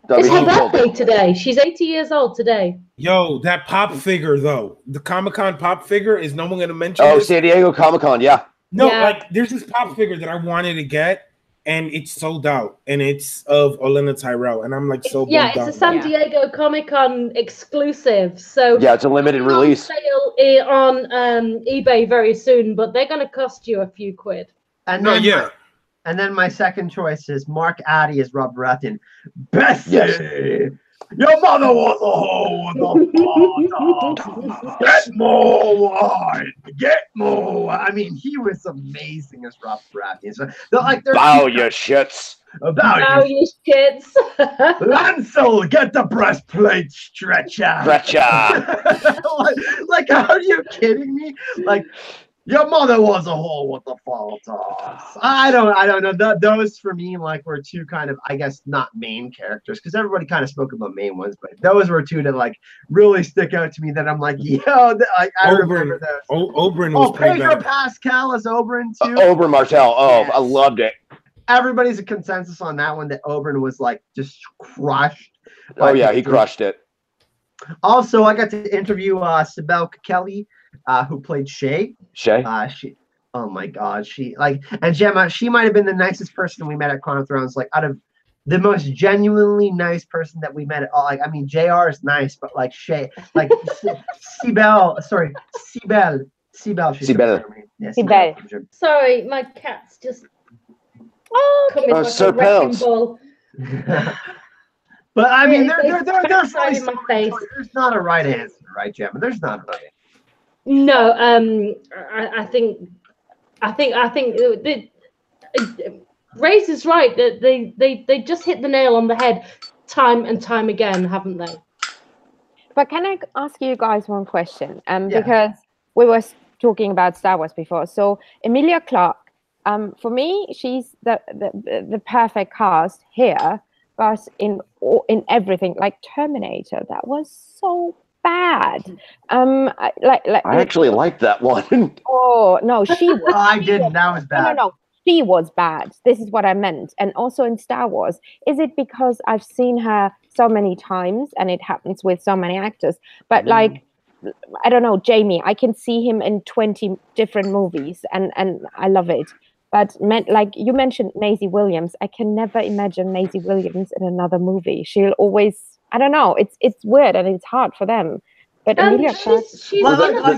[SPEAKER 2] It's her birthday today. She's 80 years old today.
[SPEAKER 6] Yo, that pop figure though, the Comic-Con pop figure, is no one gonna mention?
[SPEAKER 7] Oh,
[SPEAKER 6] this?
[SPEAKER 7] San Diego Comic-Con, yeah.
[SPEAKER 6] No, like there's this pop figure that I wanted to get, and it's sold out, and it's of Olenna Tyrell, and I'm like so
[SPEAKER 2] yeah, it's a San Diego Comic-Con exclusive. So
[SPEAKER 7] yeah, it's a limited release.
[SPEAKER 2] Sale on eBay very soon, but they're gonna cost you a few quid.
[SPEAKER 1] And then my second choice is Mark Addy as Rob Baratheon. Bessie, your mother was a hoe with a Get more wine. Get more. I mean, he was amazing as Rob Baratheon. So,
[SPEAKER 7] bow your shits.
[SPEAKER 1] Bow
[SPEAKER 2] your shits.
[SPEAKER 1] Lancel, get the breastplate stretcher.
[SPEAKER 7] like,
[SPEAKER 1] are you kidding me? Like, your mother was a whore with the fault. I don't know. Those for me, like, were two kind of, I guess, not main characters, because everybody kind of spoke about main ones, but those were two that like really stick out to me. That I'm like, yo, I remember those.
[SPEAKER 6] Oberyn was
[SPEAKER 1] Pedro Pascal as Oberyn too.
[SPEAKER 7] Oberyn Martell. Oh, yes. I loved it.
[SPEAKER 1] Everybody's a consensus on that one that Oberyn was like just crushed.
[SPEAKER 7] Oh yeah, he crushed it.
[SPEAKER 1] Also, I got to interview Sibel Kelly, who played Shay. Oh my God, and Gemma. She might have been the nicest person we met at Con of Thrones. Like, out of the most genuinely nice person that we met at all. Like, I mean, JR is nice, but like Shay, like Sibel.
[SPEAKER 2] Sorry, my cat's just.
[SPEAKER 7] Sir Pounds.
[SPEAKER 1] But I mean, there's really my face. There's not a right answer, right, Gemma? There's not a right answer.
[SPEAKER 2] No, I think Rayz is right that they just hit the nail on the head time and time again, haven't they?
[SPEAKER 4] But can I ask you guys one question? Because we were talking about Star Wars before. So Emilia Clarke, for me, she's the perfect cast here, but in everything, like Terminator, that was so bad. I
[SPEAKER 7] actually liked that one.
[SPEAKER 4] Oh no, she was.
[SPEAKER 1] I didn't. That was bad.
[SPEAKER 4] No, she was bad. This is what I meant. And also in Star Wars, is it because I've seen her so many times, and it happens with so many actors? But like, I don't know, Jamie, I can see him in 20 different movies, and I love it. But like you mentioned, Maisie Williams, I can never imagine Maisie Williams in another movie. She'll always. I don't know. It's weird and it's hard for them. But Emilia Clarke,
[SPEAKER 2] she's in a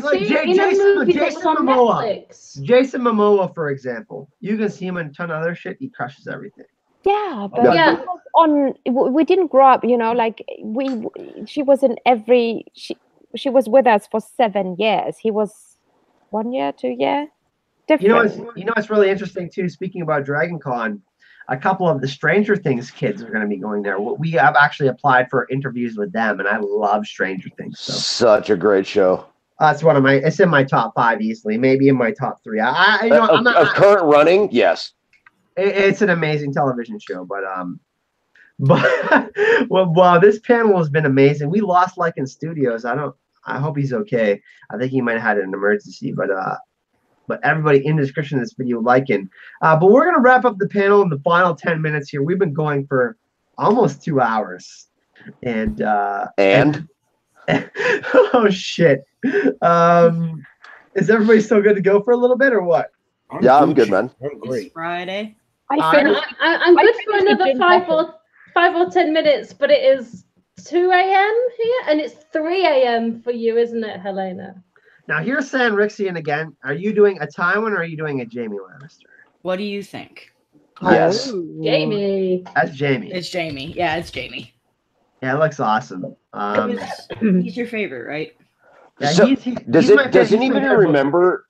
[SPEAKER 2] movie that's on Netflix.
[SPEAKER 1] Jason Momoa, for example, you can see him in a ton of other shit. He crushes everything.
[SPEAKER 4] Yeah, but we didn't grow up, you know. Like she was in every. She was with us for 7 years. He was 1 year, 2 years. Different.
[SPEAKER 1] You know what's really interesting too. Speaking about Dragon Con. A couple of the Stranger Things kids are going to be going there. We have actually applied for interviews with them, and I love Stranger Things. So.
[SPEAKER 7] Such a great show.
[SPEAKER 1] That's one of my. It's in my top 5 easily, maybe in my top 3.
[SPEAKER 7] Of current running, yes.
[SPEAKER 1] It's an amazing television show, but well, this panel has been amazing. We lost Lycan Studios. I hope he's okay. I think he might have had an emergency, but everybody in the description of this video, Lycan. But we're going to wrap up the panel in the final 10 minutes here. We've been going for almost 2 hours. And oh, shit. Is everybody still good to go for a little bit or what?
[SPEAKER 7] I'm good, man.
[SPEAKER 6] I'm great.
[SPEAKER 3] It's Friday.
[SPEAKER 2] I'm good for another 5 or 10 minutes, but it is 2 a.m. here, and it's 3 a.m. for you, isn't it, Helena?
[SPEAKER 1] Now, here's Sanrixian again. Are you doing a Tywin or are you doing a Jamie Lannister?
[SPEAKER 3] What do you think?
[SPEAKER 7] Yes.
[SPEAKER 2] Jamie.
[SPEAKER 1] That's Jamie.
[SPEAKER 3] It's Jamie. Yeah, it's Jamie.
[SPEAKER 1] Yeah, it looks awesome.
[SPEAKER 3] He's your favorite, right?
[SPEAKER 1] Yeah,
[SPEAKER 7] so, does anybody remember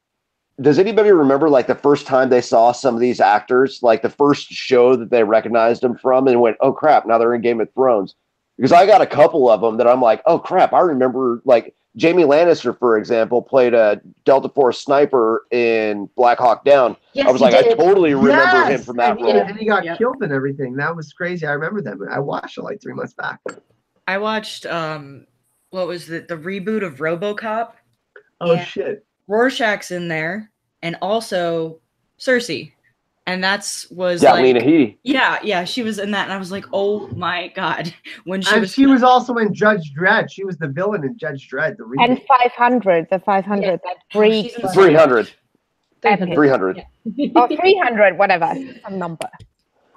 [SPEAKER 7] does anybody remember like the first time they saw some of these actors, like the first show that they recognized them from and went, oh crap, now they're in Game of Thrones? Because I got a couple of them that I'm like, oh crap, I remember, like Jamie Lannister, for example, played a Delta Force sniper in Black Hawk Down.
[SPEAKER 2] Yes,
[SPEAKER 7] I was
[SPEAKER 2] he
[SPEAKER 7] like, I
[SPEAKER 2] did.
[SPEAKER 7] totally remember him from that role.
[SPEAKER 1] And he got killed and everything. That was crazy. I remember that. I watched it like 3 months back.
[SPEAKER 3] I watched what was the reboot of RoboCop?
[SPEAKER 1] Oh
[SPEAKER 3] and
[SPEAKER 1] shit.
[SPEAKER 3] Rorschach's in there, and also Cersei. And was
[SPEAKER 7] yeah,
[SPEAKER 3] like,
[SPEAKER 7] Lena Headey.
[SPEAKER 3] Yeah, she was in that, and I was like, oh my god. When
[SPEAKER 1] she was also in Judge Dredd. She was the villain in Judge Dredd.
[SPEAKER 4] And 500, the 500,
[SPEAKER 3] Yeah.
[SPEAKER 4] that freak.
[SPEAKER 7] 300.
[SPEAKER 4] 300.
[SPEAKER 2] Yeah.
[SPEAKER 4] Or 300, whatever, some number.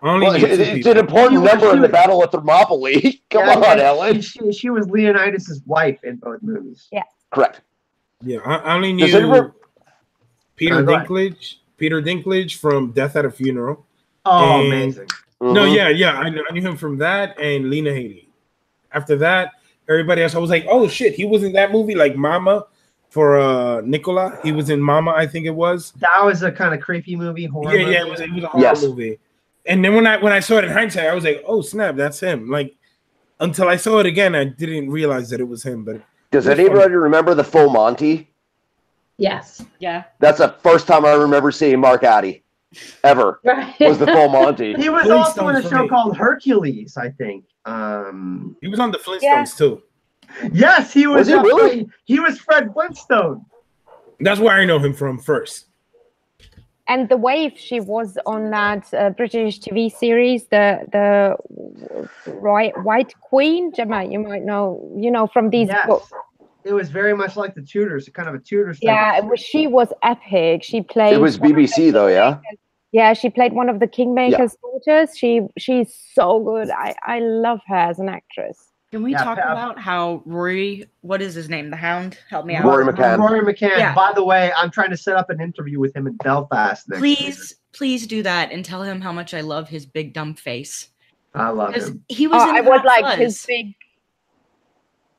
[SPEAKER 7] Well, it's an important number in the Battle of Thermopylae. Come on, Ellen.
[SPEAKER 1] She was Leonidas's wife in both movies.
[SPEAKER 4] Yeah.
[SPEAKER 7] Correct.
[SPEAKER 6] Yeah, I only knew Peter Dinklage. Peter Dinklage from Death at a Funeral.
[SPEAKER 1] Oh, amazing.
[SPEAKER 6] No, yeah. I knew him from that and Lena Headey. After that, everybody else, I was like, oh, shit, he was in that movie, like Mama for Nicola. He was in Mama, I think it was.
[SPEAKER 1] That was a kind of creepy movie. Horror movie.
[SPEAKER 6] It was a horror movie. And then when I saw it in hindsight, I was like, oh, snap, that's him. Like, until I saw it again, I didn't realize that it was him. But
[SPEAKER 7] does anybody remember the Full Monty?
[SPEAKER 2] Yes.
[SPEAKER 3] Yeah.
[SPEAKER 7] That's the first time I remember seeing Mark Addy ever.
[SPEAKER 2] Right.
[SPEAKER 7] Was the Full Monty.
[SPEAKER 1] He was also in a show called Hercules, I think.
[SPEAKER 6] He was on the Flintstones too.
[SPEAKER 1] Yes, he was.
[SPEAKER 7] Was he really?
[SPEAKER 1] He was Fred Flintstone.
[SPEAKER 6] That's where I know him from first.
[SPEAKER 4] And the Wave, she was on that British TV series, the White Queen. Gemma, you might know, from these books.
[SPEAKER 1] It was very much like the Tudors, kind of a Tudor style.
[SPEAKER 4] Yeah, she was epic. She played.
[SPEAKER 7] It was BBC though, yeah.
[SPEAKER 4] Yeah, she played one of the Kingmaker's daughters. She's so good. I love her as an actress.
[SPEAKER 3] Can we talk about how Rory, what is his name? The Hound? Help me out.
[SPEAKER 7] Rory McCann.
[SPEAKER 1] Rory McCann.
[SPEAKER 3] Yeah.
[SPEAKER 1] By the way, I'm trying to set up an interview with him in Belfast next year.
[SPEAKER 3] Please do that and tell him how much I love his big dumb face.
[SPEAKER 1] I love him.
[SPEAKER 3] He was in
[SPEAKER 4] I would
[SPEAKER 3] Hot
[SPEAKER 4] like
[SPEAKER 3] Fuzz.
[SPEAKER 4] his big.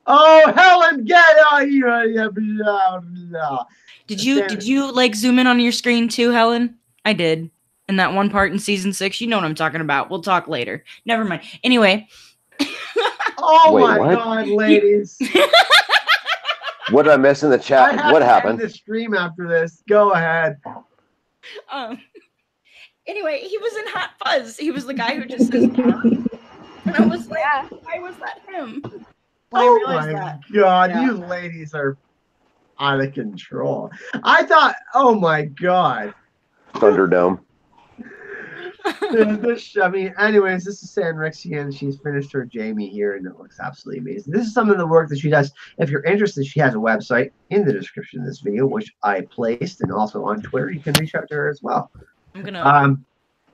[SPEAKER 1] Oh, Helen, get on here!
[SPEAKER 3] Did you like zoom in on your screen too, Helen? I did. In that one part in season 6, you know what I'm talking about. We'll talk later. Never mind. Anyway.
[SPEAKER 1] Oh my God, ladies!
[SPEAKER 7] What did I miss in the chat? What happened?
[SPEAKER 1] The stream after this. Go ahead.
[SPEAKER 3] Anyway, he was in Hot Fuzz. He was the guy who just says, and I was like, why was that him?
[SPEAKER 1] Oh my God, you ladies are out of control. I thought, oh my God.
[SPEAKER 7] Thunderdome.
[SPEAKER 1] Anyways, this is Sanrixian. She's finished her Jamie here, and it looks absolutely amazing. This is some of the work that she does. If you're interested, she has a website in the description of this video, which I placed, and also on Twitter. You can reach out to her as well.
[SPEAKER 3] I'm gonna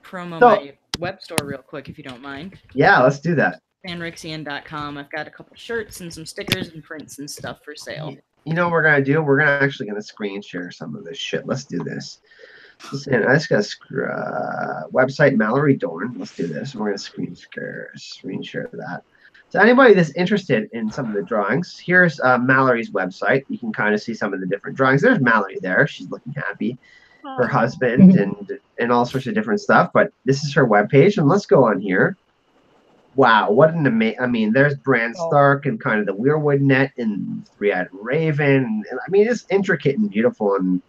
[SPEAKER 3] promo my web store real quick, if you don't mind.
[SPEAKER 1] Yeah, let's do that.
[SPEAKER 3] Sanrixian.com. I've got a couple shirts and some stickers and prints and stuff for sale.
[SPEAKER 1] You know what we're gonna do? We're actually gonna screen share some of this shit. Let's do this. And I just got website Mallory Dorn. Let's do this. We're gonna screen share that. So anybody that's interested in some of the drawings, here's Mallory's website. You can kind of see some of the different drawings. There's Mallory there. She's looking happy. Her husband and all sorts of different stuff. But this is her webpage, and let's go on here. Wow, what an amazing! I mean, there's Bran Stark and kind of the Weirwood net and Three-Eyed Raven. And I mean, it's intricate and beautiful and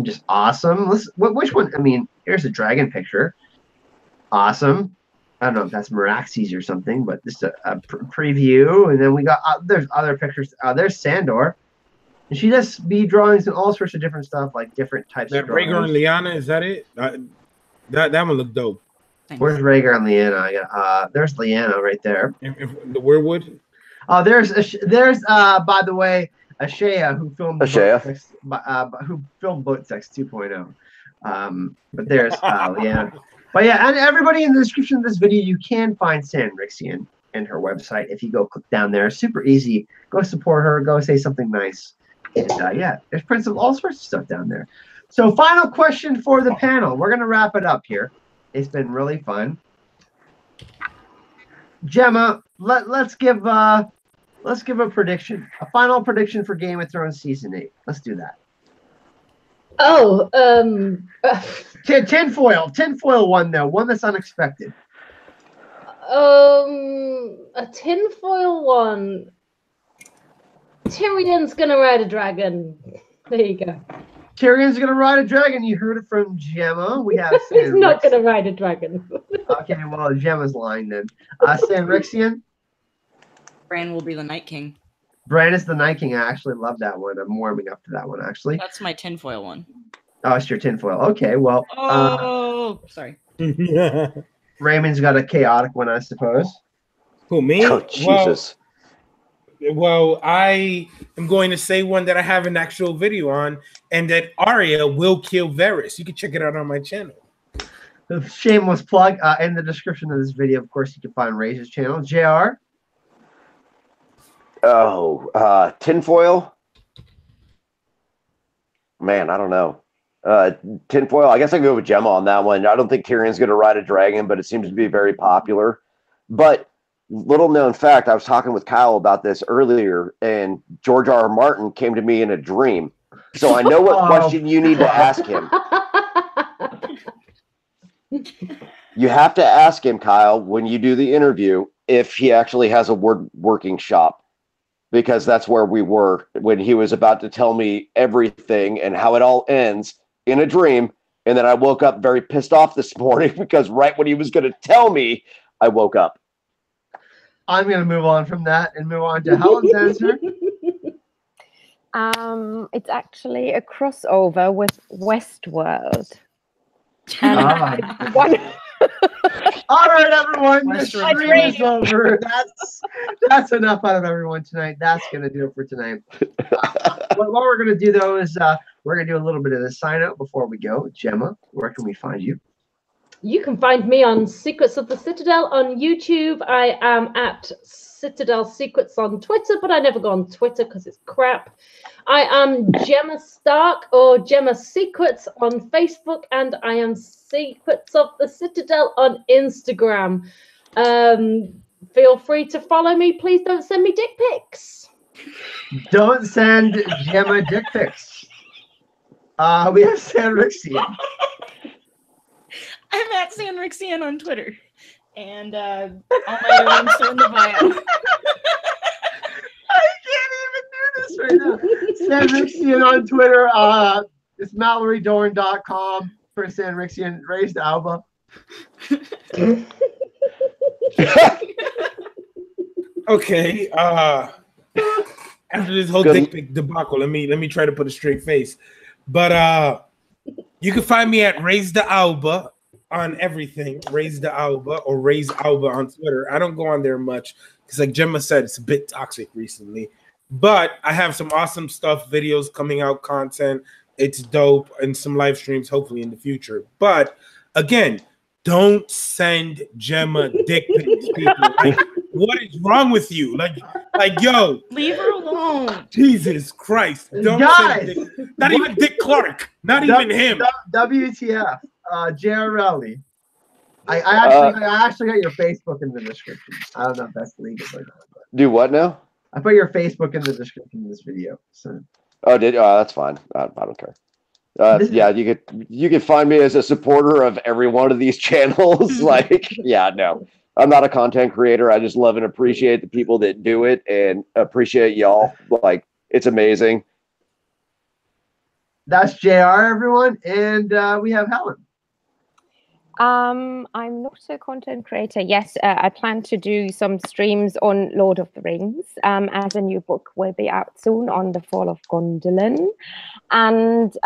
[SPEAKER 1] just awesome. Which one? I mean, here's a dragon picture. Awesome. I don't know if that's Meraxes or something, but just a preview. And then we got there's other pictures. There's Sandor, and she does speed drawings and all sorts of different stuff, like different types of drawings.
[SPEAKER 6] Rhaegar and Lyanna, is that it? That one looked dope.
[SPEAKER 1] Where's Rhaegar and Lyanna? There's Lyanna right there.
[SPEAKER 6] The Weirwood.
[SPEAKER 1] Oh, there's by the way, Ashea who filmed who filmed Boat Sex 2.0. But there's Lyanna. But yeah, and everybody in the description of this video, you can find Sanrixian and her website. If you go click down there, super easy. Go support her. Go say something nice. And yeah, there's prints of all sorts of stuff down there. So final question for the panel. We're gonna wrap it up here. It's been really fun. Gemma, let's give a prediction, a final prediction for Game of Thrones season 8. Let's do that.
[SPEAKER 2] Oh,
[SPEAKER 1] tinfoil one though, one that's unexpected.
[SPEAKER 2] a tinfoil one. Tyrion's gonna ride a dragon. There you go.
[SPEAKER 1] Tyrion's gonna ride a dragon. You heard it from Gemma. We have.
[SPEAKER 2] He's not gonna ride a dragon.
[SPEAKER 1] Okay, well, Gemma's lying then. Sanrixian.
[SPEAKER 3] Bran will be the Night King.
[SPEAKER 1] Bran is the Night King. I actually love that one. I'm warming up to that one actually.
[SPEAKER 3] That's my tinfoil one.
[SPEAKER 1] Oh, it's your tinfoil. Okay, well.
[SPEAKER 3] Sorry.
[SPEAKER 1] Raymond's got a chaotic one, I suppose.
[SPEAKER 6] Who, me?
[SPEAKER 7] Oh, Jesus.
[SPEAKER 6] Well, I am going to say one that I have an actual video on, and that Arya will kill Varys. You can check it out on my channel.
[SPEAKER 1] The shameless plug in the description of this video. Of course, you can find Rayz's channel. JR.
[SPEAKER 7] Oh, tinfoil. Man, I don't know. Tinfoil. I guess I can go with Gemma on that one. I don't think Tyrion's going to ride a dragon, but it seems to be very popular. But little known fact, I was talking with Kyle about this earlier, and George R. R. Martin came to me in a dream. So I know what question you need to ask him. You have to ask him, Kyle, when you do the interview, if he actually has a working shop, because that's where we were when he was about to tell me everything and how it all ends in a dream. And then I woke up very pissed off this morning because right when he was going to tell me, I woke up.
[SPEAKER 1] I'm going to move on from that and move on to Helen's answer.
[SPEAKER 4] It's actually a crossover with Westworld.
[SPEAKER 1] All right, everyone. The
[SPEAKER 3] Western
[SPEAKER 1] stream is over. That's enough out of everyone tonight. That's going to do it for tonight. What we're going to do, though, is we're going to do a little bit of the sign out before we go. Gemma, where can we find you?
[SPEAKER 2] You can find me on Secrets of the Citadel on YouTube. I am at Citadel Secrets on Twitter, but I never go on Twitter because it's crap. I am Gemma Stark or Gemma Secrets on Facebook, and I am Secrets of the Citadel on Instagram. Feel free to follow me. Please don't send me dick pics.
[SPEAKER 1] Don't send Gemma dick pics. We have Sanrixian.
[SPEAKER 3] I'm at Sanrixian on Twitter. And all my links are in the bio.
[SPEAKER 1] I can't even do this right now. Sanrixian on Twitter. It's MalloryDorn.com for Sanrixian. Rayz to Alba.
[SPEAKER 6] Okay. After this whole dick pic debacle, let me try to put a straight face. But you can find me at Rayz to Alba on everything. Rayz to Alba or Rayz Alba on Twitter. I don't go on there much because, like Gemma said, it's a bit toxic recently. But I have some awesome stuff, videos coming out, content. It's dope, and some live streams hopefully in the future. But again, don't send Gemma dick pics, people. Like, what is wrong with you? Like, yo,
[SPEAKER 3] leave her alone.
[SPEAKER 6] Jesus Christ! Don't
[SPEAKER 1] Guys,
[SPEAKER 6] send Dick, not even Dick Clark, not even him.
[SPEAKER 1] WTF? J.R. Rowley. I actually got your Facebook in the description. I don't know if that's legal or not. But
[SPEAKER 7] Do what now?
[SPEAKER 1] I put your Facebook in the description of this video. So.
[SPEAKER 7] Oh, that's fine. I don't care. Yeah, you could find me as a supporter of every one of these channels. Like, yeah, no, I'm not a content creator. I just love and appreciate the people that do it and appreciate y'all. Like, it's amazing.
[SPEAKER 1] That's JR, everyone, and we have Helen.
[SPEAKER 4] I'm not a content creator. Yes, I plan to do some streams on Lord of the Rings, as a new book will be out soon on the Fall of Gondolin. And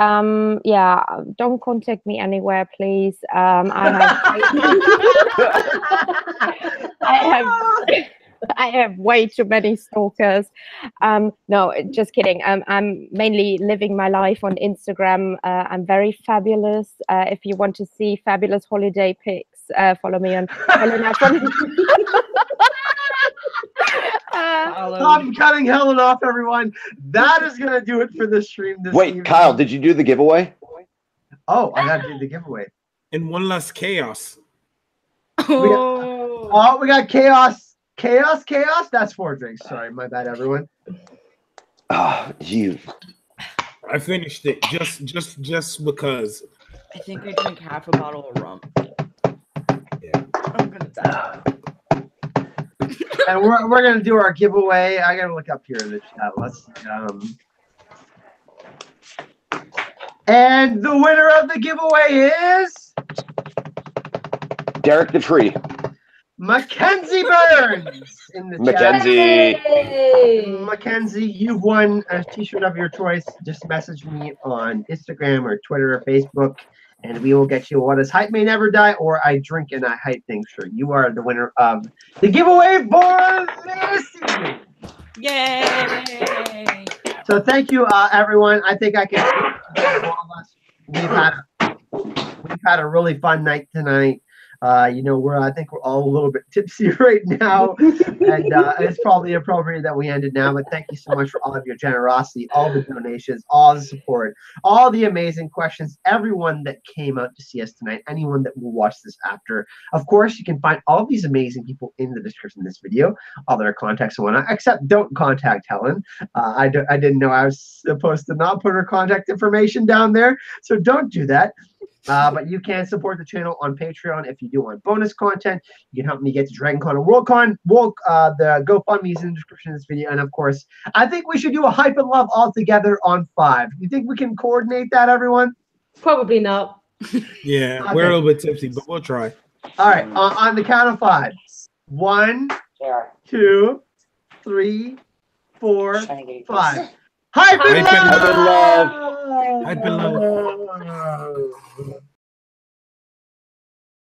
[SPEAKER 4] yeah, don't contact me anywhere, please. I have way too many stalkers. No, just kidding. I'm mainly living my life on Instagram. I'm very fabulous. If you want to see fabulous holiday pics, follow me on Helen.
[SPEAKER 1] I'm cutting Helen off, everyone. That is going to do it for the stream this evening.
[SPEAKER 7] Wait, Kyle, did you do the giveaway?
[SPEAKER 1] Oh, I got to do the giveaway.
[SPEAKER 6] And one last chaos.
[SPEAKER 1] We got chaos. Chaos. That's 4 drinks. Sorry, my bad, everyone.
[SPEAKER 7] You.
[SPEAKER 6] I finished it just because.
[SPEAKER 3] I think I drank half a bottle of rum.
[SPEAKER 6] Yeah.
[SPEAKER 3] I'm gonna die.
[SPEAKER 1] And we're gonna do our giveaway. I gotta look up here in the chat. Let's and the winner of the giveaway is
[SPEAKER 7] Derek the Tree.
[SPEAKER 1] Mackenzie Burns in the
[SPEAKER 7] Mackenzie.
[SPEAKER 1] chat. Mackenzie, you've won a t-shirt of your choice. Just message me on Instagram or Twitter or Facebook, and we will get you What Is Hype May Never Die or I Drink and I Hype Things shirt. You are the winner of the giveaway for this season.
[SPEAKER 3] Yay!
[SPEAKER 1] So thank you, everyone. I think I can speak for all of us. We've had a really fun night tonight. You know, I think we're all a little bit tipsy right now, and it's probably appropriate that we end it now. But thank you so much for all of your generosity, all the donations, all the support, all the amazing questions, everyone that came out to see us tonight, anyone that will watch this after. Of course, you can find all these amazing people in the description of this video, all their contacts and whatnot, except don't contact Helen. I didn't know I was supposed to not put her contact information down there, so don't do that. But you can support the channel on Patreon if you do want bonus content. You can help me get to DragonCon and Worldcon. The GoFundMe is in the description of this video. And of course, I think we should do a Hype and Love all together on 5. You think we can coordinate that, everyone?
[SPEAKER 2] Probably not.
[SPEAKER 6] Yeah,
[SPEAKER 1] Okay.
[SPEAKER 6] we're a little bit tipsy, but we'll try.
[SPEAKER 1] All right, on the count of 5. 1, 2, 3, 4, 5. Hype and
[SPEAKER 6] Hype and
[SPEAKER 1] Love!
[SPEAKER 6] Hype and Love.
[SPEAKER 1] Love.